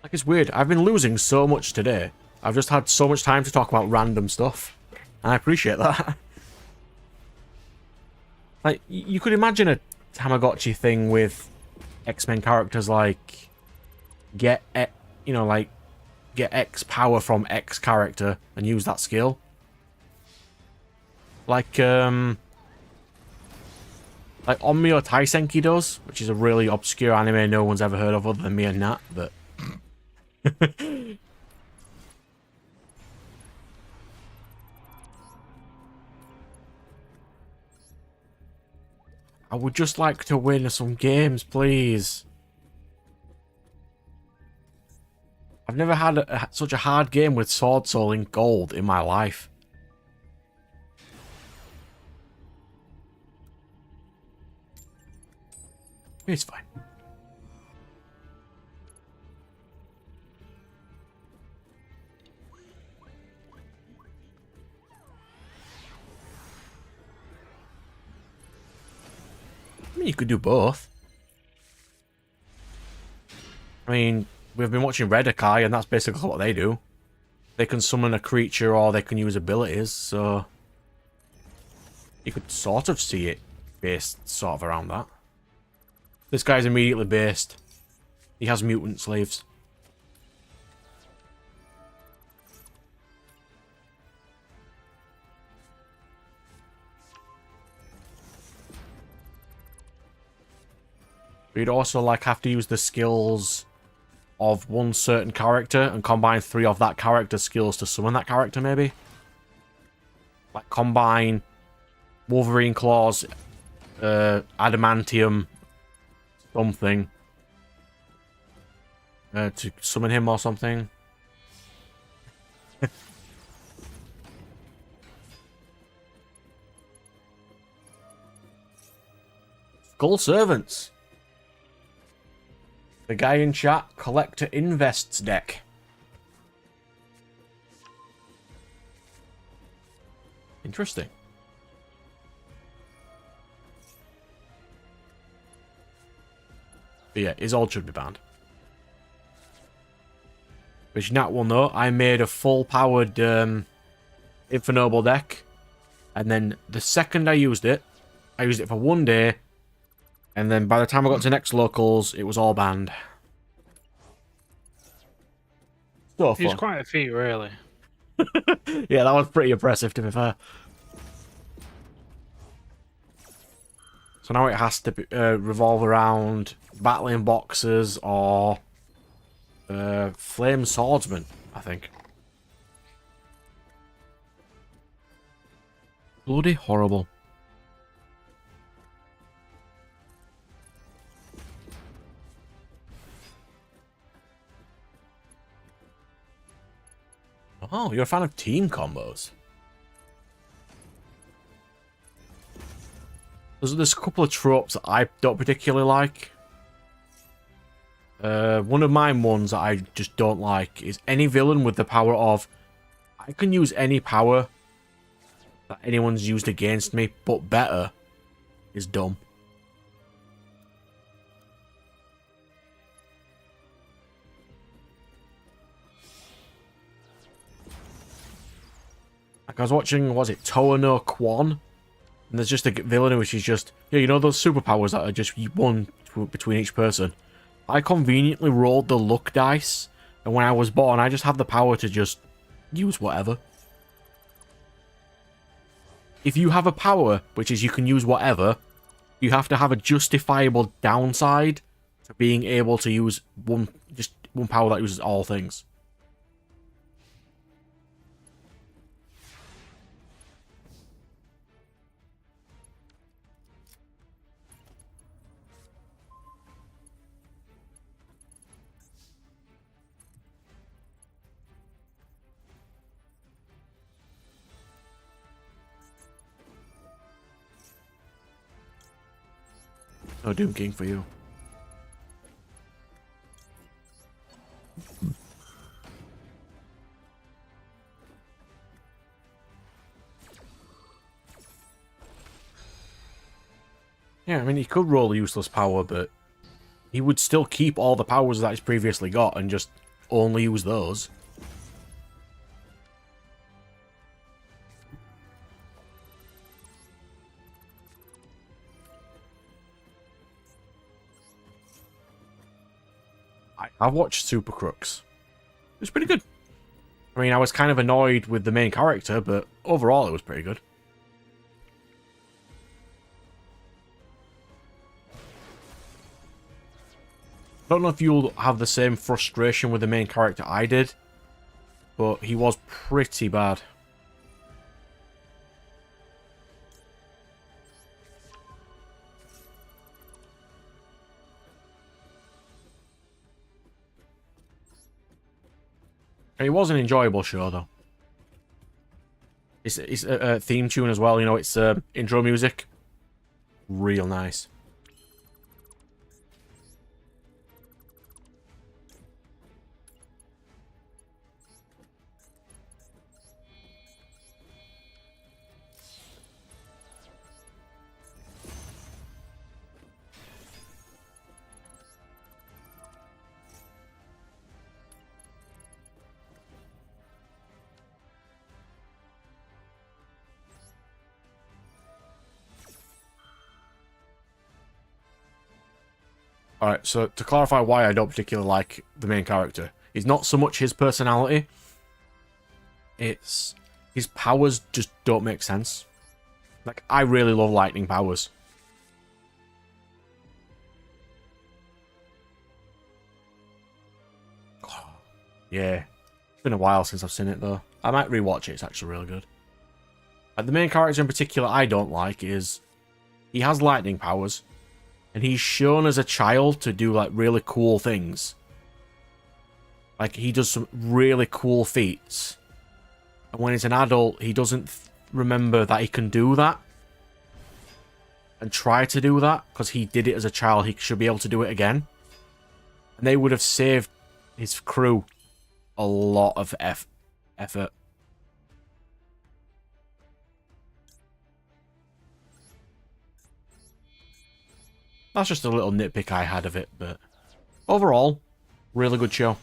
Like, it's weird. I've been losing so much today. I've just had so much time to talk about random stuff. And I appreciate that. Like, you could imagine a Tamagotchi thing with X-Men characters like... Get X power from X character and use that skill. Like Onmyo Taisenki does, which is a really obscure anime no one's ever heard of other than me and Nat, but... I would just like to win some games, please. I've never had such a hard game with Sword Soul in gold in my life. It's fine. I mean, you could do both. I mean, we've been watching Redakai, and that's basically what they do. They can summon a creature, or they can use abilities, so... You could sort of see it based sort of around that. This guy's immediately based. He has mutant slaves. We'd also like have to use the skills of one certain character and combine 3 of that character's skills to summon that character, maybe. Like combine Wolverine Claws, Adamantium, something, to summon him or something. Skull Servants. The guy in chat, Collector Invests deck. Interesting. But yeah, Isolde should be banned. Which Nat will know, I made a full-powered Infernoble deck. And then the second I used it for 1 day. And then by the time I got to next locals, it was all banned. So fun. It's quite a feat, really. Yeah, that was pretty impressive, to be fair. So now it has to be, revolve around battling boxers or flame swordsman, I think. Bloody horrible. Oh, you're a fan of team combos. There's a couple of tropes that I don't particularly like. One of my ones that I just don't like is any villain with the power of I can use any power that anyone's used against me, but better, is dumb. Like I was watching, was it Toa no Quan? And there's just a villain which is just, yeah, you know those superpowers that are just one between each person? I conveniently rolled the luck dice, and when I was born, I just had the power to just use whatever. If you have a power, which is you can use whatever, you have to have a justifiable downside to being able to use just one power that uses all things. No Doom King for you. Yeah, I mean, he could roll a useless power, but he would still keep all the powers that he's previously got and just only use those. I watched Super Crooks. It was pretty good. I mean, I was kind of annoyed with the main character, but overall it was pretty good. I don't know if you'll have the same frustration with the main character I did, but he was pretty bad. It was an enjoyable show, though. It's a theme tune as well, you know, it's intro music. Real nice. Alright, so to clarify why I don't particularly like the main character, it's not so much his personality, it's his powers just don't make sense. Like, I really love lightning powers. Yeah, it's been a while since I've seen it though. I might rewatch it, it's actually really good. Like, the main character in particular I don't like is, he has lightning powers, and he's shown as a child to do, like, really cool things. Like, he does some really cool feats. And when he's an adult, he doesn't remember that he can do that. And try to do that, because he did it as a child, he should be able to do it again. And they would have saved his crew a lot of effort. That's just a little nitpick I had of it, but overall, really good show.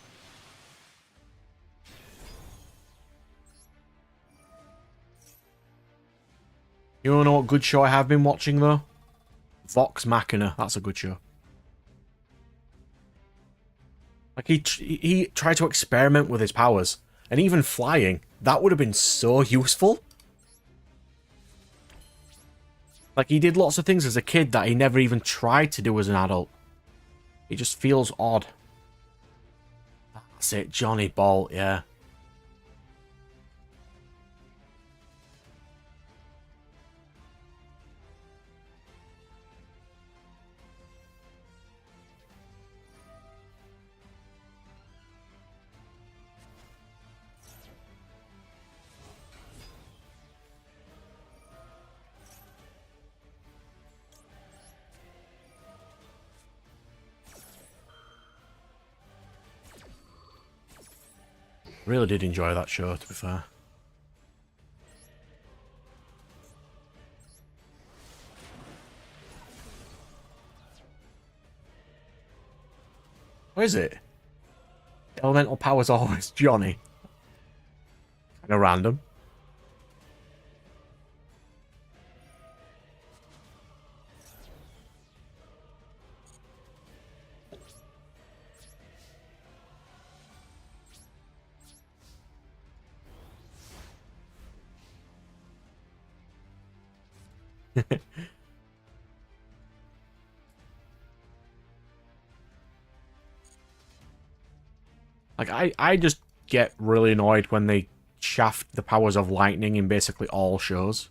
You wanna know what good show I have been watching though? Vox Machina, that's a good show. Like, he tried to experiment with his powers, and even flying, that would have been so useful. Like, he did lots of things as a kid that he never even tried to do as an adult. It just feels odd. That's it, Johnny Bolt, yeah. Really did enjoy that show, to be fair. What is it? Elemental powers always Johnny. Kind of random. Like, I just get really annoyed when they shaft the powers of lightning in basically all shows.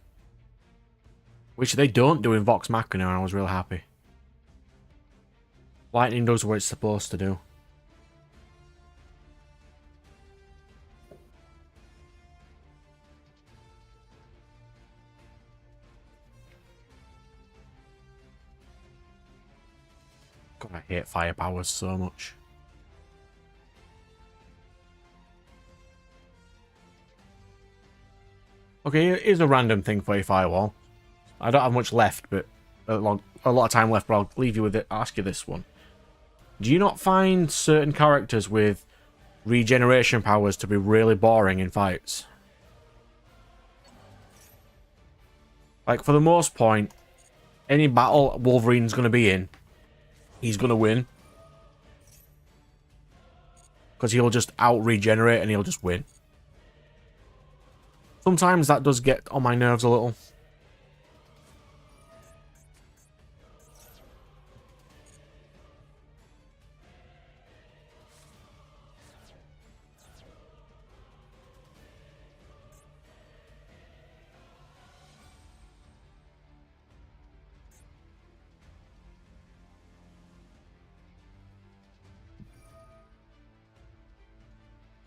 Which they don't do in Vox Machina, and I was real happy. Lightning does what it's supposed to do. God, I hate fire powers so much. Okay, here's a random thing for you, Firewall. I don't have much left, but a lot of time left, but I'll leave you with it. I'll ask you this one. Do you not find certain characters with regeneration powers to be really boring in fights? Like, for the most part, any battle Wolverine's going to be in, he's going to win. Because he'll just out-regenerate and he'll just win. Sometimes that does get on my nerves a little.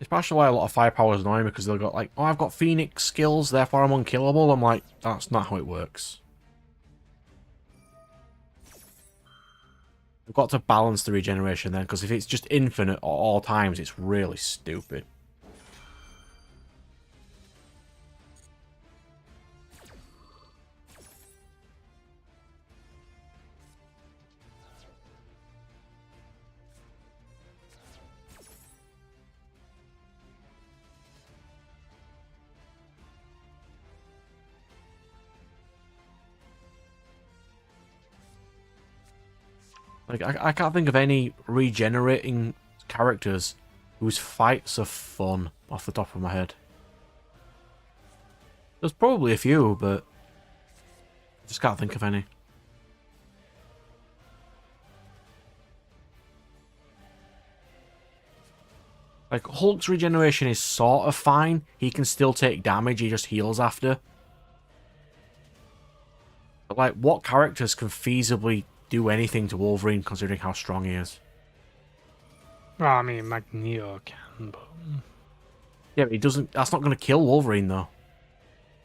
Especially why a lot of firepower is annoying, because they've got like, oh, I've got Phoenix skills, therefore I'm unkillable. I'm like, that's not how it works. We've got to balance the regeneration then, because if it's just infinite at all times, it's really stupid. Like, I can't think of any regenerating characters whose fights are fun off the top of my head. There's probably a few, but I just can't think of any. Like, Hulk's regeneration is sort of fine. He can still take damage, he just heals after. But, like, what characters can feasibly do anything to Wolverine considering how strong he is? Well, I mean, Magneto can, but... Yeah, but he doesn't... That's not going to kill Wolverine, though.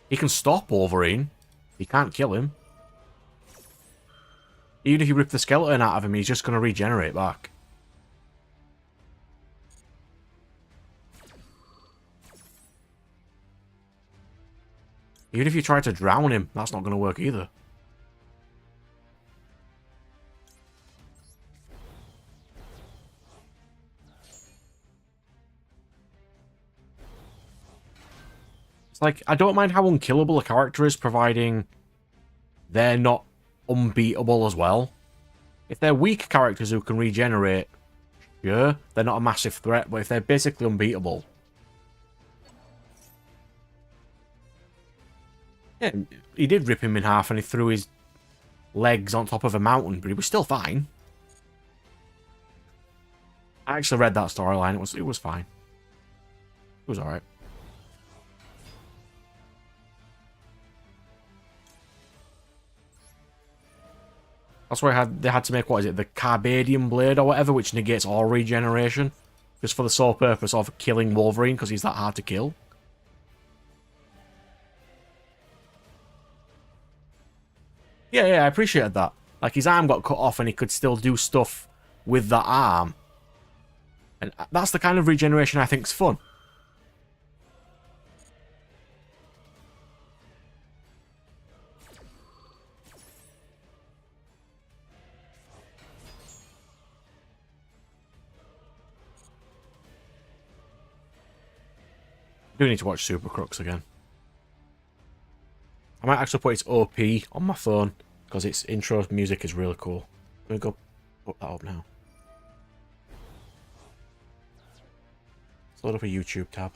He can stop Wolverine. He can't kill him. Even if you rip the skeleton out of him, he's just going to regenerate back. Even if you try to drown him, that's not going to work either. It's like, I don't mind how unkillable a character is, providing they're not unbeatable as well. If they're weak characters who can regenerate, sure, they're not a massive threat, but if they're basically unbeatable... Yeah, he did rip him in half and he threw his legs on top of a mountain, but he was still fine. I actually read that storyline, it was fine. It was alright. That's why they had to make, what is it, the Carbadium Blade or whatever, which negates all regeneration. Just for the sole purpose of killing Wolverine, because he's that hard to kill. Yeah, I appreciated that. Like, his arm got cut off and he could still do stuff with that arm. And that's the kind of regeneration I think's fun. I do need to watch Super Crooks again. I might actually put its OP on my phone, because its intro music is really cool. I'm going to go put that up now. Let's load up a YouTube tab.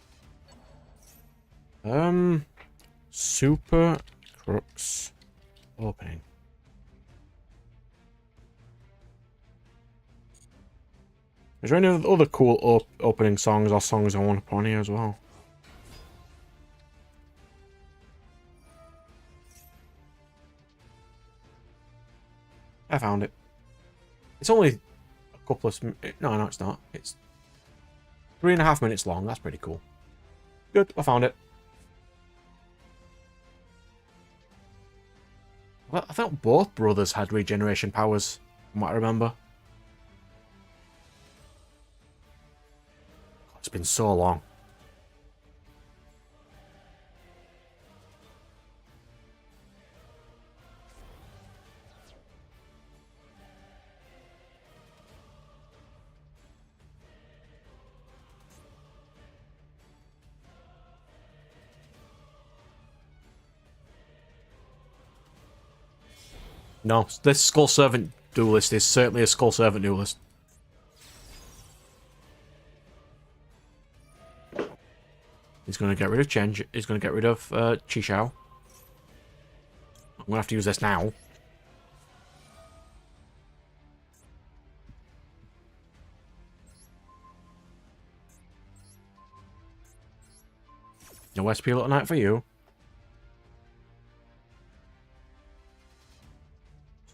Super Crooks opening. Is there any other cool opening songs or songs I want to put on here as well? I found it. It's only a couple of... No, it's not. It's 3.5 minutes long. That's pretty cool. Good, I found it. Well, I thought both brothers had regeneration powers, from what I remember. It's been so long. No, this Skull Servant duelist is certainly a Skull Servant duelist. He's going to get rid of Chen. He's going to get rid of Chixiao. I'm going to have to use this now. No SP Little Knight for you.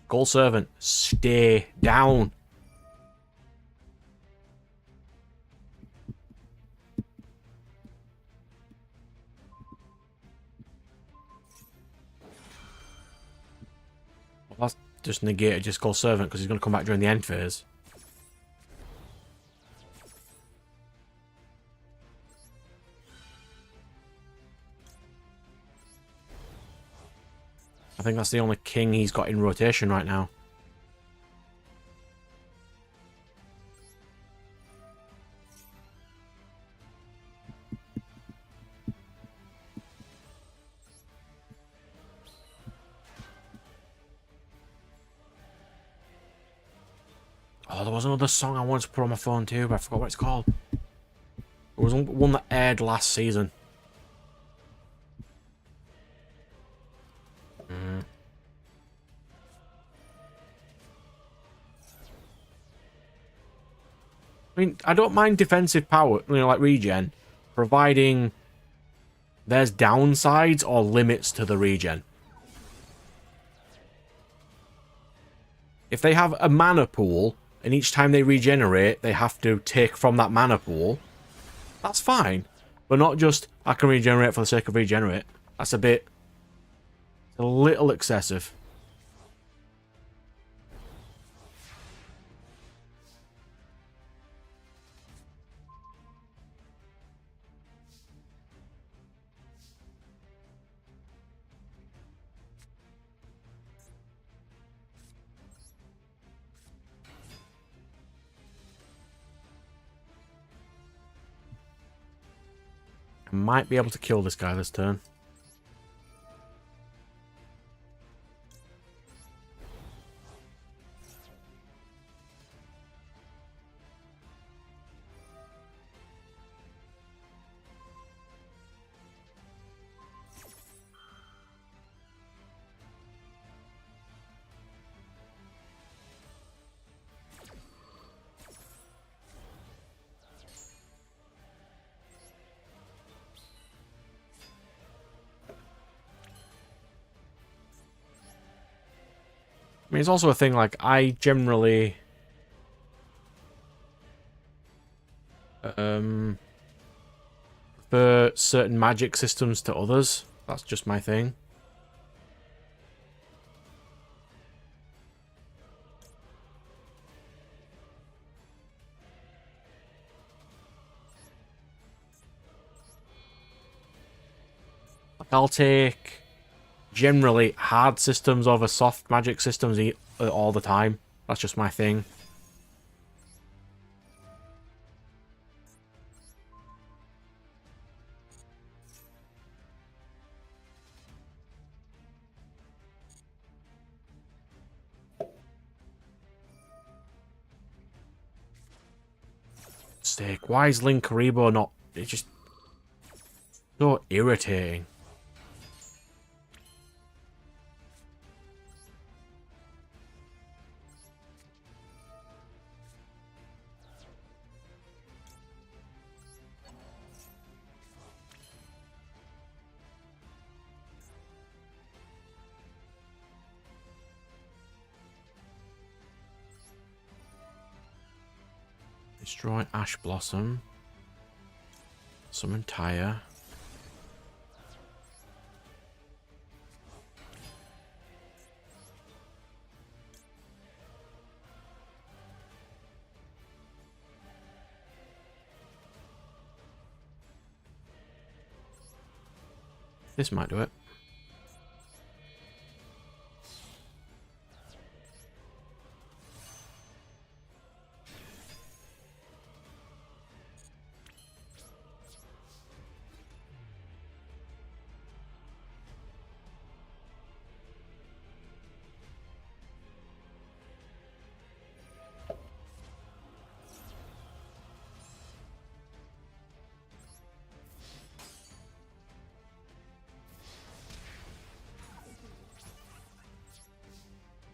Skull Servant, stay down. Well, that's just negated just Skull Servant because he's going to come back during the end phase. I think that's the only king he's got in rotation right now. Oh, there was another song I wanted to put on my phone too, but I forgot what it's called. It was one that aired last season. I mean, I don't mind defensive power, you know, like regen, providing there's downsides or limits to the regen. If they have a mana pool, and each time they regenerate, they have to take from that mana pool, that's fine. But not just, I can regenerate for the sake of regenerate. That's a little excessive. I might be able to kill this guy this turn. I mean, it's also a thing, like, I generally... prefer certain magic systems to others. That's just my thing. Like, I'll take... generally hard systems over soft magic systems all the time. That's just my thing. Steak. Why is Link Karibo not... It's just so irritating. Destroy Ash Blossom. Summon Tyre. This might do it.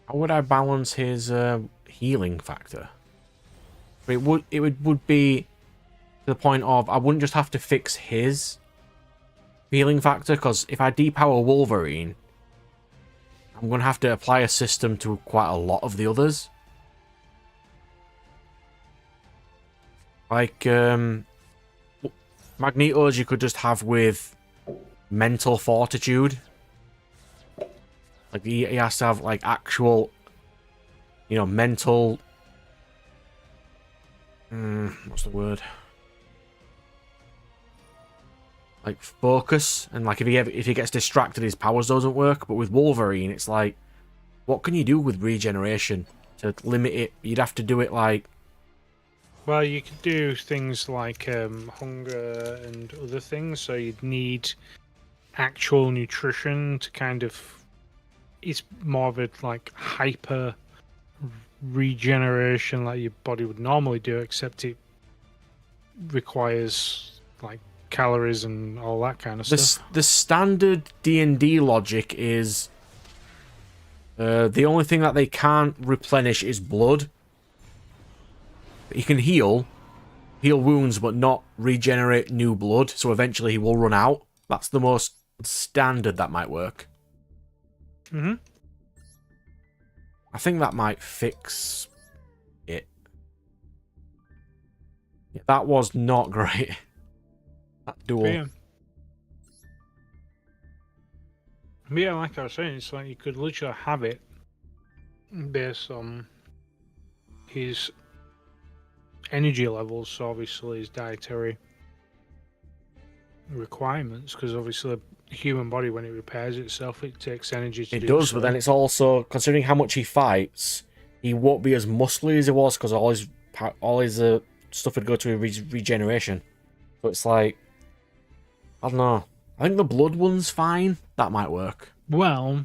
How would I balance his healing factor? It would be to the point of I wouldn't just have to fix his healing factor, because if I depower Wolverine, I'm going to have to apply a system to quite a lot of the others. Like Magneto's you could just have with mental fortitude. Like he has to have like actual, you know, mental. What's the word? Like focus, and like if he gets distracted, his powers doesn't work. But with Wolverine, it's like, what can you do with regeneration to limit it? You'd have to do it like. Well, you could do things like hunger and other things. So you'd need actual nutrition to kind of. It's more of a like hyper regeneration like your body would normally do, except it requires like calories and all that kind of stuff. The standard D&D logic is the only thing that they can't replenish is blood. He can heal wounds, but not regenerate new blood. So eventually he will run out. That's the most standard that might work. Mm-hmm. I think that might fix it. Yeah, that was not great. That duel. Yeah, like I was saying, it's like you could literally have it based on his energy levels, so obviously his dietary requirements, because obviously the human body, when it repairs itself, it takes energy to do so. It does, but then it's also, considering how much he fights, he won't be as muscly as he was, because all his stuff would go to regeneration. So it's like, I don't know. I think the blood one's fine. That might work. Well,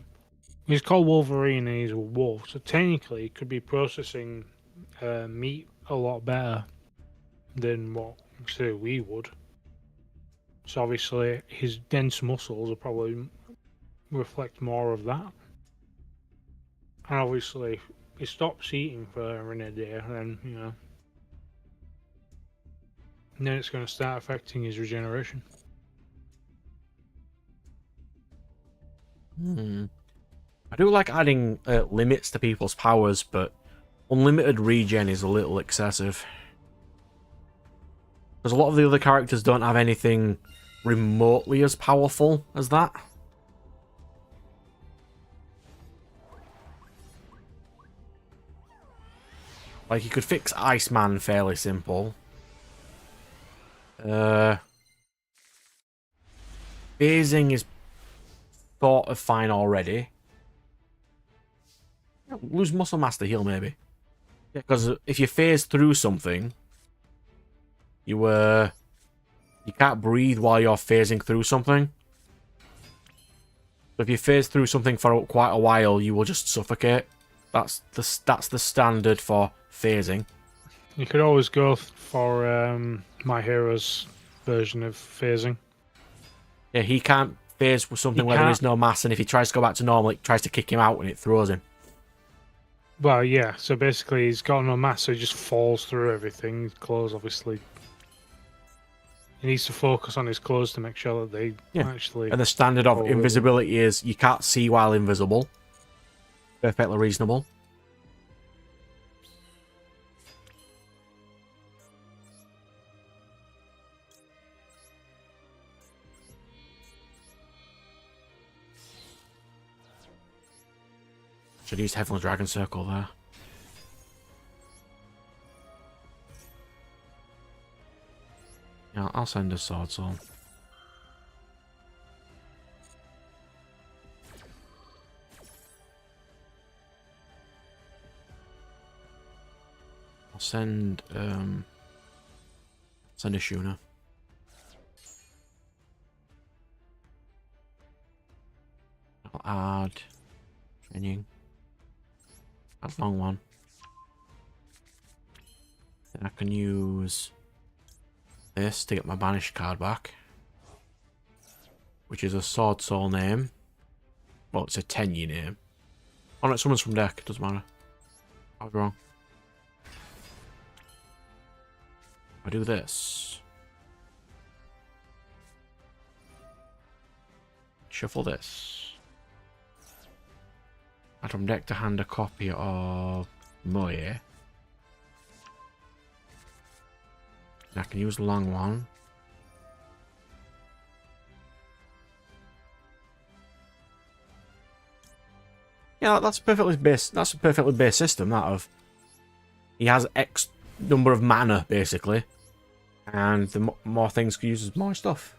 he's called Wolverine and he's a wolf, so technically he could be processing meat a lot better than what, say, we would. So obviously his dense muscles will probably reflect more of that. And obviously if he stops eating for a day, then, you know, then it's going to start affecting his regeneration. I do like adding limits to people's powers, but unlimited regen is a little excessive. Because a lot of the other characters don't have anything remotely as powerful as that. Like, you could fix Iceman fairly simple. Phasing is sort of fine already. Lose Muscle Master heal, maybe. Yeah, because if you phase through something, you can't breathe while you're phasing through something. So if you phase through something for quite a while, you will just suffocate. That's the standard for phasing. You could always go for My Hero's version of phasing. Yeah, he can't phase with something where there is no mass, and if he tries to go back to normal, it tries to kick him out and it throws him. Well, yeah, so basically he's got no mass, so he just falls through everything. His clothes, obviously. He needs to focus on his clothes to make sure that they actually... And the standard of invisibility is you can't see while invisible. Perfectly reasonable. Should use Heavenly Dragon Circle there. Yeah, I'll send a Sword Soul. I'll send a Shuna. I'll add training. Add long one. Then I can use this to get my banished card back, which is a Sword Soul name. Well, it's a Tenyi name. Oh no, someone's from deck. Doesn't matter. I was wrong. I do this. Shuffle this. Add from deck to hand a copy of Moe. And I can use long one. Yeah, that's perfectly base. That's a perfectly base system. That of he has X number of mana basically, and the more things he uses, more stuff.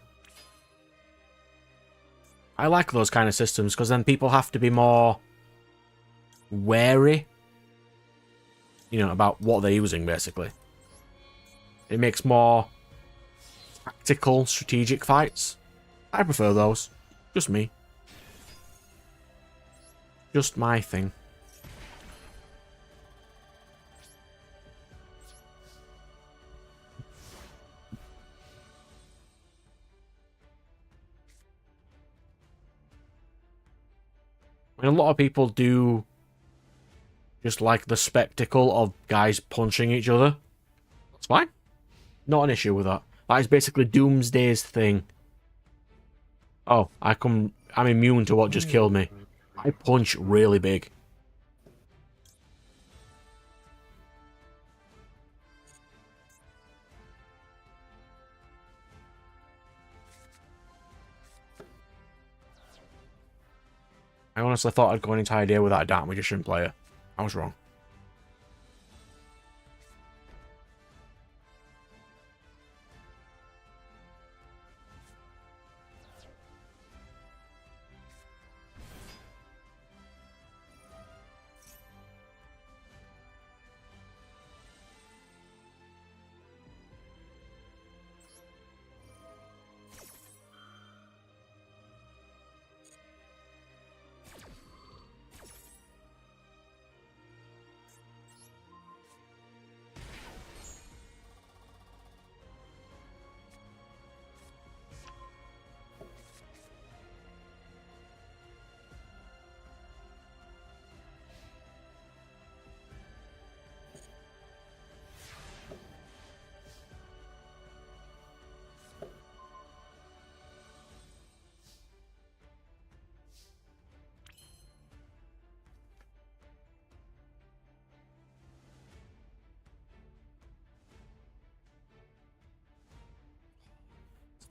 I like those kind of systems because then people have to be more wary, you know, about what they're using. Basically, it makes more tactical, strategic fights. I prefer those. Just me. Just my thing. I mean, a lot of people do just like the spectacle of guys punching each other. That's fine. Not an issue with that. That is basically Doomsday's thing. Oh, I'm immune to what just killed me. I punch really big. I honestly thought I'd go an entire day without a Dark Magician player. I was wrong.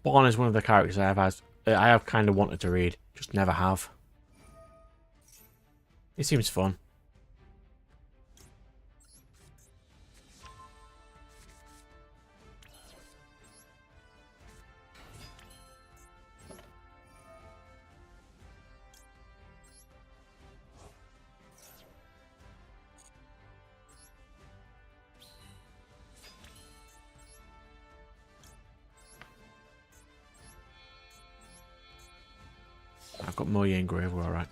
Spawn is one of the characters I have kind of wanted to read, just never have. It seems fun. I've got Moye and Grave, we're alright.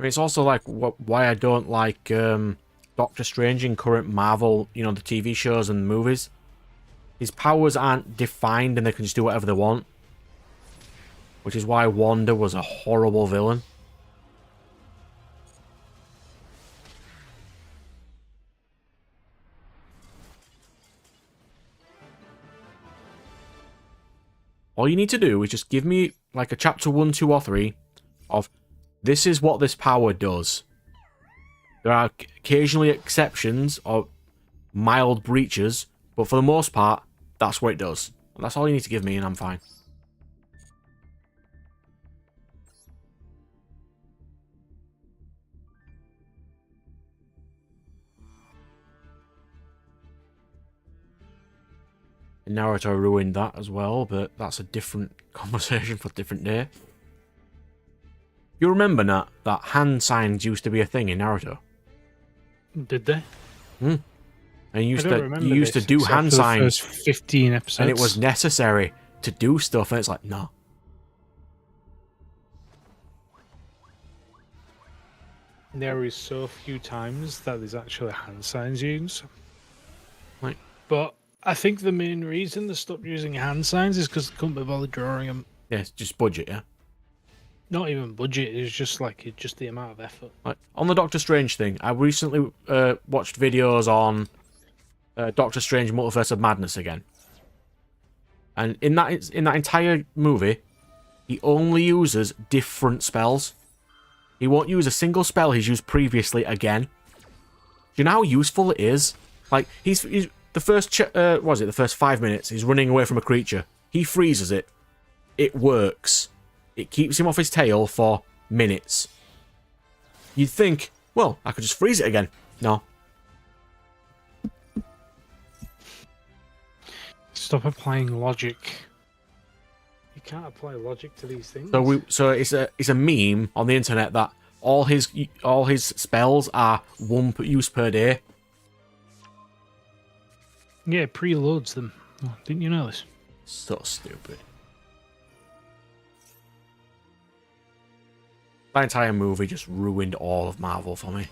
It's also like why I don't like Doctor Strange in current Marvel, you know, the TV shows and movies. His powers aren't defined and they can just do whatever they want. Which is why Wanda was a horrible villain. All you need to do is just give me like a chapter 1, 2, or 3 of this is what this power does. There are occasionally exceptions or mild breaches, but for the most part, that's what it does. And that's all you need to give me and I'm fine. Naruto ruined that as well, but that's a different conversation for a different day. You remember, Nat, that hand signs used to be a thing in Naruto? Did they? Hmm. And you I don't remember used to this do except hand for the signs, first 15 episodes. and it was necessary to do stuff, and it's like, no. There is so few times that there's actually hand signs used. Right. But I think the main reason they stopped using hand signs is because they couldn't be bothered drawing them. Yeah, it's just budget, yeah. Not even budget, it's just the amount of effort. Like, on the Doctor Strange thing, I recently watched videos on Doctor Strange Multiverse of Madness again. And in that entire movie, he only uses different spells. He won't use a single spell he's used previously again. Do you know how useful it is? Like, he's the first the first 5 minutes, he's running away from a creature. He freezes it. It works. It keeps him off his tail for minutes. You'd think, well, I could just freeze it again. No. Stop applying logic. You can't apply logic to these things. So it's a meme on the internet that all his spells are one use per day. Yeah, it preloads them. Oh, didn't you know this? So stupid. That entire movie just ruined all of Marvel for me.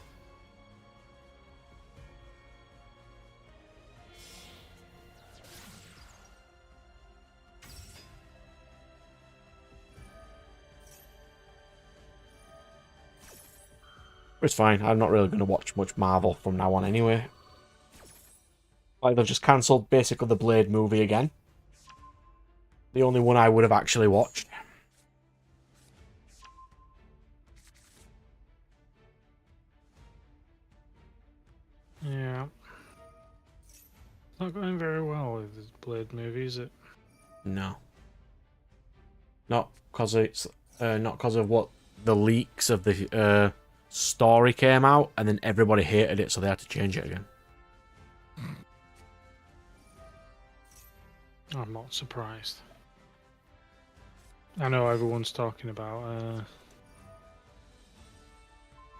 It's fine. I'm not really going to watch much Marvel from now on anyway. Like, they've just cancelled basically the Blade movie again. The only one I would have actually watched. Yeah. Not going very well with the Blade movie, is it? No. Not because of what the leaks of the story came out, and then everybody hated it, so they had to change it again. I'm not surprised. I know everyone's talking about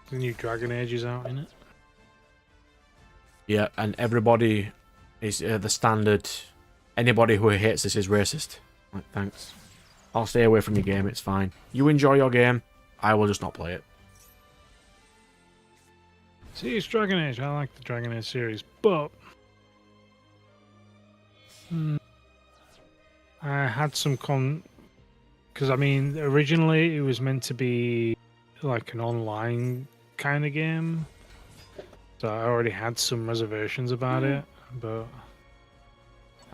the new Dragon Age is out in it. Yeah, and everybody is the standard. Anybody who hates this is racist. Like, thanks. I'll stay away from your game, it's fine. You enjoy your game, I will just not play it. See, it's Dragon Age. I like the Dragon Age series, but I had some because I mean, originally it was meant to be like an online kind of game, so I already had some reservations about it. But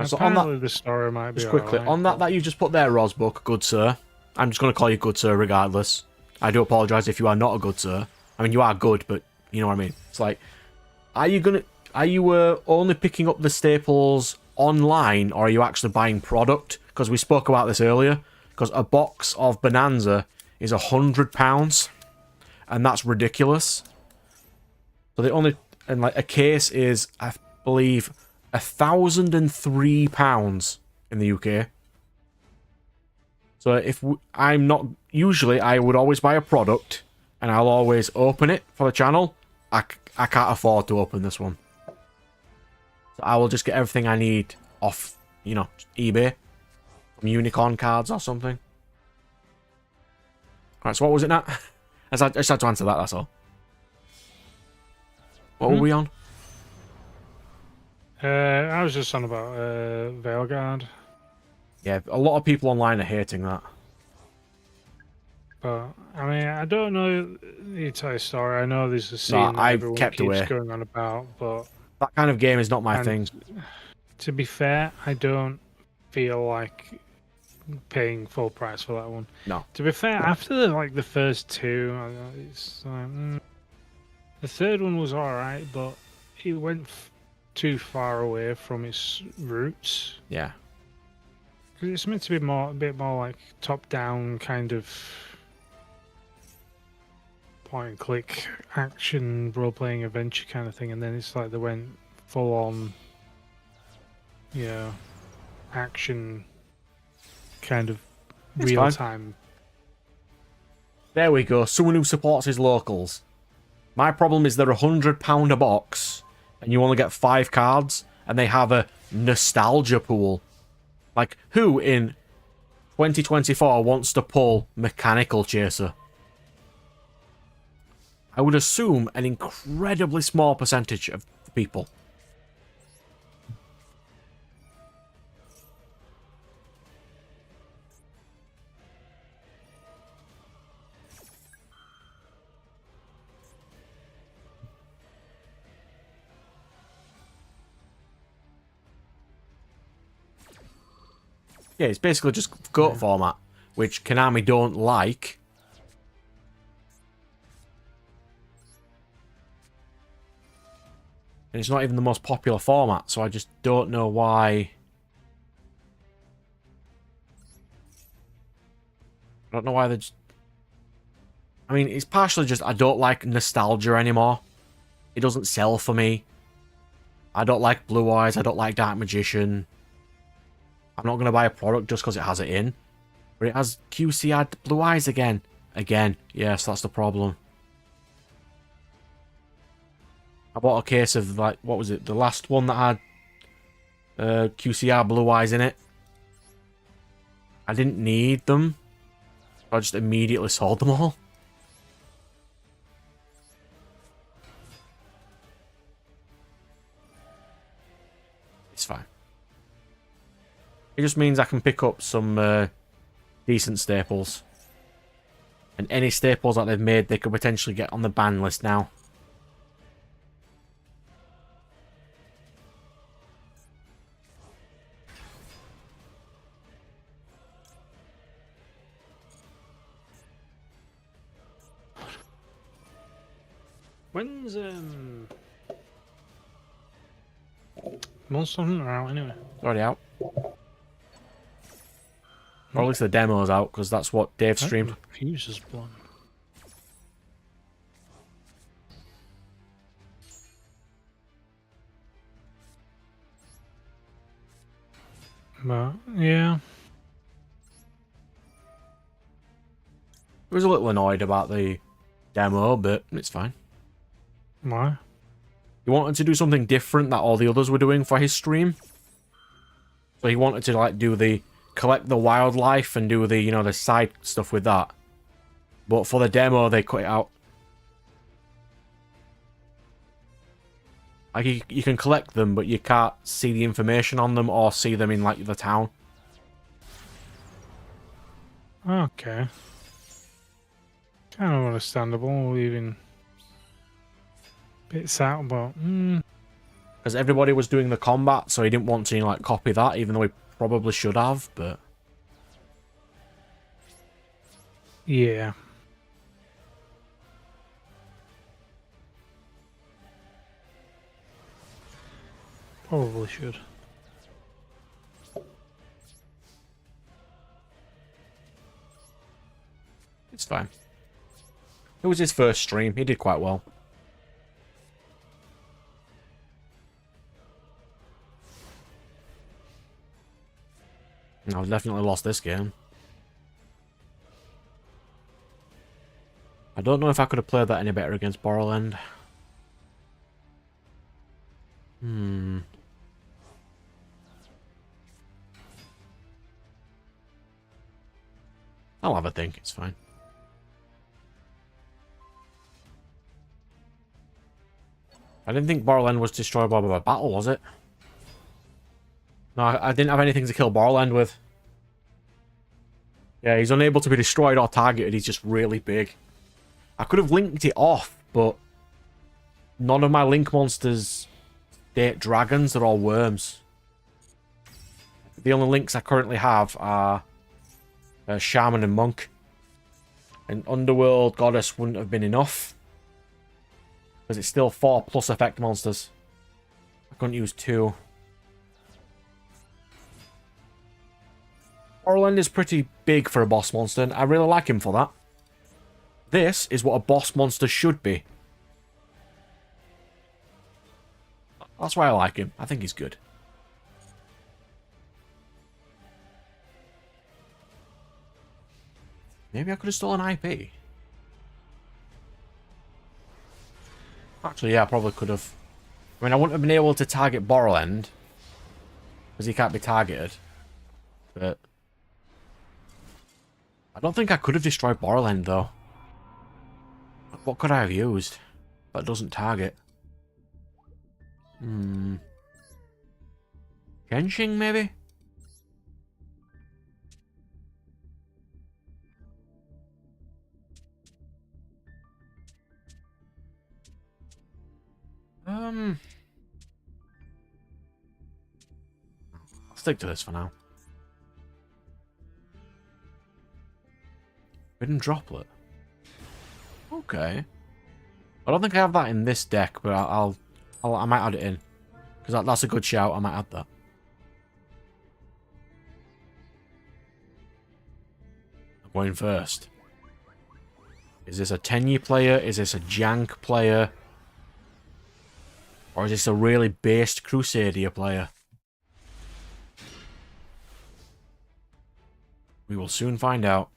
So apparently the story might be just quickly alright, on that you just put there, Rosbook, good sir. I'm just going to call you good sir regardless. I do apologise if you are not a good sir. I mean, you are good, but you know what I mean. It's like, are you only picking up the staples online, or are you actually buying product? Because we spoke about this earlier. Because a box of Bonanza is £100, and that's ridiculous. So a case is, I believe, £1,003 in the UK. So usually I would always buy a product, and I'll always open it for the channel. I can't afford to open this one. So I will just get everything I need off, eBay. From unicorn cards or something. Right, so what was it, Nat? I just had to answer that, that's all. What were we on? I was just on about Veilguard. Yeah, a lot of people online are hating that. But I mean, I don't know the entire story. I know there's a scene that I've everyone kept keeps away. going on about, but That kind of game is not my thing. To be fair, I don't feel like paying full price for that one. No. To be fair, after the first two, it's like, the third one was alright, but it went too far away from its roots. Yeah. Because it's meant to be a bit more like top-down kind of point-and-click action role-playing adventure kind of thing, and then it's like they went full-on, action kind of It's fine. real-time. There we go. Someone who supports his locals. My problem is they're £100 a box, and you only get 5 cards, and they have a nostalgia pool. Like, who in 2024 wants to pull Mechanical Chaser? I would assume an incredibly small percentage of the people. Yeah, it's basically just GOAT format, which Konami don't like. And it's not even the most popular format, so I just don't know why. I don't know why they just... I mean, it's partially just I don't like nostalgia anymore. It doesn't sell for me. I don't like Blue Eyes, I don't like Dark Magician. I'm not going to buy a product just because it has it in. But it has QCR Blue Eyes again. Again, yes, that's the problem. I bought a case of, like, what was it? The last one that had QCR Blue Eyes in it. I didn't need them. I just immediately sold them all. It's fine. It just means I can pick up some decent staples. And any staples that they've made, they could potentially get on the ban list now. When's Monster Hunter out anyway? It's already out. Or at least the demo's out, because that's what Dave streamed. Fuse is blown. But yeah. I was a little annoyed about the demo, but it's fine. Why? He wanted to do something different that all the others were doing for his stream. So he wanted to, like, do the collect the wildlife and do the, you know, the side stuff with that. But for the demo, they cut it out. Like, you can collect them, but you can't see the information on them or see them in, like, the town. Okay. Kind of understandable, leaving bits out, but Because everybody was doing the combat, so he didn't want to, you know, like, copy that, even though he probably should have, but... yeah. Probably should. It's fine. It was his first stream. He did quite well. I've definitely lost this game. I don't know if I could have played that any better against Borderland. I'll have a think, it's fine. I didn't think Borderland was destroyable by battle, was it? No, I didn't have anything to kill Borderland with. Yeah, he's unable to be destroyed or targeted, he's just really big. I could have linked it off, but none of my link monsters date dragons, they're all worms. The only links I currently have are Shaman and Monk. And Underworld Goddess wouldn't have been enough. Because it's still 4+ effect monsters. I couldn't use 2. Borderland is pretty big for a boss monster, and I really like him for that. This is what a boss monster should be. That's why I like him. I think he's good. Maybe I could have stolen IP. Actually, yeah, I probably could have. I mean, I wouldn't have been able to target Borrowend, because he can't be targeted. But I don't think I could have destroyed Borrowend, though. What could I have used that doesn't target? Genshin, maybe? I'll stick to this for now. Hidden Droplet. Okay. I don't think I have that in this deck, but I might add it in. Because that's a good shout, I might add that. I'm going first. Is this a Tenyi player? Is this a Jank player? Or is this a really based Crusadia player? We will soon find out.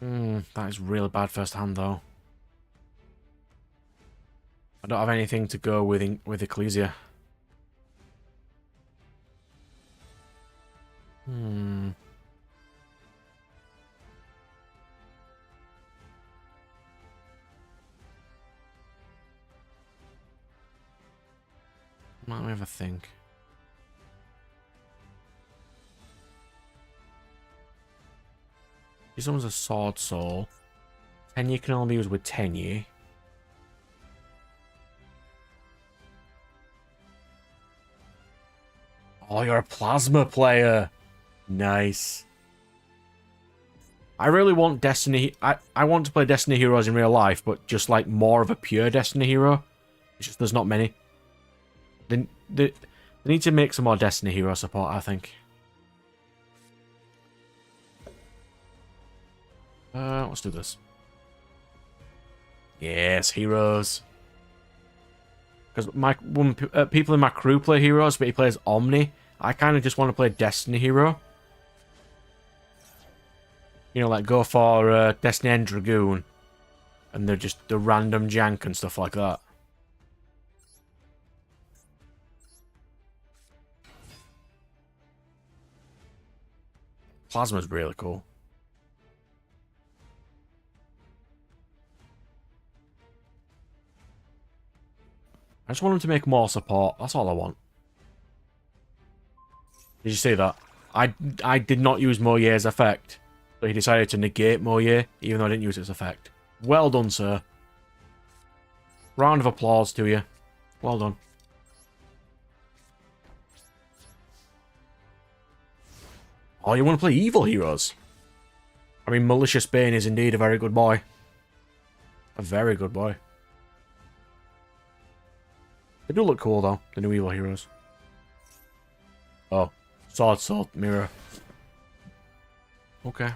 That is really bad first hand, though. I don't have anything to go with Ecclesia. Let me have a think. This one's a Sword Soul. Tenyi can only be used with Tenyi. Oh, you're a Plasma player. Nice. I really want Destiny... I want to play Destiny heroes in real life, but just like more of a pure Destiny hero. It's just there's not many. They need to make some more Destiny hero support, I think. Let's do this. Yes, heroes. Because people in my crew play heroes, but he plays Omni. I kind of just want to play Destiny hero. You know, like go for Destiny End Dragoon. And they're just the random jank and stuff like that. Plasma's really cool. I just want him to make more support. That's all I want. Did you see that? I did not use Moye's effect. So he decided to negate Moye, even though I didn't use its effect. Well done, sir. Round of applause to you. Well done. Oh, you want to play evil heroes? I mean, Malicious Bane is indeed a very good boy. A very good boy. They do look cool, though, the new evil heroes. Oh. Sword, mirror. Okay. I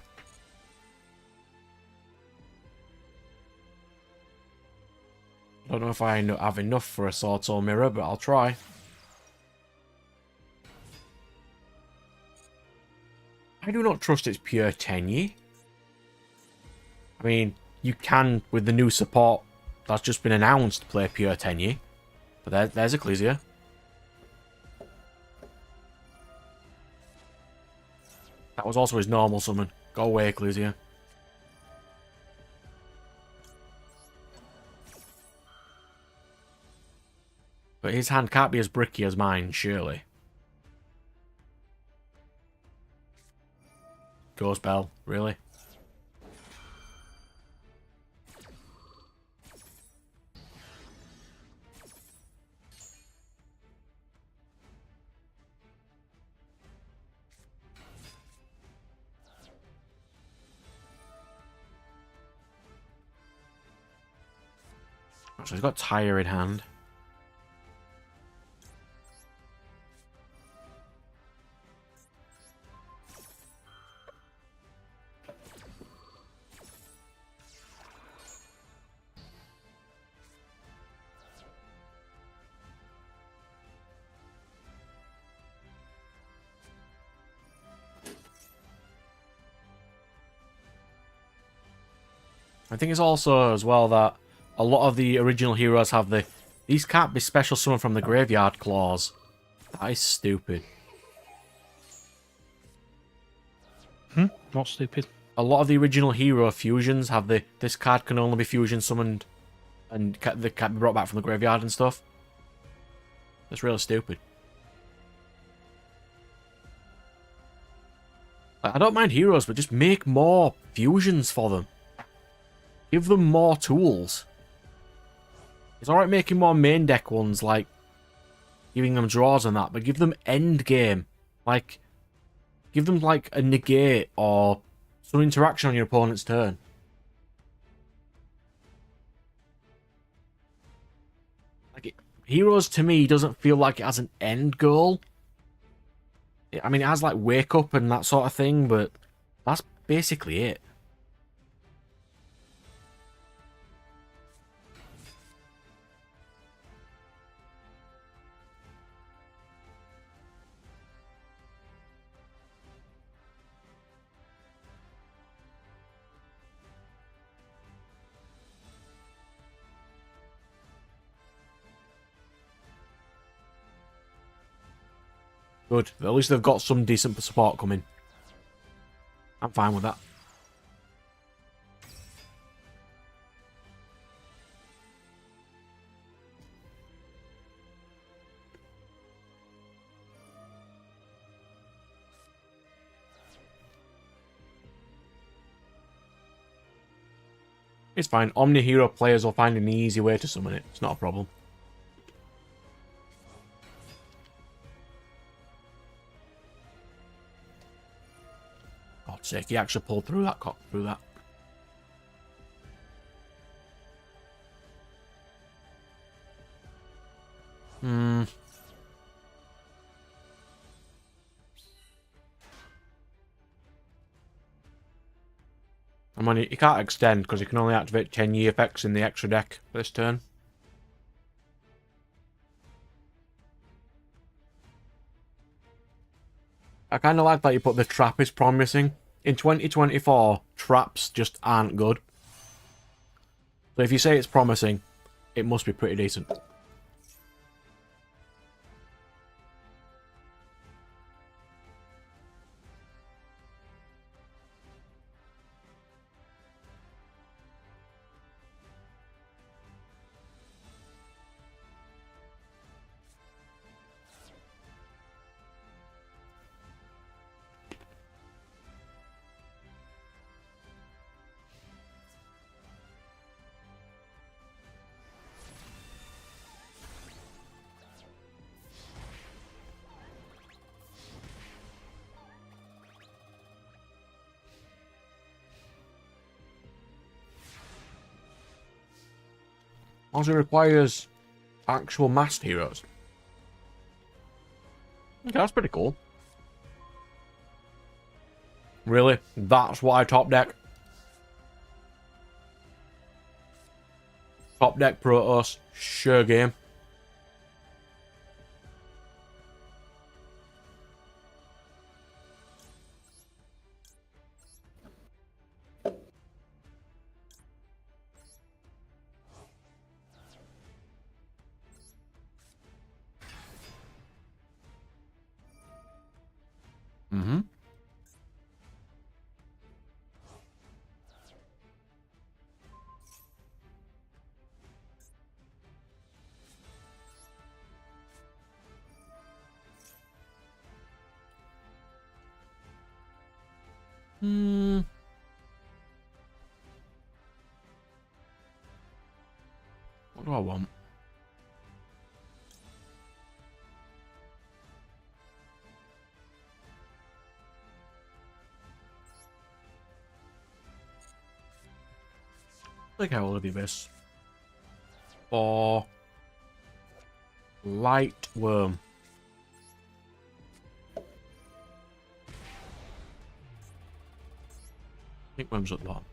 don't know if I have enough for a sword soul mirror, but I'll try. I do not trust it's pure Tenyi. I mean, you can, with the new support that's just been announced, play pure Tenyi. But there's Ecclesia. That was also his normal summon. Go away, Ecclesia. But his hand can't be as bricky as mine, surely. Ghost Bell, really? So he's got Tire in hand. I think it's also as well that a lot of the original heroes have these can't be special summoned from the graveyard clause. That is stupid. Not stupid. A lot of the original hero fusions have this card can only be fusion summoned and they can't be brought back from the graveyard and stuff. That's really stupid. Like, I don't mind heroes, but just make more fusions for them. Give them more tools. It's alright making more main deck ones, like giving them draws and that, but give them end game. Like, give them like a negate or some interaction on your opponent's turn. Like, heroes to me doesn't feel like it has an end goal. I mean, it has like wake up and that sort of thing, but that's basically it. Good. At least they've got some decent support coming. I'm fine with that. It's fine. Omni Hero players will find an easy way to summon it. It's not a problem. God's sake, he actually pulled through that cock through that. I mean, he can't extend because he can only activate 10-year effects in the extra deck this turn. I kind of like that you put the trap is promising. In 2024, traps just aren't good. So if you say it's promising, it must be pretty decent. Also requires actual master heroes. Okay, that's pretty cool. Really? That's what I top deck? Top deck Protoss, sure game. Mm-hmm. What do I want? I think I will do this. For light worm. I think worm's at the bottom.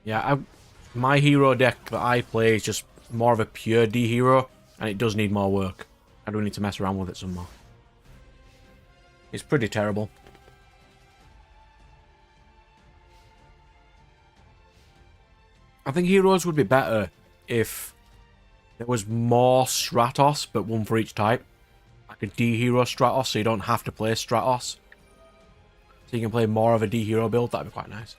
Yeah, my hero deck that I play is just more of a pure D hero, and it does need more work. I do need to mess around with it some more. It's pretty terrible. I think heroes would be better if there was more Stratos, but one for each type. Like a D hero Stratos, so you don't have to play Stratos. So you can play more of a D hero build, that'd be quite nice.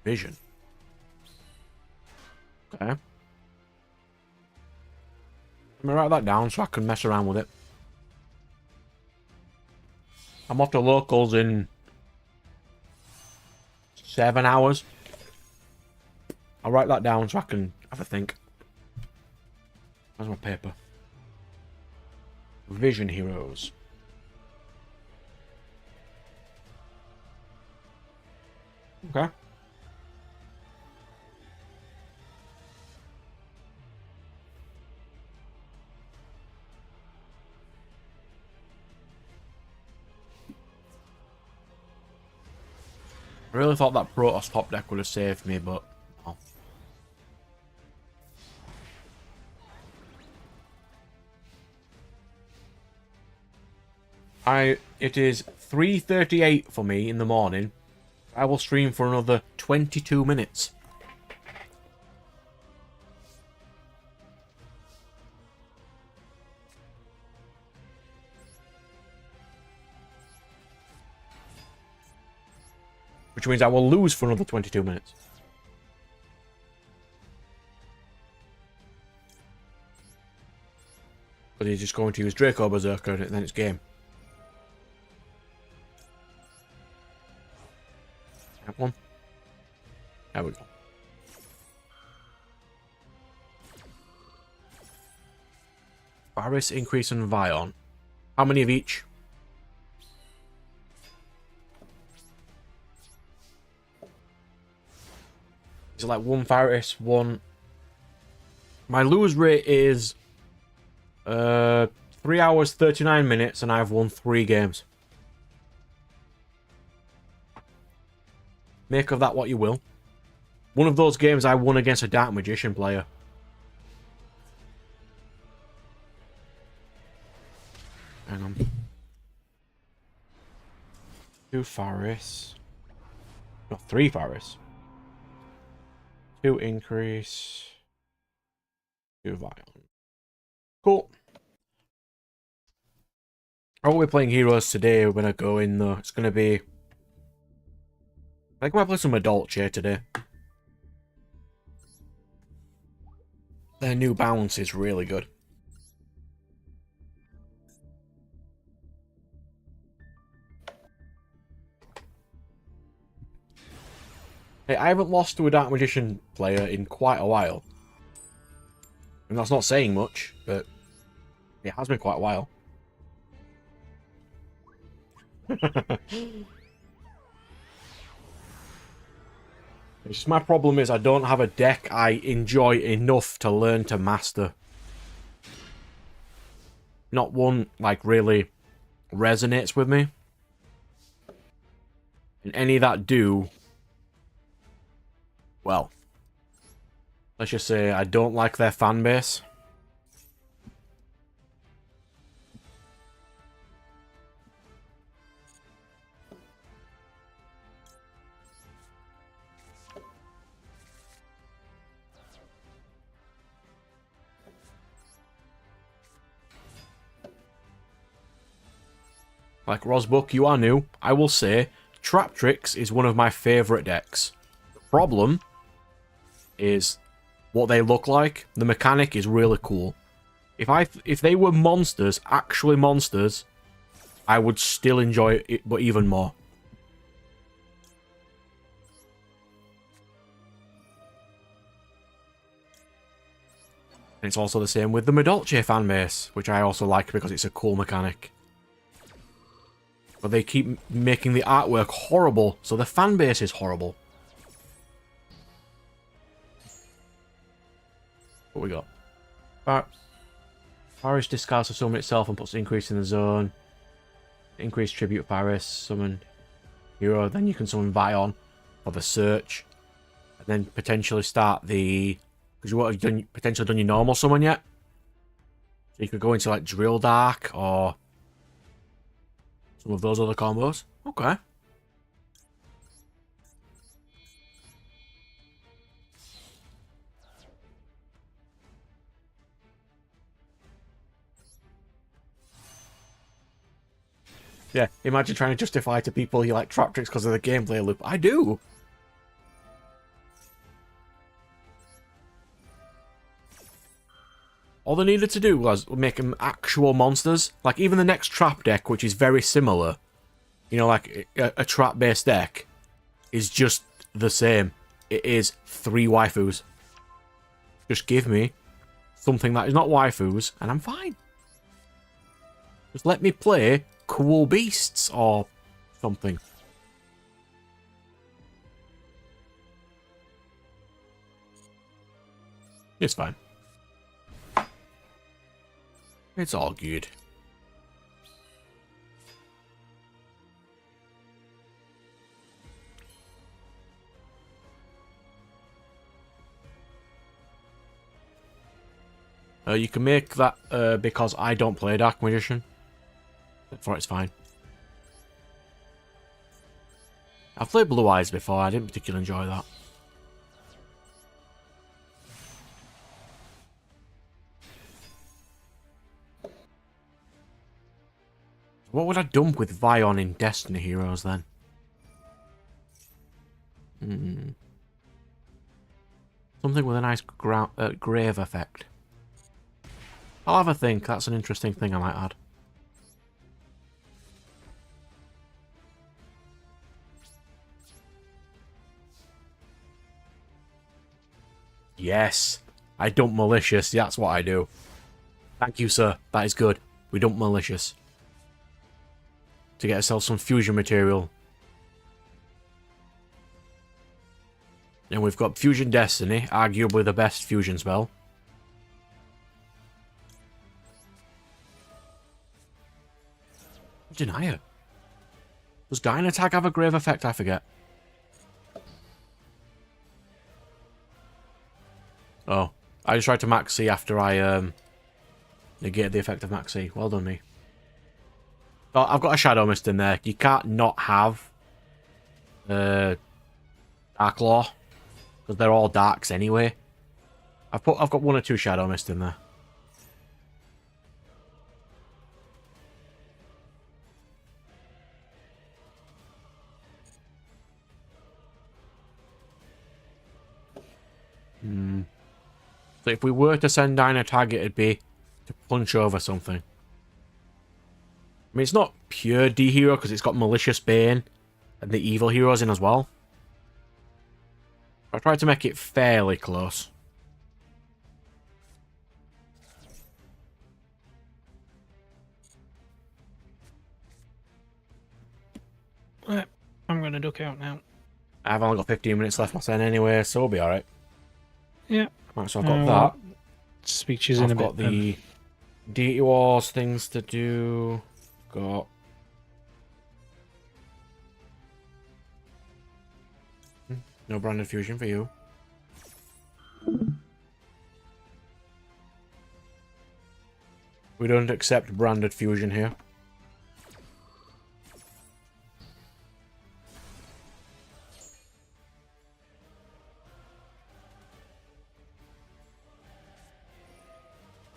Vision. Okay. Let me write that down so I can mess around with it. I'm off to locals in 7 hours. I'll write that down so I can have a think. Where's my paper? Vision heroes. Okay. I really thought that Protoss top deck would have saved me, but no. It is 3:38 for me in the morning. I will stream for another 22 minutes. Which means I will lose for another 22 minutes. But he's just going to use Draco Berserker and then it's game. That one. There we go. Varus, Increase, and Zeion. How many of each? Is it like one Varus, one... My lose rate is 3 hours, 39 minutes, and I've won 3 games. Make of that what you will. One of those games I won against a Dark Magician player. Hang on. 2 Faris. No, 3 Faris. 2 Increase. 2 Vion. Cool. I will be playing heroes today when I go in though. It's going to be... I think I might play some Adultche today. Their new bounce is really good. Hey, I haven't lost to a Dark Magician player in quite a while. And that's not saying much, but it has been quite a while. It's just my problem is I don't have a deck I enjoy enough to learn to master. Not one, like, really resonates with me. And any that do... Well, let's just say I don't like their fan base. Like Rosbook, you are new. I will say, Trap Tricks is one of my favourite decks. The problem is what they look like. The mechanic is really cool. If they were monsters, actually monsters, I would still enjoy it, but even more. And it's also the same with the Madolche fanbase, which I also like because it's a cool mechanic. But they keep making the artwork horrible, so the fanbase is horrible. What we got? Paris discards to summon itself and puts increase in the zone. Increase tribute Paris, summon hero. Then you can summon Zeion for the search. And then potentially start the... Because you won't have potentially done your normal summon yet. So you could go into like Drill Dark or some of those other combos. Okay. Yeah, imagine trying to justify to people you like trap tricks because of the gameplay loop. I do! All they needed to do was make them actual monsters. Like, even the next trap deck, which is very similar, you know, like a trap-based deck, is just the same. It is 3 waifus. Just give me something that is not waifus, and I'm fine. Just let me play cool beasts or something. It's fine. It's all good. You can make that because I don't play Dark Magician. Therefore, it's fine. I've played Blue Eyes before. I didn't particularly enjoy that. What would I dump with Zeion in Destiny Heroes then? Something with a nice grave effect. I'll have a think. That's an interesting thing I might add. Yes. I dump Malicious. That's what I do. Thank you, sir. That is good. We dump Malicious. To get ourselves some fusion material. And we've got Fusion Destiny, arguably the best fusion spell. Denier. Does Dynatag have a grave effect? I forget. Oh. I just tried to max C after I negated the effect of max C. Well done, me. Oh, I've got a Shadow Mist in there. You can't not have Dark Law. Because they're all darks anyway. I've got 1 or 2 Shadow Mist in there. So if we were to send down a target, it'd be to punch over something. I mean, it's not pure D-Hero because it's got Malicious Bane and the Evil Heroes in as well. I tried to make it fairly close. Right, I'm going to duck out now. I've only got 15 minutes left myself anyway, so we'll be alright. Yeah. Right, so I've got that. Speeches in a bit. I've got the Deity Wars things to do. Got... No branded fusion for you. We don't accept branded fusion here.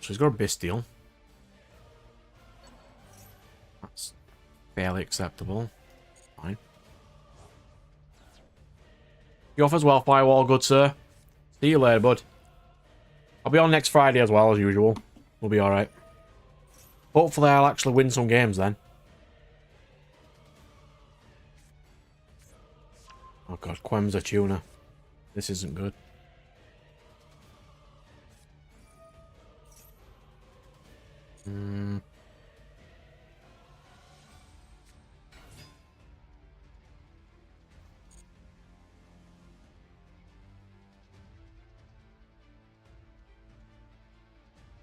So he's got a Bestial. That's fairly acceptable. Fine. You off as well, Firewall, good sir. See you later, bud. I'll be on next Friday as well, as usual. We'll be alright. Hopefully I'll actually win some games then. Oh god, Quem's Tuna. This isn't good.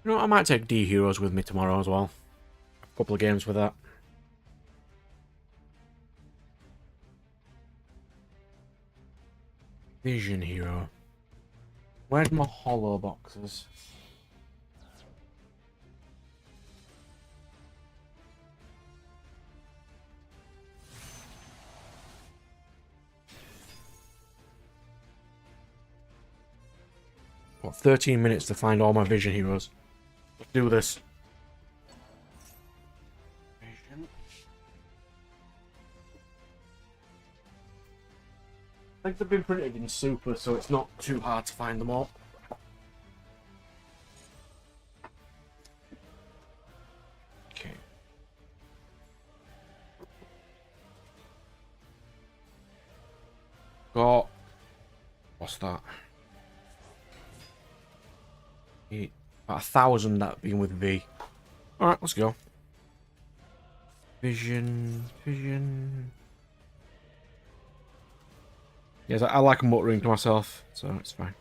You know, I might take D Heroes with me tomorrow as well. A couple of games with that. Vision Hero. Where's my hollow boxes? Got 13 minutes to find all my Vision Heroes. Let's do this. Vision. I think they've been printed in Super, so it's not too hard to find them all. Okay. Got... What's that? About 1,000 that being with V. Alright, let's go. Vision. Yes, I like muttering to myself, so it's fine.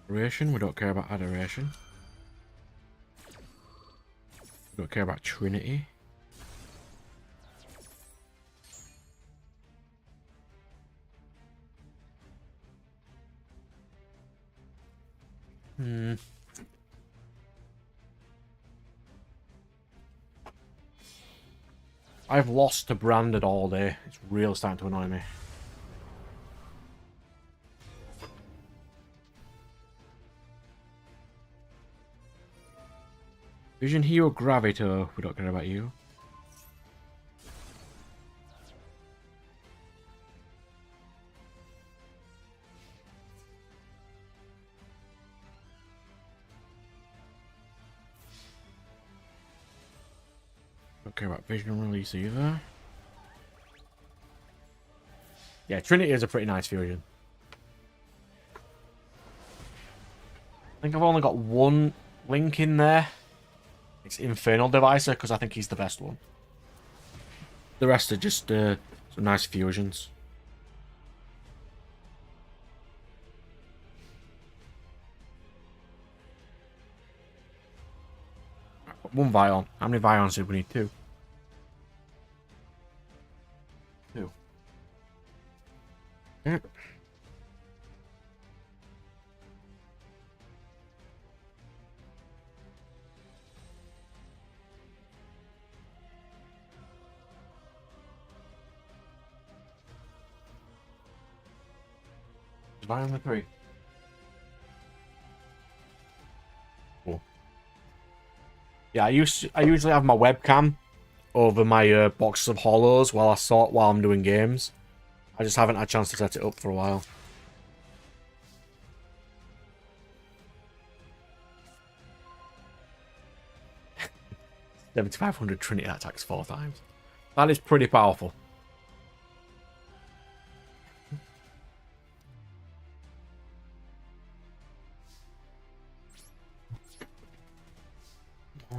Adoration, we don't care about Adoration. We don't care about Trinity. I've lost to Branded all day. It's really starting to annoy me. Vision Hero Gravito, we don't care about you. Don't care about Vision Release either. Yeah, Trinity is a pretty nice fusion. I think I've only got one link in there. It's Infernal Devicer, because I think he's the best one. The rest are just some nice fusions. One Vion. How many Vions do we need? Two. Two. Yeah. Vion the 3. Cool. Yeah, I usually have my webcam over my boxes of hollows while I'm doing games. I just haven't had a chance to set it up for a while. $7,500 Trinity attacks 4 times. That is pretty powerful.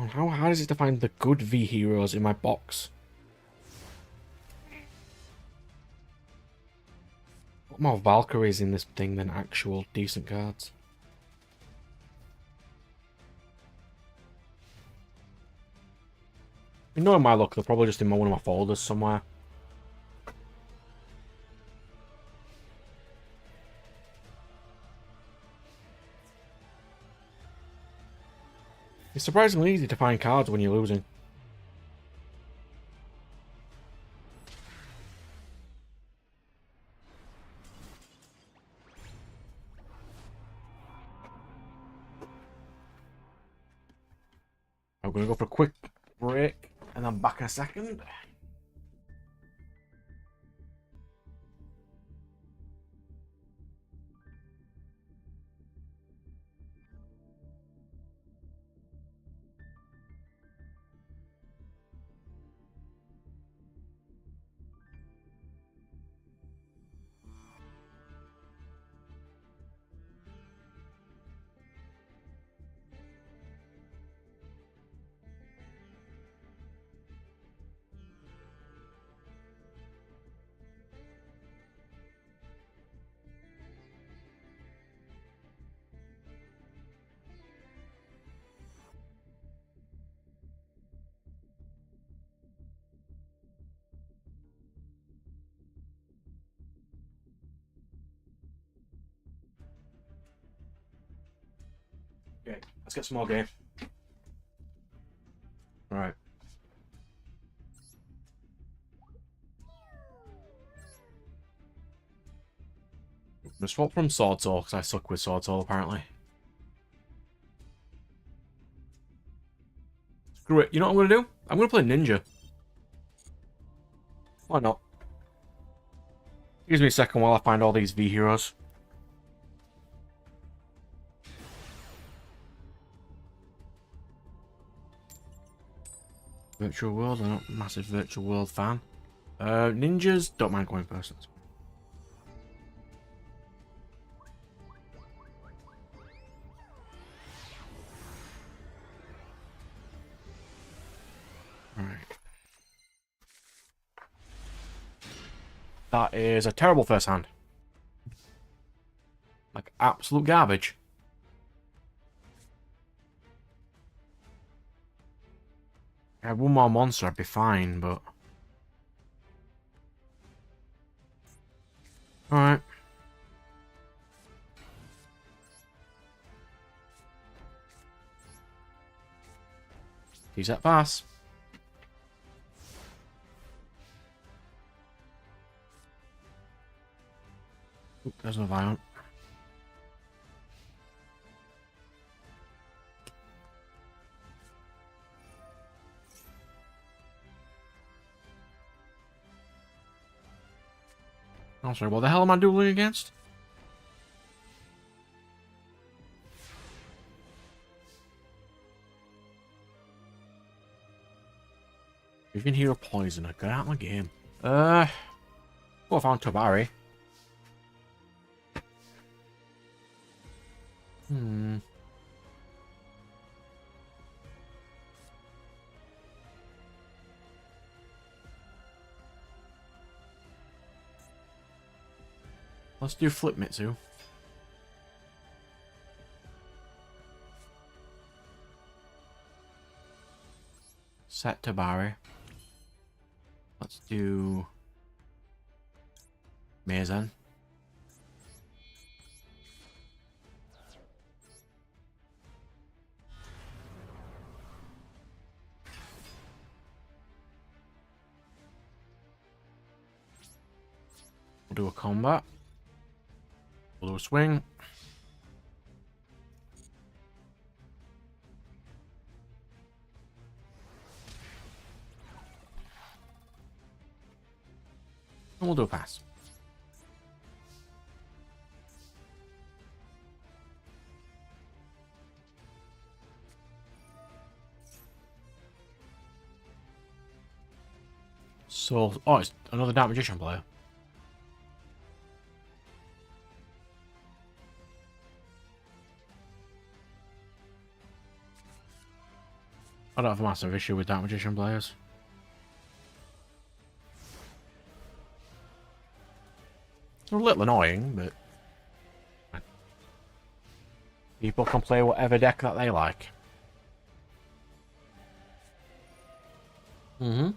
How hard is it to find the good V heroes in my box? What more Valkyries in this thing than actual decent cards? You know, in my luck, they're probably just in one of my folders somewhere. It's surprisingly easy to find cards when you're losing. I'm going to go for a quick break, and I'm back in a second. Okay, let's get some more game. Alright. I'm gonna swap from Sword Soul because I suck with Sword Soul apparently. Screw it. You know what I'm gonna do? I'm gonna play Ninja. Why not? Excuse me a second while I find all these V heroes. Virtual World, I'm not a massive Virtual World fan. Ninjas, don't mind going first. Alright. That is a terrible first hand. Like, absolute garbage. If I had one more monster, I'd be fine, but... Alright. Use that pass. Oop, there's no Zeion. Oh, sorry, what the hell am I dueling against? You can hear a poisoner. Get out of my game. Oh, I found Tabari. Let's do Flip Mitsu. Set Tabari. Let's do Mazen. We'll do a combat. We'll do a swing. And we'll do a pass. So, oh, it's another Dark Magician player. I don't have a massive issue with Dark Magician players. They're a little annoying, but people can play whatever deck that they like. Mm-hmm.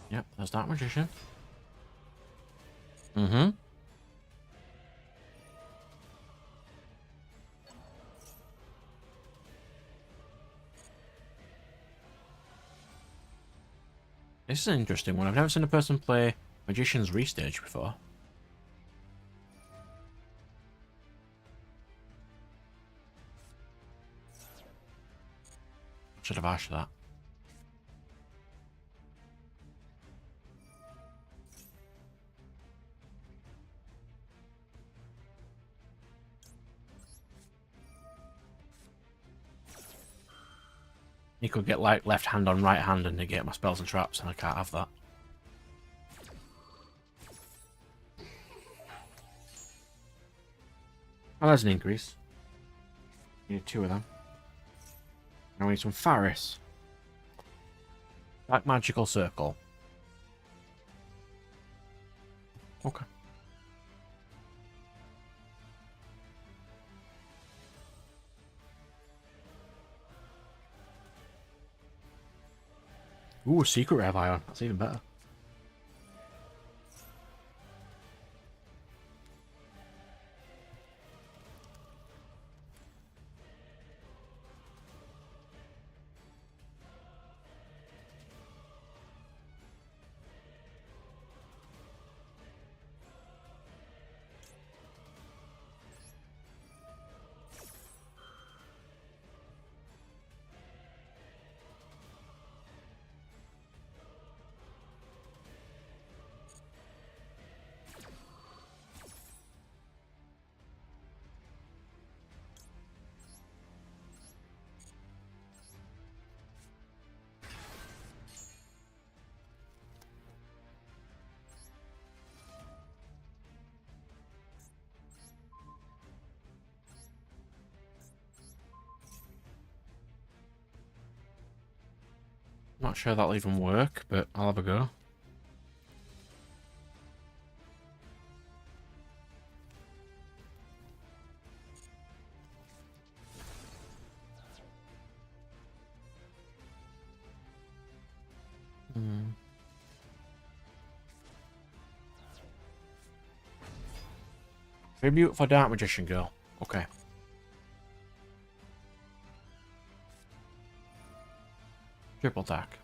Yep, there's Dark Magician. Mm-hmm. This is an interesting one. I've never seen a person play Magician's Restage before. Should have asked that. You could get like left hand on right hand and negate my spells and traps, and I can't have that. Oh, there's an increase. You need two of them. Now we need some Faris. Black Magical Circle. Okay. Ooh, secret rare Ion. That's even better. Not sure that'll even work, but I'll have a go. Tribute for Dark Magician Girl. Okay. Triple attack.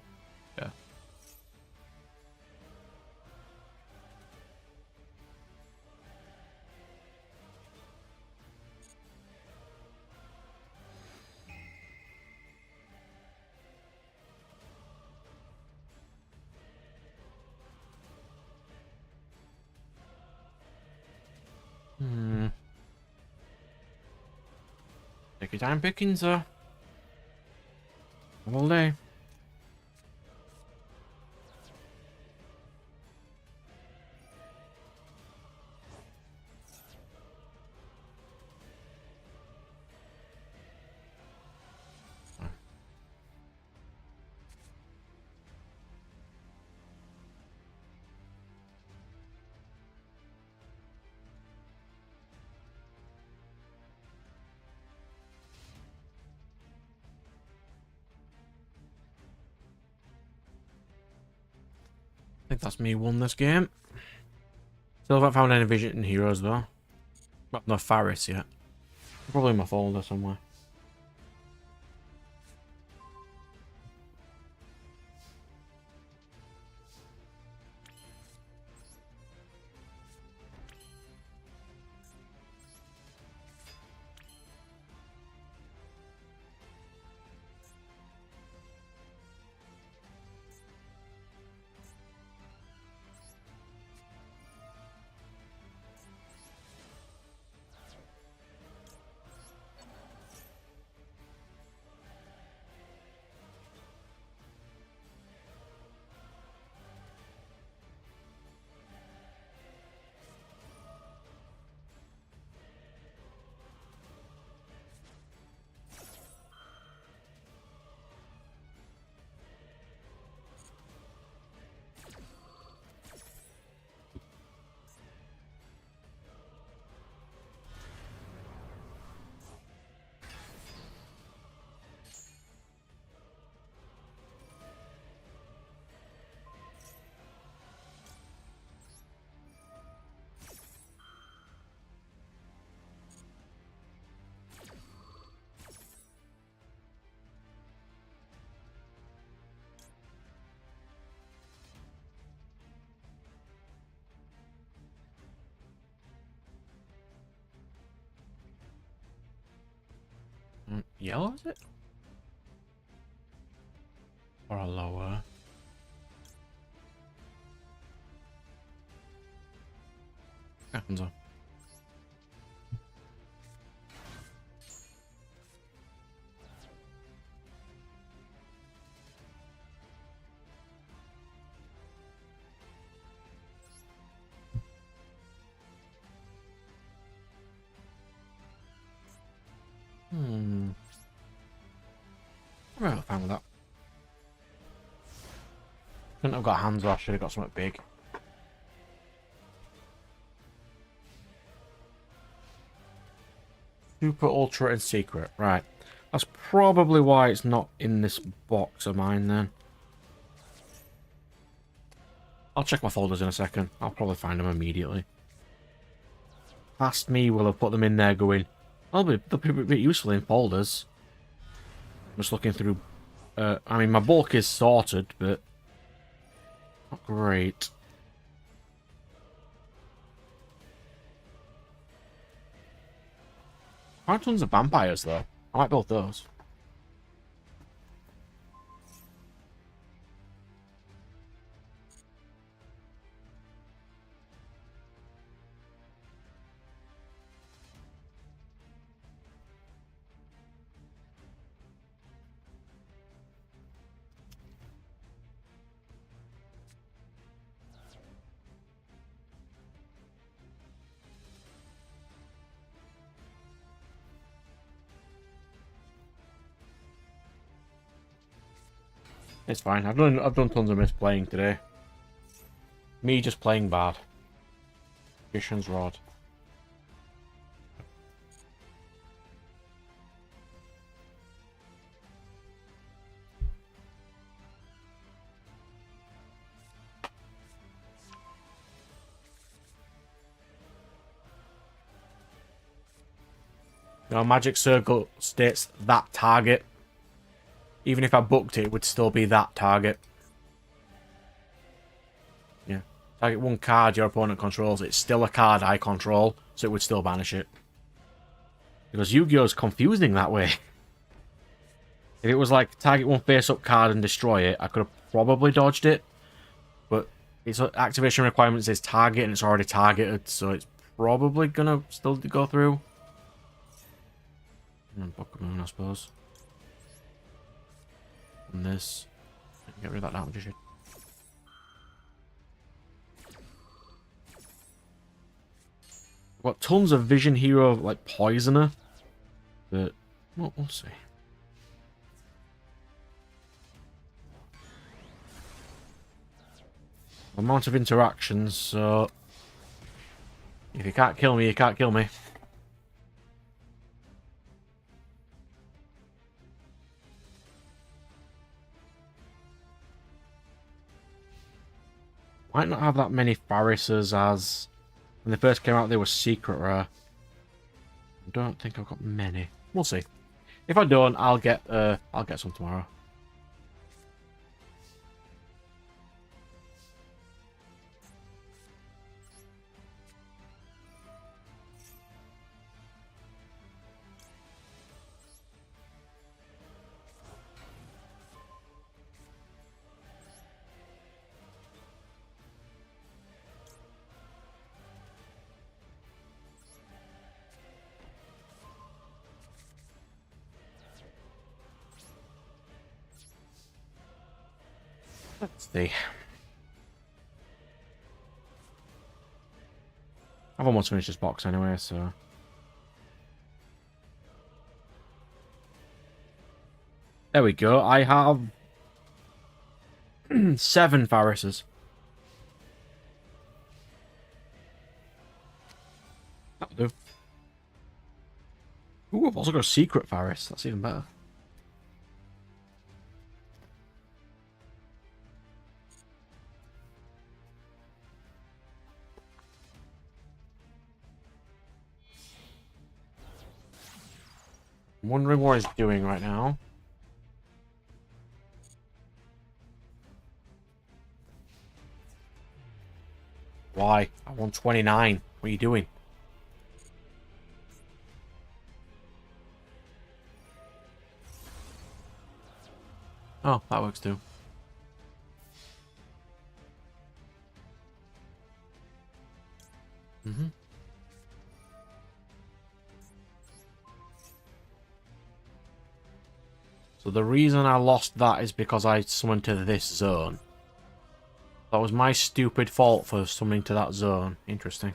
Yeah. Take your time picking, sir. All day. I think that's me won this game. Still haven't found any Vision Heroes though. Well, no Faris yet. Probably in my folder somewhere. Yellow, is it? Or a lower? Happens on. I'm not fine with that. Couldn't have got hands, or I should have got something big. Super, ultra, and secret. Right. That's probably why it's not in this box of mine then. I'll check my folders in a second. I'll probably find them immediately. Past me will have put them in there going, they'll be a bit useful in folders. I'm just looking through. I mean, my bulk is sorted, but not great. I have tons of vampires, though. I might build those. It's fine. I've done tons of misplaying today. Me just playing bad. Magician's Rod. No, Magic Circle states that target. Even if I booked it, it would still be that target. Yeah. Target one card your opponent controls. It's still a card I control, so it would still banish it. Because Yu-Gi-Oh's confusing that way. If it was like target one face-up card and destroy it, I could have probably dodged it. But its activation requirements is target, and it's already targeted, so it's probably gonna still go through. And Book of Moon, I suppose. And this. Get rid of that magician. I've got tons of Vision Hero, like Poisoner. But, well, we'll see. Amount of interactions, so... If you can't kill me, you can't kill me. Might not have that many Pharises as... When they first came out, they were secret rare. I don't think I've got many. We'll see. If I don't, I'll get some tomorrow. Let's see. I've almost finished this box anyway, so... There we go. I have... 7 Pharises. That'll do. Ooh, I've also got a secret Pharis. That's even better. I'm wondering what he's doing right now. Why? I want 29. What are you doing? Oh, that works too. Mm-hmm. So the reason I lost that is because I summoned to this zone. That was my stupid fault for summoning to that zone. Interesting.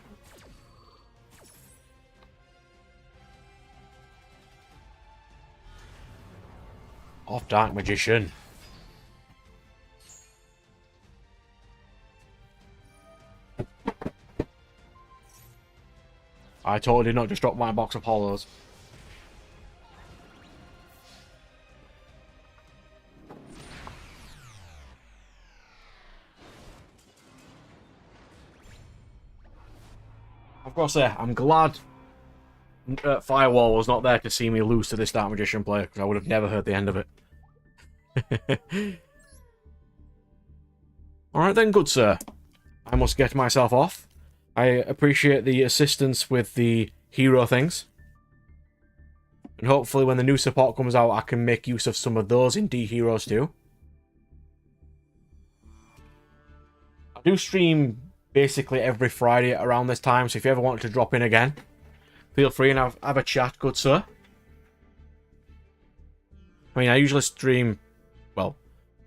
Off Dark Magician. I totally did not just drop my box of hollows. I've got to say, I'm glad Firewall was not there to see me lose to this Dark Magician player, because I would have never heard the end of it. Alright then, good sir. I must get myself off. I appreciate the assistance with the hero things. And hopefully when the new support comes out, I can make use of some of those in D-Heroes too. I do stream basically every Friday at around this time, so if you ever want to drop in again, feel free and have a chat, good sir. I mean, I usually stream, well,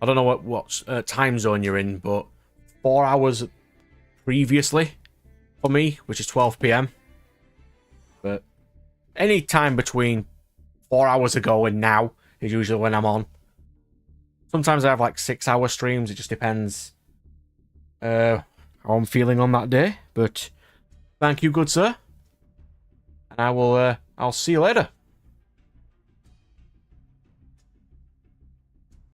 I don't know what time zone you're in, but 4 hours previously for me, which is 12 PM. But any time between 4 hours ago and now is usually when I'm on. Sometimes I have like 6-hour streams, it just depends how I'm feeling on that day. But thank you, good sir. And I'll see you later.